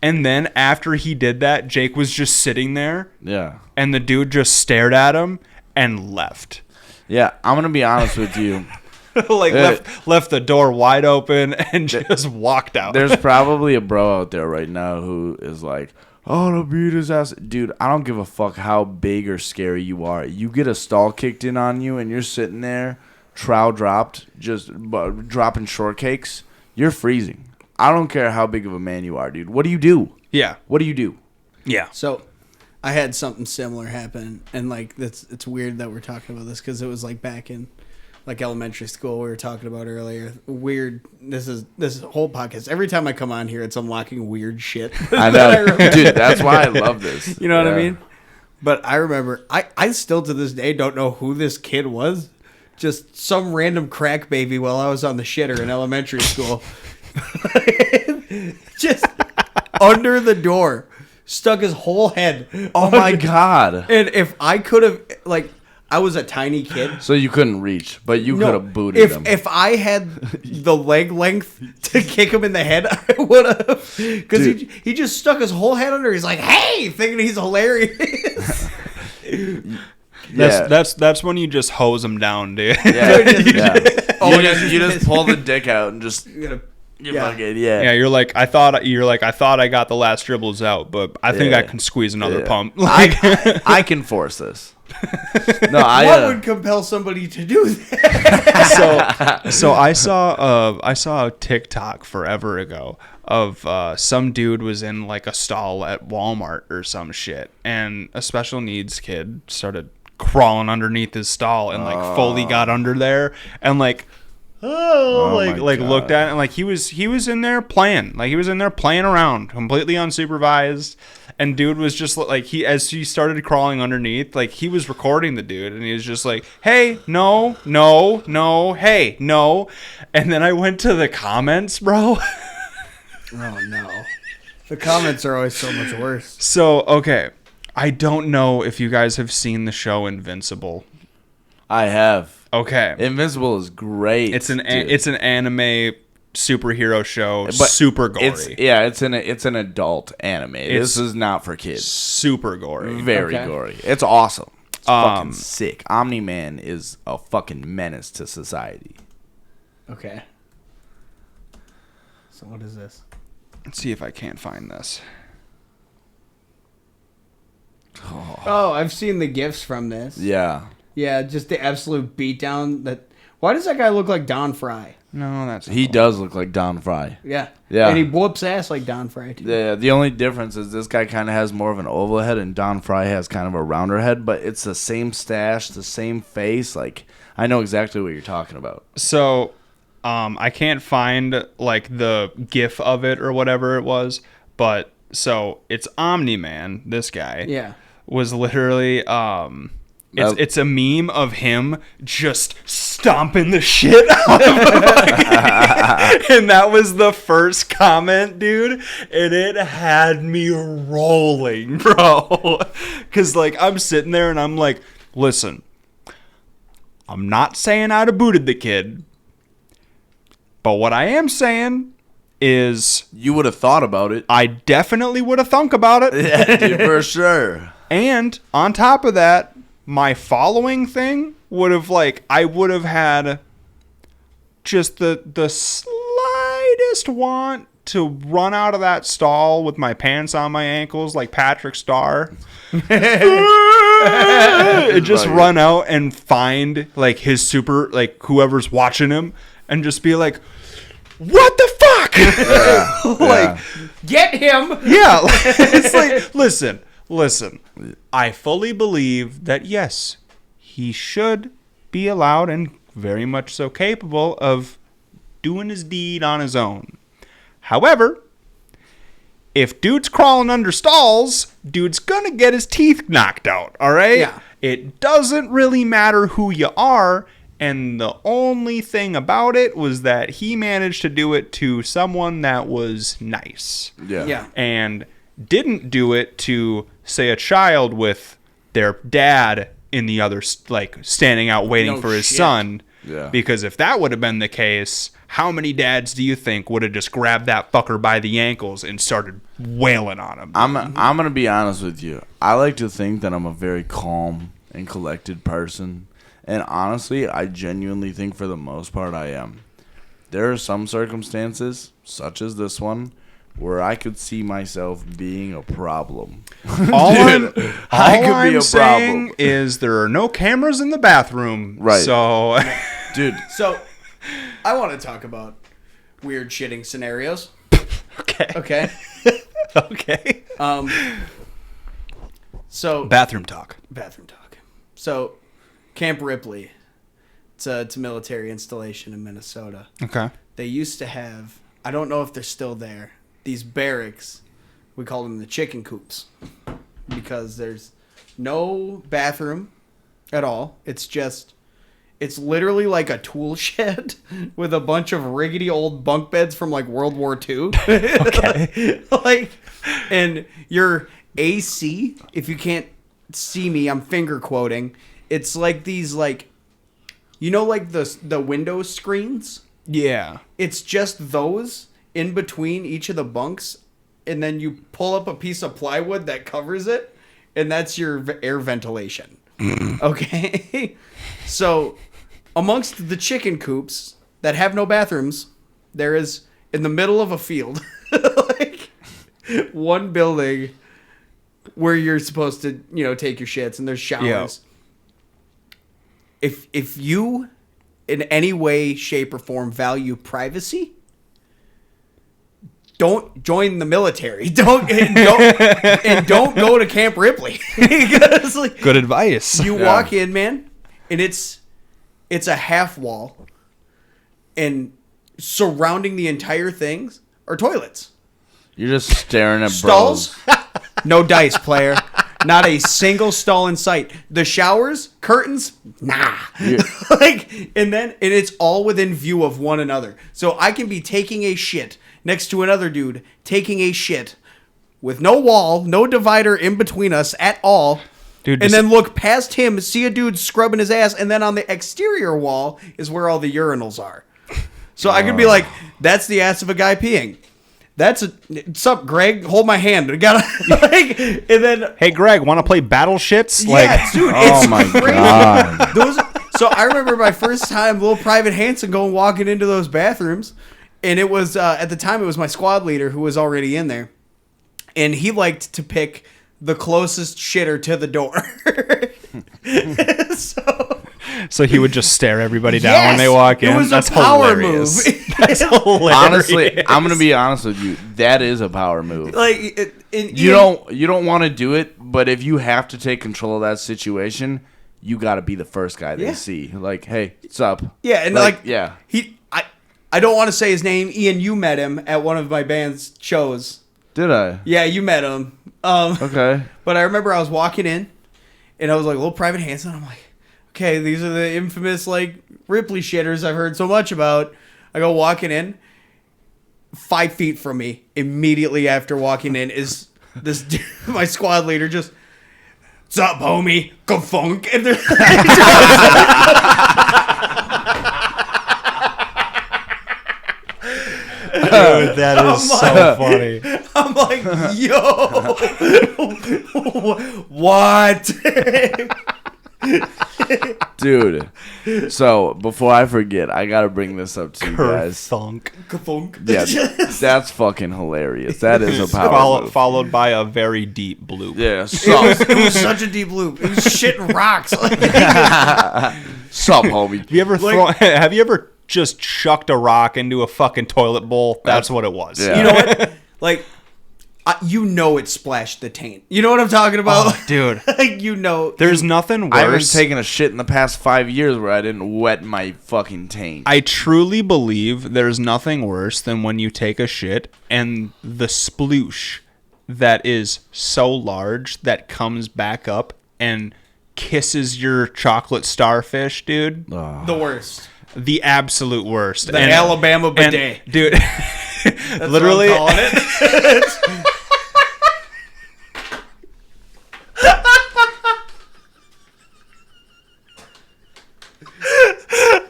and then after he did that, Jake was just sitting there. Yeah. And the dude just stared at him and left. Yeah, I'm going to be honest with you. Left the door wide open and just walked out. There's probably a bro out there right now who is like, oh, to beat his ass. Dude, I don't give a fuck how big or scary you are. You get a stall kicked in on you and you're sitting there, trowel dropped, just dropping shortcakes. You're freezing. I don't care how big of a man you are, dude. What do you do? Yeah. What do you do? Yeah. So I had something similar happen, and like it's weird that we're talking about this because it was like back in like elementary school we were talking about earlier. Weird. This whole podcast. Every time I come on here, it's unlocking weird shit. I know, dude. That's why I love this. You know what I mean? But I remember, I still to this day don't know who this kid was. Just some random crack baby while I was on the shitter in elementary school. Just under the door, stuck his whole head. Oh my God. And if I could have, like, I was a tiny kid. So you couldn't reach, but you could have booted him. If I had the leg length to kick him in the head, I would have. Because he just stuck his whole head under. He's like, hey, thinking he's hilarious. That's when you just hose him down, dude. Yeah. You just pull the dick out and just... You're like I thought I got the last dribbles out, but I think I can squeeze another pump. I can force this. No, what would compel somebody to do that? So I saw a TikTok forever ago of some dude was in like a stall at Walmart or some shit, and a special needs kid started crawling underneath his stall and like fully got under there and like looked at it and like he was in there playing. Like he was in there playing around, completely unsupervised. And dude was just like as he started crawling underneath, like he was recording the dude and he was just like, "Hey, no, hey, no." And then I went to the comments, bro. Oh no. The comments are always so much worse. So, okay. I don't know if you guys have seen the show Invincible. I have. Okay. Invincible is great. It's an anime superhero show, but super gory. It's an adult anime. This is not for kids. Super gory. Very gory. It's awesome. It's fucking sick. Omni-Man is a fucking menace to society. Okay. So what is this? Let's see if I can't find this. Oh, I've seen the gifs from this. Yeah. Yeah, just the absolute beatdown. Why does that guy look like Don Fry? No, he does look like Don Fry. Yeah. Yeah. And he whoops ass like Don Fry, too. Yeah, the only difference is this guy kind of has more of an oval head and Don Fry has kind of a rounder head, but it's the same stash, the same face. Like, I know exactly what you're talking about. So, I can't find, like, the gif of it or whatever it was, but, so, it's Omni-Man, this guy. Yeah. Was literally, it's a meme of him just stomping the shit out of him. And that was the first comment, dude. And it had me rolling, bro. Because, like, I'm sitting there and I'm like, listen, I'm not saying I'd have booted the kid. But what I am saying is... You would have thought about it. I definitely would have thunk about it. Yeah, dude, for sure. And on top of that, my following thing would have, like, I would have had just the slightest want to run out of that stall with my pants on my ankles like Patrick Starr. And just run out and find, like, his super, like, whoever's watching him and just be like, what the fuck? Yeah, like, get him. Yeah. It's like, listen. I fully believe that, yes, he should be allowed and very much so capable of doing his deed on his own. However, if dude's crawling under stalls, dude's gonna get his teeth knocked out, all right? Yeah. It doesn't really matter who you are, and the only thing about it was that he managed to do it to someone that was nice. Yeah. And didn't do it to, say, a child with their dad in the other, like, standing out waiting for his son. Yeah. Because if that would have been the case, how many dads do you think would have just grabbed that fucker by the ankles and started wailing on him? I'm going to be honest with you. I like to think that I'm a very calm and collected person. And honestly, I genuinely think for the most part I am. There are some circumstances, such as this one, where I could see myself being a problem. All I'm saying is there are no cameras in the bathroom. Right. So, dude. So, I want to talk about weird shitting scenarios. Okay. Okay. So bathroom talk. So, Camp Ripley. It's a military installation in Minnesota. Okay. They used to have, I don't know if they're still there, these barracks. We call them the chicken coops because there's no bathroom at all. It's literally like a tool shed with a bunch of rickety old bunk beds from like World War II. Okay. And your AC, if you can't see me, I'm finger quoting. It's like these, like, you know, like the window screens? Yeah. It's just those in between each of the bunks, and then you pull up a piece of plywood that covers it, and that's your air ventilation. Okay? So, amongst the chicken coops that have no bathrooms, there is, in the middle of a field, like, one building where you're supposed to, you know, take your shits, and there's showers. Yeah. If you, in any way, shape, or form, value privacy, don't join the military. Don't go to Camp Ripley. Because, like, Good advice. you walk in, man, and it's a half wall, and surrounding the entire things are toilets. You're just staring at Stalls, bros. no dice, player. Not a single stall in sight. The showers, curtains, nah. Yeah. And it's all within view of one another. So I can be taking a shit next to another dude taking a shit with no wall, no divider in between us at all. Dude, and then look past him, see a dude scrubbing his ass, and then on the exterior wall is where all the urinals are. So I could be like, that's the ass of a guy peeing. What's up, Greg? Hold my hand. I gotta, and then, hey, Greg, want to play Battle Shits? yeah, dude, oh it's my crazy. God. So I remember my first time, little Private Hanson walking into those bathrooms, and it was at the time it was my squad leader who was already in there, and he liked to pick the closest shitter to the door. So he would just stare everybody down when they walk in. It was That's a power hilarious. move. That's hilarious. Honestly, I'm gonna be honest with you. That is a power move. You don't want to do it, but if you have to take control of that situation, you got to be the first guy they see. Like, hey, what's up? Yeah, and yeah. I don't want to say his name. Ian, you met him at one of my band's shows. Did I? Yeah, you met him. Okay. But I remember I was walking in, and I was like, little Private Hanson. I'm like, okay, these are the infamous, like, Ripley shitters I've heard so much about. I go walking in. 5 feet from me, immediately after walking in, is this dude, my squad leader, just, what's up, homie? Go funk. And they're Dude, that is so funny. I'm like, yo, what? Dude. So, before I forget, I got to bring this up to you guys. Thunk. Yeah, that's fucking hilarious. That is a power move. Followed by a very deep bloop. Yeah, It was such a deep loop. It was shitting rocks. sup, homie. Have you ever just chucked a rock into a fucking toilet bowl? That's what it was. Yeah. You know what? Like, it splashed the taint. You know what I'm talking about? Oh, dude. Like, There's nothing I haven't worse. taken a shit in the past 5 years where I didn't wet my fucking taint. I truly believe there's nothing worse than when you take a shit and the sploosh that is so large that comes back up and kisses your chocolate starfish, dude. the worst. The absolute worst. The Alabama bidet. Dude, That's literally. what I'm calling it.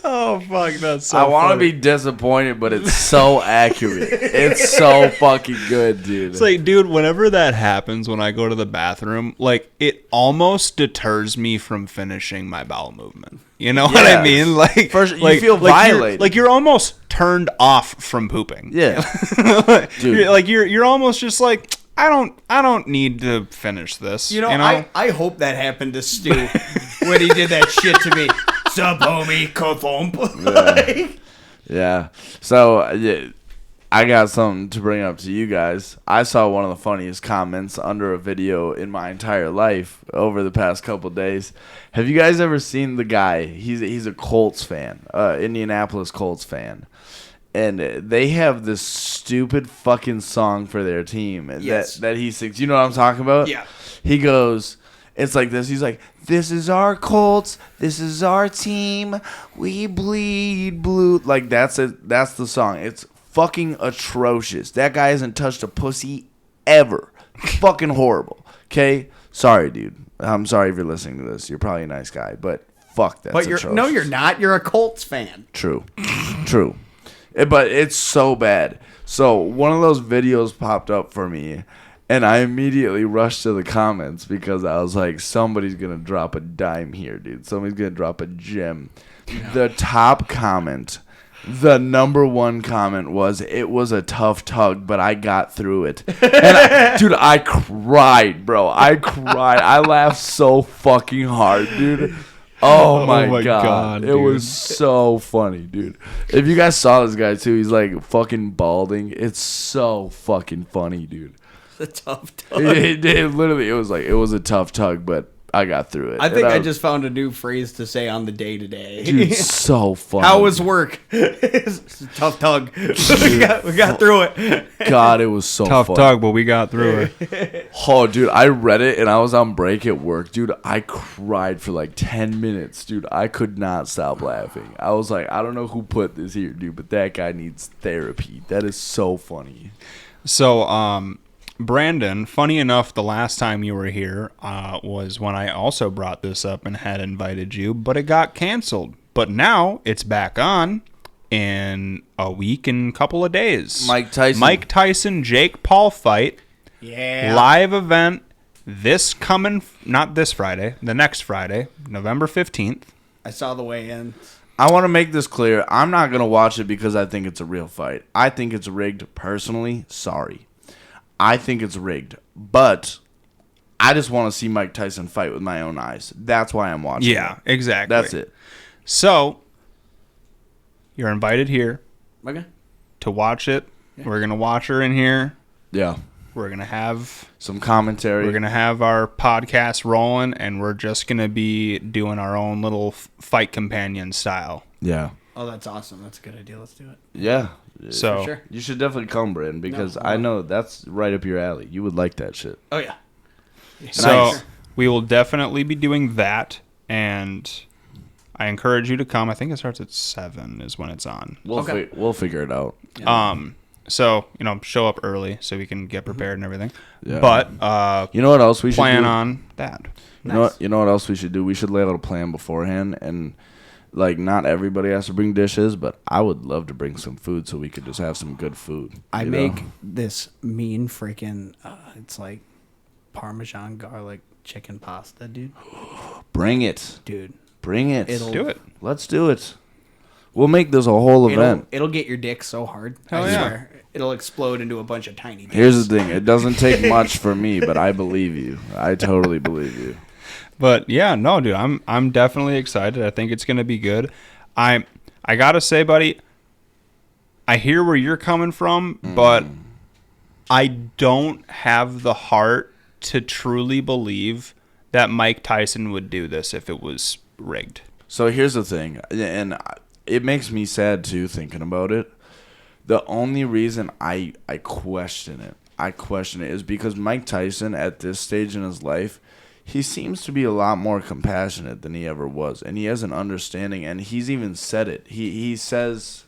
Oh, fuck, that's so I want to funny. be disappointed, but it's so accurate. It's so fucking good, dude. It's like, dude, whenever that happens when I go to the bathroom, like, it almost deters me from finishing my bowel movement. You know what I Yes. mean? Like, First, you like, feel violated. You're almost turned off from pooping. Yeah. Dude. You're almost just like, I don't need to finish this. You know, I hope that happened to Stu when he did that shit to me. Sup, homie? Ka-thump. Yeah. So, yeah, I got something to bring up to you guys. I saw one of the funniest comments under a video in my entire life over the past couple days. Have you guys ever seen the guy? He's a Colts fan, Indianapolis Colts fan. And they have this stupid fucking song for their team that he sings. You know what I'm talking about? Yeah. He goes, it's like this. He's like, this is our Colts. This is our team. We bleed blue. Like, that's it. That's the song. It's fucking atrocious. That guy hasn't touched a pussy ever. Fucking horrible. Okay? Sorry, dude. I'm sorry if you're listening to this. You're probably a nice guy, but fuck, that's But atrocious. you're not. You're a Colts fan. True. True. But it's so bad. So one of those videos popped up for me, and I immediately rushed to the comments because I was like, somebody's going to drop a dime here, dude. Somebody's going to drop a gem. Yeah. The top comment, the number one comment was, it was a tough tug, but I got through it. And dude, I cried, bro. I cried. I laughed so fucking hard, dude. Oh my, my god. God, It dude. was so funny, dude. If you guys saw this guy too, he's like fucking balding. It's so fucking funny, dude. The tough tug. It literally, it was a tough tug, but I got through it. I think And I just found a new phrase to say on the day to day. dude, so funny. How was work? It's a tough tug. we got through it. God, it was so Tough funny. tug, but we got through it. Oh, dude, I read it and I was on break at work, dude. I cried for like 10 minutes, dude. I could not stop laughing. I was like, I don't know who put this here, dude, but that guy needs therapy. That is so funny. So, Brandon, funny enough, the last time you were here was when I also brought this up and had invited you, but it got canceled. But now it's back on in a week and couple of days. Mike Tyson, Jake Paul fight. Yeah. Live event not this Friday, the next Friday, November 15th. I saw the way in. I want to make this clear. I'm not going to watch it because I think it's a real fight. I think it's rigged personally. Sorry. I think it's rigged. But I just want to see Mike Tyson fight with my own eyes. That's why I'm watching Yeah, it. exactly. That's it. So, you're invited here Okay. to watch it. Yeah. We're going to watch her in here. Yeah. We're going to have some commentary. We're going to have our podcast rolling, and we're just going to be doing our own little fight companion style. Yeah. Oh, that's awesome. That's a good idea. Let's do it. Yeah. So, for sure. You should definitely come, Brandon, because I know that's right up your alley. You would like that shit. Oh, yeah. So, Nice. we will definitely be doing that, and I encourage you to come. I think it starts at 7 is when it's on. We'll figure it out. Yeah. So, show up early so we can get prepared and everything. Yeah. But you know what else we should plan do? on that. You know what else we should do? We should lay out a plan beforehand, and like not everybody has to bring dishes, but I would love to bring some food so we could just have some good food. I you make know? this mean freaking, it's like Parmesan garlic chicken pasta, dude. Bring it. Dude. Bring it. Do it. Let's do it. We'll make this a whole event. It'll get your dick so hard. Hell I yeah. swear. It'll explode into a bunch of tiny dicks. Here's the thing. It doesn't take much for me, but I believe you. I totally believe you. But yeah, no, dude, I'm definitely excited. I think it's gonna be good. I gotta say, buddy, I hear where you're coming from, but I don't have the heart to truly believe that Mike Tyson would do this if it was rigged. So here's the thing, and it makes me sad too thinking about it. The only reason I question it is because Mike Tyson at this stage in his life, he seems to be a lot more compassionate than he ever was, and he has an understanding, and he's even said it. He says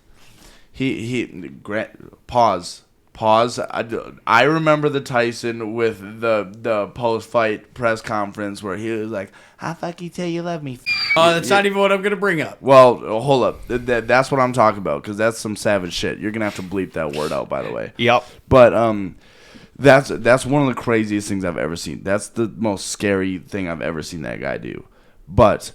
pause. I remember the Tyson with the post-fight press conference where he was like, "How fuck you tell you love me?" Oh, that's not even what I'm going to bring up. Well, hold up. That's what I'm talking about, because that's some savage shit. You're gonna have to bleep that word out, by the way. Yep. But that's one of the craziest things I've ever seen. That's the most scary thing I've ever seen that guy do. But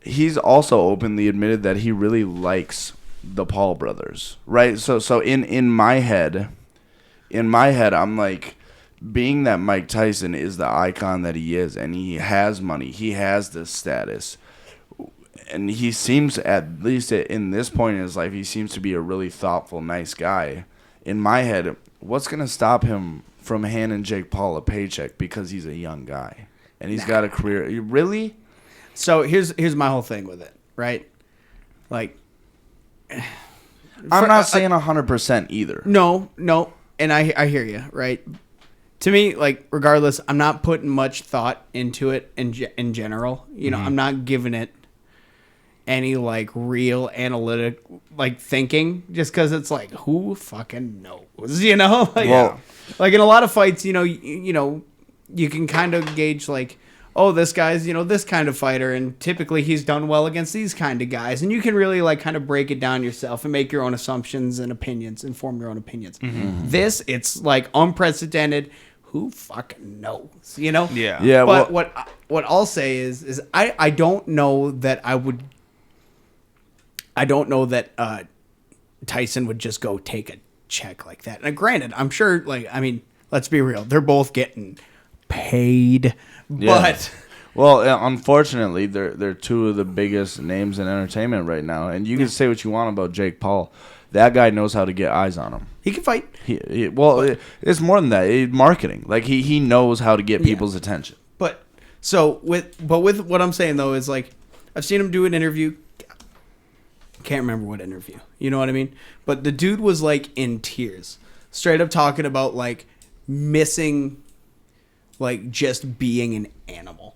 he's also openly admitted that he really likes the Paul brothers, right? So in my head, I'm like, being that Mike Tyson is the icon that he is, and he has money, he has this status, and he seems, at least in this point in his life, he seems to be a really thoughtful, nice guy. In my head, what's gonna stop him from handing Jake Paul a paycheck because he's a young guy and he's got a career? You really? So here's my whole thing with it, right? Like, I'm not saying 100% either. No, and I hear you, right? To me, like, regardless, I'm not putting much thought into it in general. You know, I'm not giving it any, like, real analytic, like, thinking, just because it's like, who fucking knows, you know? Like, Well- like in a lot of fights, you can kind of gauge, like, oh, this guy's, this kind of fighter, and typically he's done well against these kind of guys. And you can really, like, kind of break it down yourself and make your own assumptions and opinions and form your own opinions. This, it's, like, unprecedented. Who fucking knows, Yeah. Yeah. But Well, what I'll say is I don't know that Tyson would just go take a check like that. And granted, I'm sure, like, I mean, let's be real, they're both getting paid, Yeah. but Well, unfortunately, they're two of the biggest names in entertainment right now. And you can say what you want about Jake Paul. That guy knows how to get eyes on him. He can fight. It's more than that. It's marketing. Like he knows how to get people's attention. But with what I'm saying though is like I've seen him do an interview. Can't remember what interview. You know what I mean? But the dude was like in tears, straight up talking about like missing, like just being an animal.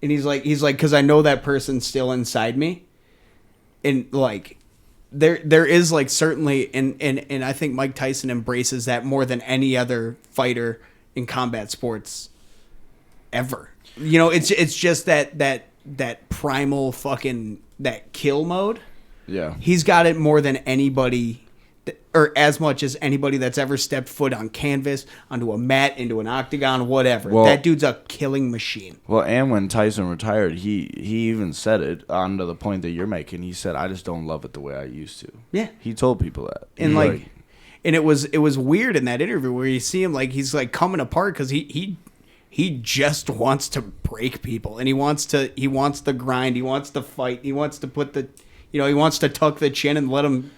And he's like, because I know that person's still inside me, and like. There is like certainly and I think Mike Tyson embraces that more than any other fighter in combat sports ever. You know, it's just that primal fucking that kill mode. Yeah. He's got it more than anybody or as much as anybody that's ever stepped foot on canvas, onto a mat, into an octagon, whatever. Well, that dude's a killing machine. Well, and when Tyson retired, he even said it on to the point that you're making. He said, "I just don't love it the way I used to." Yeah. He told people that. And and it was weird in that interview where you see him like he's like coming apart because he just wants to break people, and he wants the grind, he wants to fight, he wants to put the, he wants to tuck the chin and let him,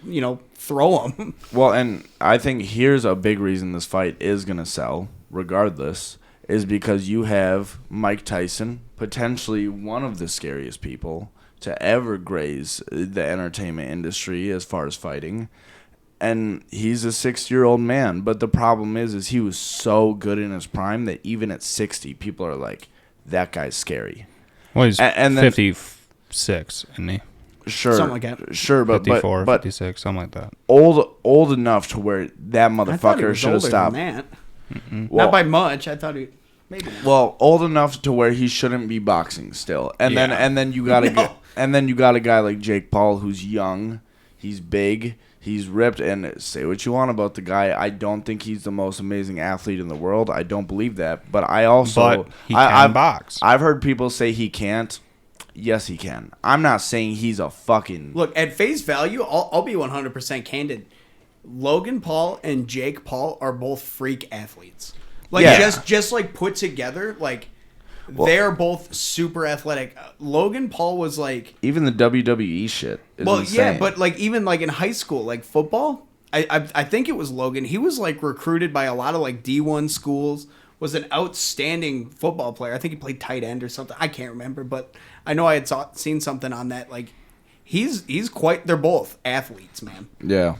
throw him. Well, and I think here's a big reason this fight is going to sell, regardless, is because you have Mike Tyson, potentially one of the scariest people to ever graze the entertainment industry as far as fighting. And he's a 60-year-old man. But the problem is he was so good in his prime that even at 60, people are like, that guy's scary. Well, he's and then, 56, isn't he? Sure. Something like that. Sure, but 54, but 56, something like that. Old enough to where that I thought he motherfucker was should have older stopped. than that. Well, Not by much. I thought he maybe. Not. Well, old enough to where he shouldn't be boxing still. And Yeah. then you got a guy like Jake Paul who's young, he's big, he's ripped, and say what you want about the guy. I don't think he's the most amazing athlete in the world. I don't believe that. But I also But he can box. I've heard people say he can't. Yes, he can. I'm not saying he's a fucking... Look, at face value, I'll be 100% candid. Logan Paul and Jake Paul are both freak athletes. Like, Yeah. just like put together, like, they're both super athletic. Logan Paul was like... Even the WWE shit is insane. Yeah, but like even like in high school, like football, I think it was Logan. He was like recruited by a lot of like D1 schools, was an outstanding football player. I think he played tight end or something. I can't remember, but I know I had seen something on that. Like he's quite. They're both athletes, man. Yeah.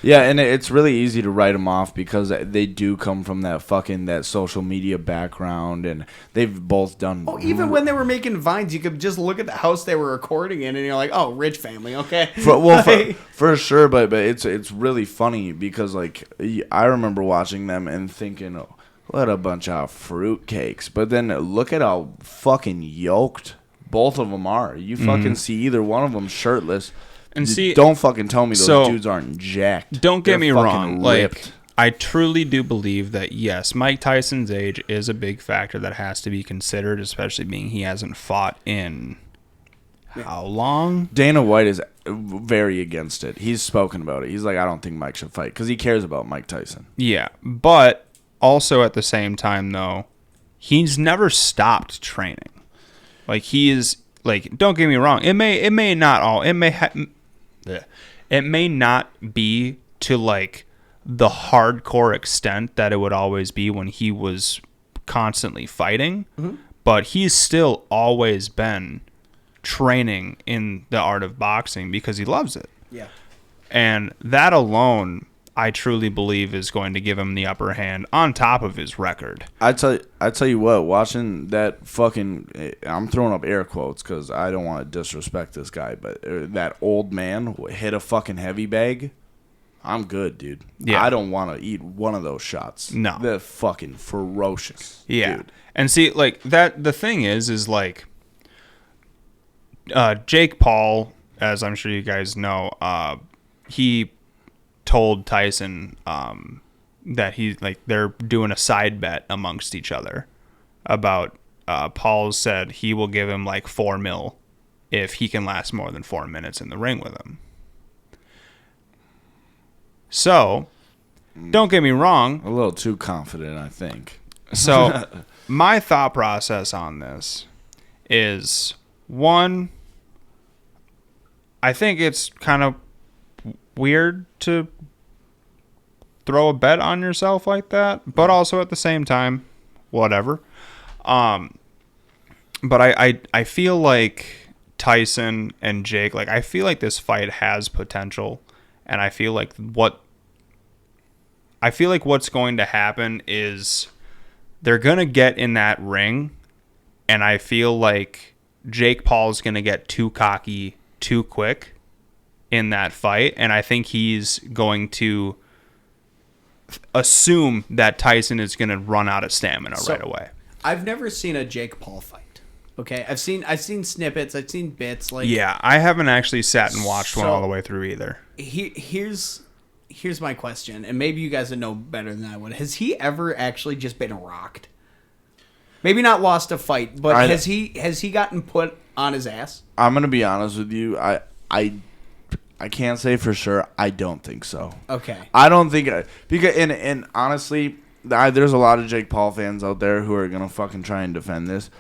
Yeah, and it's really easy to write them off because they do come from that social media background, and they've both done... Oh, even when they were making Vines, you could just look at the house they were recording in, and you're like, oh, rich family, okay. For sure, but it's really funny because, like, I remember watching them and thinking, oh, what a bunch of fruitcakes. But then look at how fucking yoked both of them are. You fucking see either one of them shirtless... And see, don't fucking tell me those dudes aren't jacked. Don't get me wrong. Ripped. Like, I truly do believe that, yes, Mike Tyson's age is a big factor that has to be considered, especially being he hasn't fought in how long? Dana White is very against it. He's spoken about it. He's like, I don't think Mike should fight because he cares about Mike Tyson. Yeah, but also at the same time, though, he's never stopped training. Like, he is, like, don't get me wrong. It may not be to like the hardcore extent that it would always be when he was constantly fighting, but he's still always been training in the art of boxing because he loves it. Yeah. And that alone, I truly believe, is going to give him the upper hand on top of his record. I tell you what, watching that fucking, I'm throwing up air quotes because I don't want to disrespect this guy, but that old man hit a fucking heavy bag. I'm good, dude. Yeah. I don't want to eat one of those shots. No. They're fucking ferocious. Yeah. Dude. And see, like, that, the thing is like, Jake Paul, as I'm sure you guys know, he told Tyson that they're doing a side bet amongst each other about Paul said he will give him like $4 million if he can last more than 4 minutes in the ring with him. So, don't get me wrong. A little too confident, I think. So, my thought process on this is one. I think it's kind of weird to throw a bet on yourself like that, but also at the same time, whatever. But I feel like Tyson and Jake, like I feel like this fight has potential, and I feel like what's going to happen is they're gonna get in that ring, and I feel like Jake Paul's gonna get too cocky too quick in that fight, and I think he's going to assume that Tyson is going to run out of stamina right away. I've never seen a Jake Paul fight. Okay, I've seen snippets, I've seen bits. Like, yeah, I haven't actually sat and watched one all the way through either. Here's my question, and maybe you guys would know better than I would. Has he ever actually just been rocked? Maybe not lost a fight, but has he gotten put on his ass? I'm gonna be honest with you. I can't say for sure. I don't think so. Okay. I don't think because and honestly, there's a lot of Jake Paul fans out there who are gonna fucking try and defend this.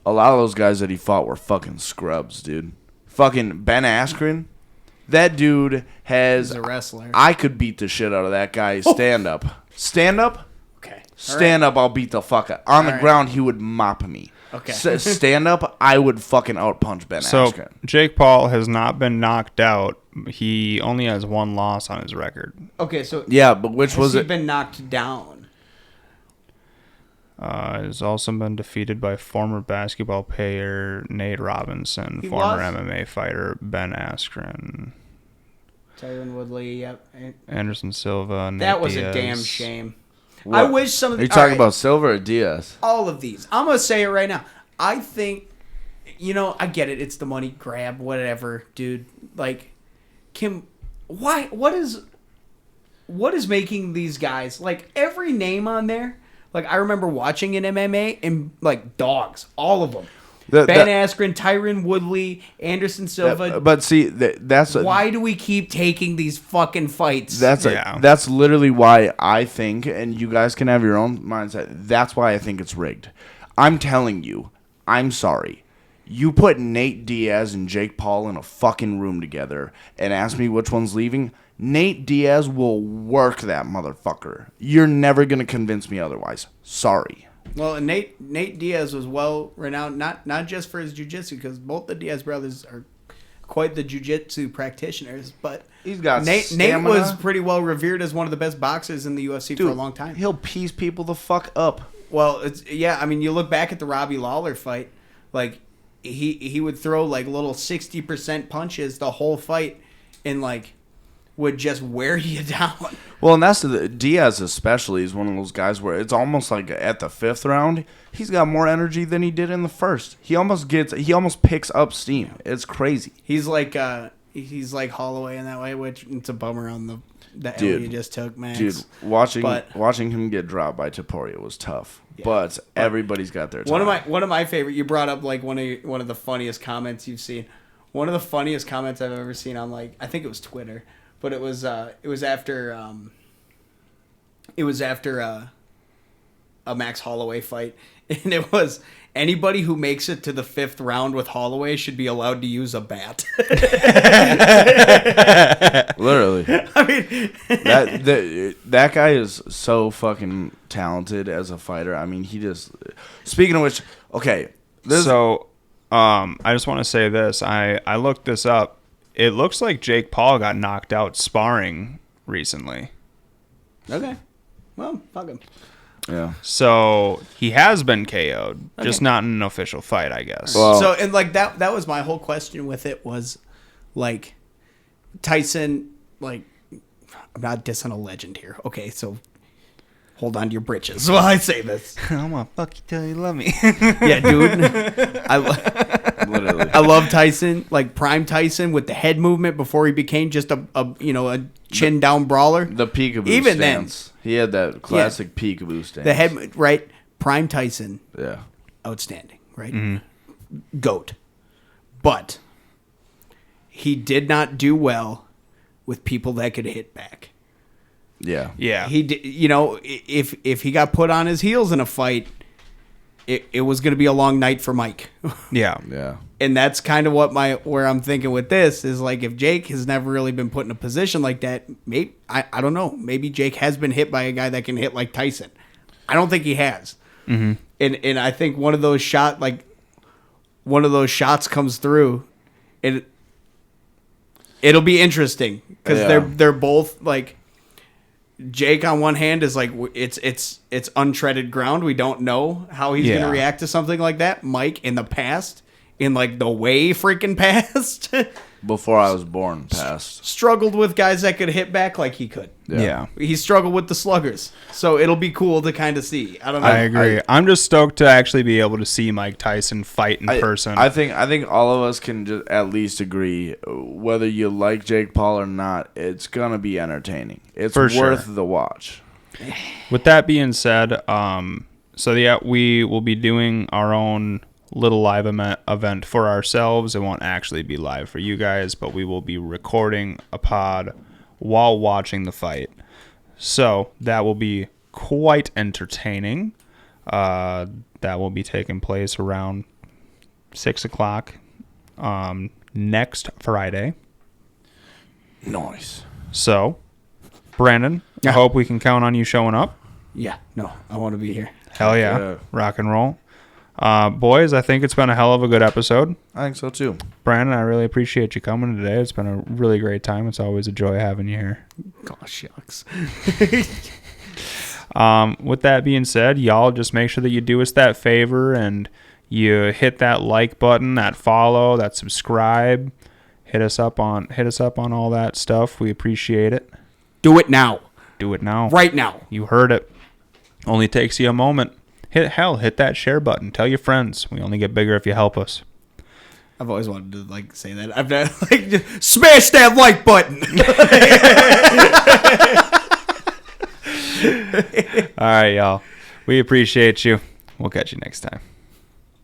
A lot of those guys that he fought were fucking scrubs, dude. Fucking Ben Askren, that dude has. He's a wrestler. I could beat the shit out of that guy. Stand up. Okay. Stand up, I'll beat the fuck out. On the ground, he would mop me. Okay. Stand up, I would fucking outpunch Ben Askren. Jake Paul has not been knocked out. He only has one loss on his record. Okay, so yeah, but which was he it? Been knocked down? Has also been defeated by former basketball player Nate Robinson, He former was? MMA fighter Ben Askren, Tyron Woodley, yep. Anderson Silva, Nate That was Diaz. a damn shame. What? I wish some of Are you talking about Silva or Diaz? all of these. I'm gonna say it right now. I think, I get it. It's the money grab, whatever, dude. Like, what is making these guys, like, every name on there? Like, I remember watching in MMA and, like, dogs, all of them. Ben Askren, Tyron Woodley, Anderson Silva. But see, that's why do we keep taking these fucking fights? That's literally why I think, and you guys can have your own mindset. That's why I think it's rigged. I'm telling you, I'm sorry. You put Nate Diaz and Jake Paul in a fucking room together and ask me which one's leaving. Nate Diaz will work that motherfucker. You're never gonna convince me otherwise. Sorry. Well, and Nate Diaz was well renowned, not just for his jiu-jitsu, because both the Diaz brothers are quite the jiu-jitsu practitioners, but he's got Nate was pretty well revered as one of the best boxers in the UFC for a long time. He'll piece people the fuck up. Well, you look back at the Robbie Lawler fight, like he would throw like little 60% punches the whole fight, and like would just wear you down. Well, and that's Diaz especially is one of those guys where it's almost like at the fifth round, he's got more energy than he did in the first. He almost picks up steam. It's crazy. He's like Holloway in that way, which it's a bummer on the L you just took, Max. Dude, watching him get dropped by Topuria was tough. Yeah, but everybody's got their time. One of my favorite. You brought up like one of the funniest comments you've seen. One of the funniest comments I've ever seen on, like, I think it was Twitter. But it was after a Max Holloway fight, and it was anybody who makes it to the fifth round with Holloway should be allowed to use a bat. Literally, I mean, that guy is so fucking talented as a fighter. I mean, he just. Speaking of which, okay, I just want to say this. I looked this up. It looks like Jake Paul got knocked out sparring recently. Okay. Well, fuck him. Yeah. So he has been KO'd, just not in an official fight, I guess. Well, so, and like that was my whole question with it was, like, Tyson, like, I'm not dissing a legend here. Okay, so hold on to your britches while I say this. I'm gonna fuck you till you love me. Yeah, dude. Literally. I love Tyson, like prime Tyson with the head movement before he became just a chin down brawler. The peekaboo Even stance. He had that classic peekaboo stance. The head, right? Prime Tyson. Yeah. Outstanding, right? Mm-hmm. GOAT. But he did not do well with people that could hit back. Yeah. Yeah. He did, if he got put on his heels in a fight, it was going to be a long night for Mike. Yeah. Yeah. And that's kind of where I'm thinking with this is like, if Jake has never really been put in a position like that, maybe, I don't know, maybe Jake has been hit by a guy that can hit like Tyson. I don't think he has. Mm-hmm. And I think one of those shots comes through, and it'll be interesting because they're both like, Jake on one hand is like, it's untreaded ground. We don't know how he's going to react to something like that. Mike in the past, in like the way freaking past, Before I was born, past. struggled with guys that could hit back like he could. Yeah. He struggled with the sluggers. So it'll be cool to kind of see. I don't know. I agree. I'm just stoked to actually be able to see Mike Tyson fight in person. I think all of us can just at least agree, whether you like Jake Paul or not, it's gonna be entertaining. It's For worth sure. the watch. With that being said, we will be doing our own little live event for ourselves. It won't actually be live for you guys, but we will be recording a pod while watching the fight. So that will be quite entertaining. That will be taking place around 6 o'clock next Friday. Nice. So, Brandon, I hope we can count on you showing up. Yeah, no, I want to be here. Hell yeah. Yeah. Rock and roll. Boys, I think it's been a hell of a good episode. I think so too. Brandon, I really appreciate you coming today. It's been a really great time. It's always a joy having you here. Gosh, shucks. With that being said, y'all just make sure that you do us that favor and you hit that like button, that follow, that subscribe. Hit us up on all that stuff. We appreciate it. Do it now. Do it now. Right now. You heard it. Only takes you a moment. Hit that share button. Tell your friends. We only get bigger if you help us. I've always wanted to like say that. I've never, like, just smash that like button. All right, y'all. We appreciate you. We'll catch you next time.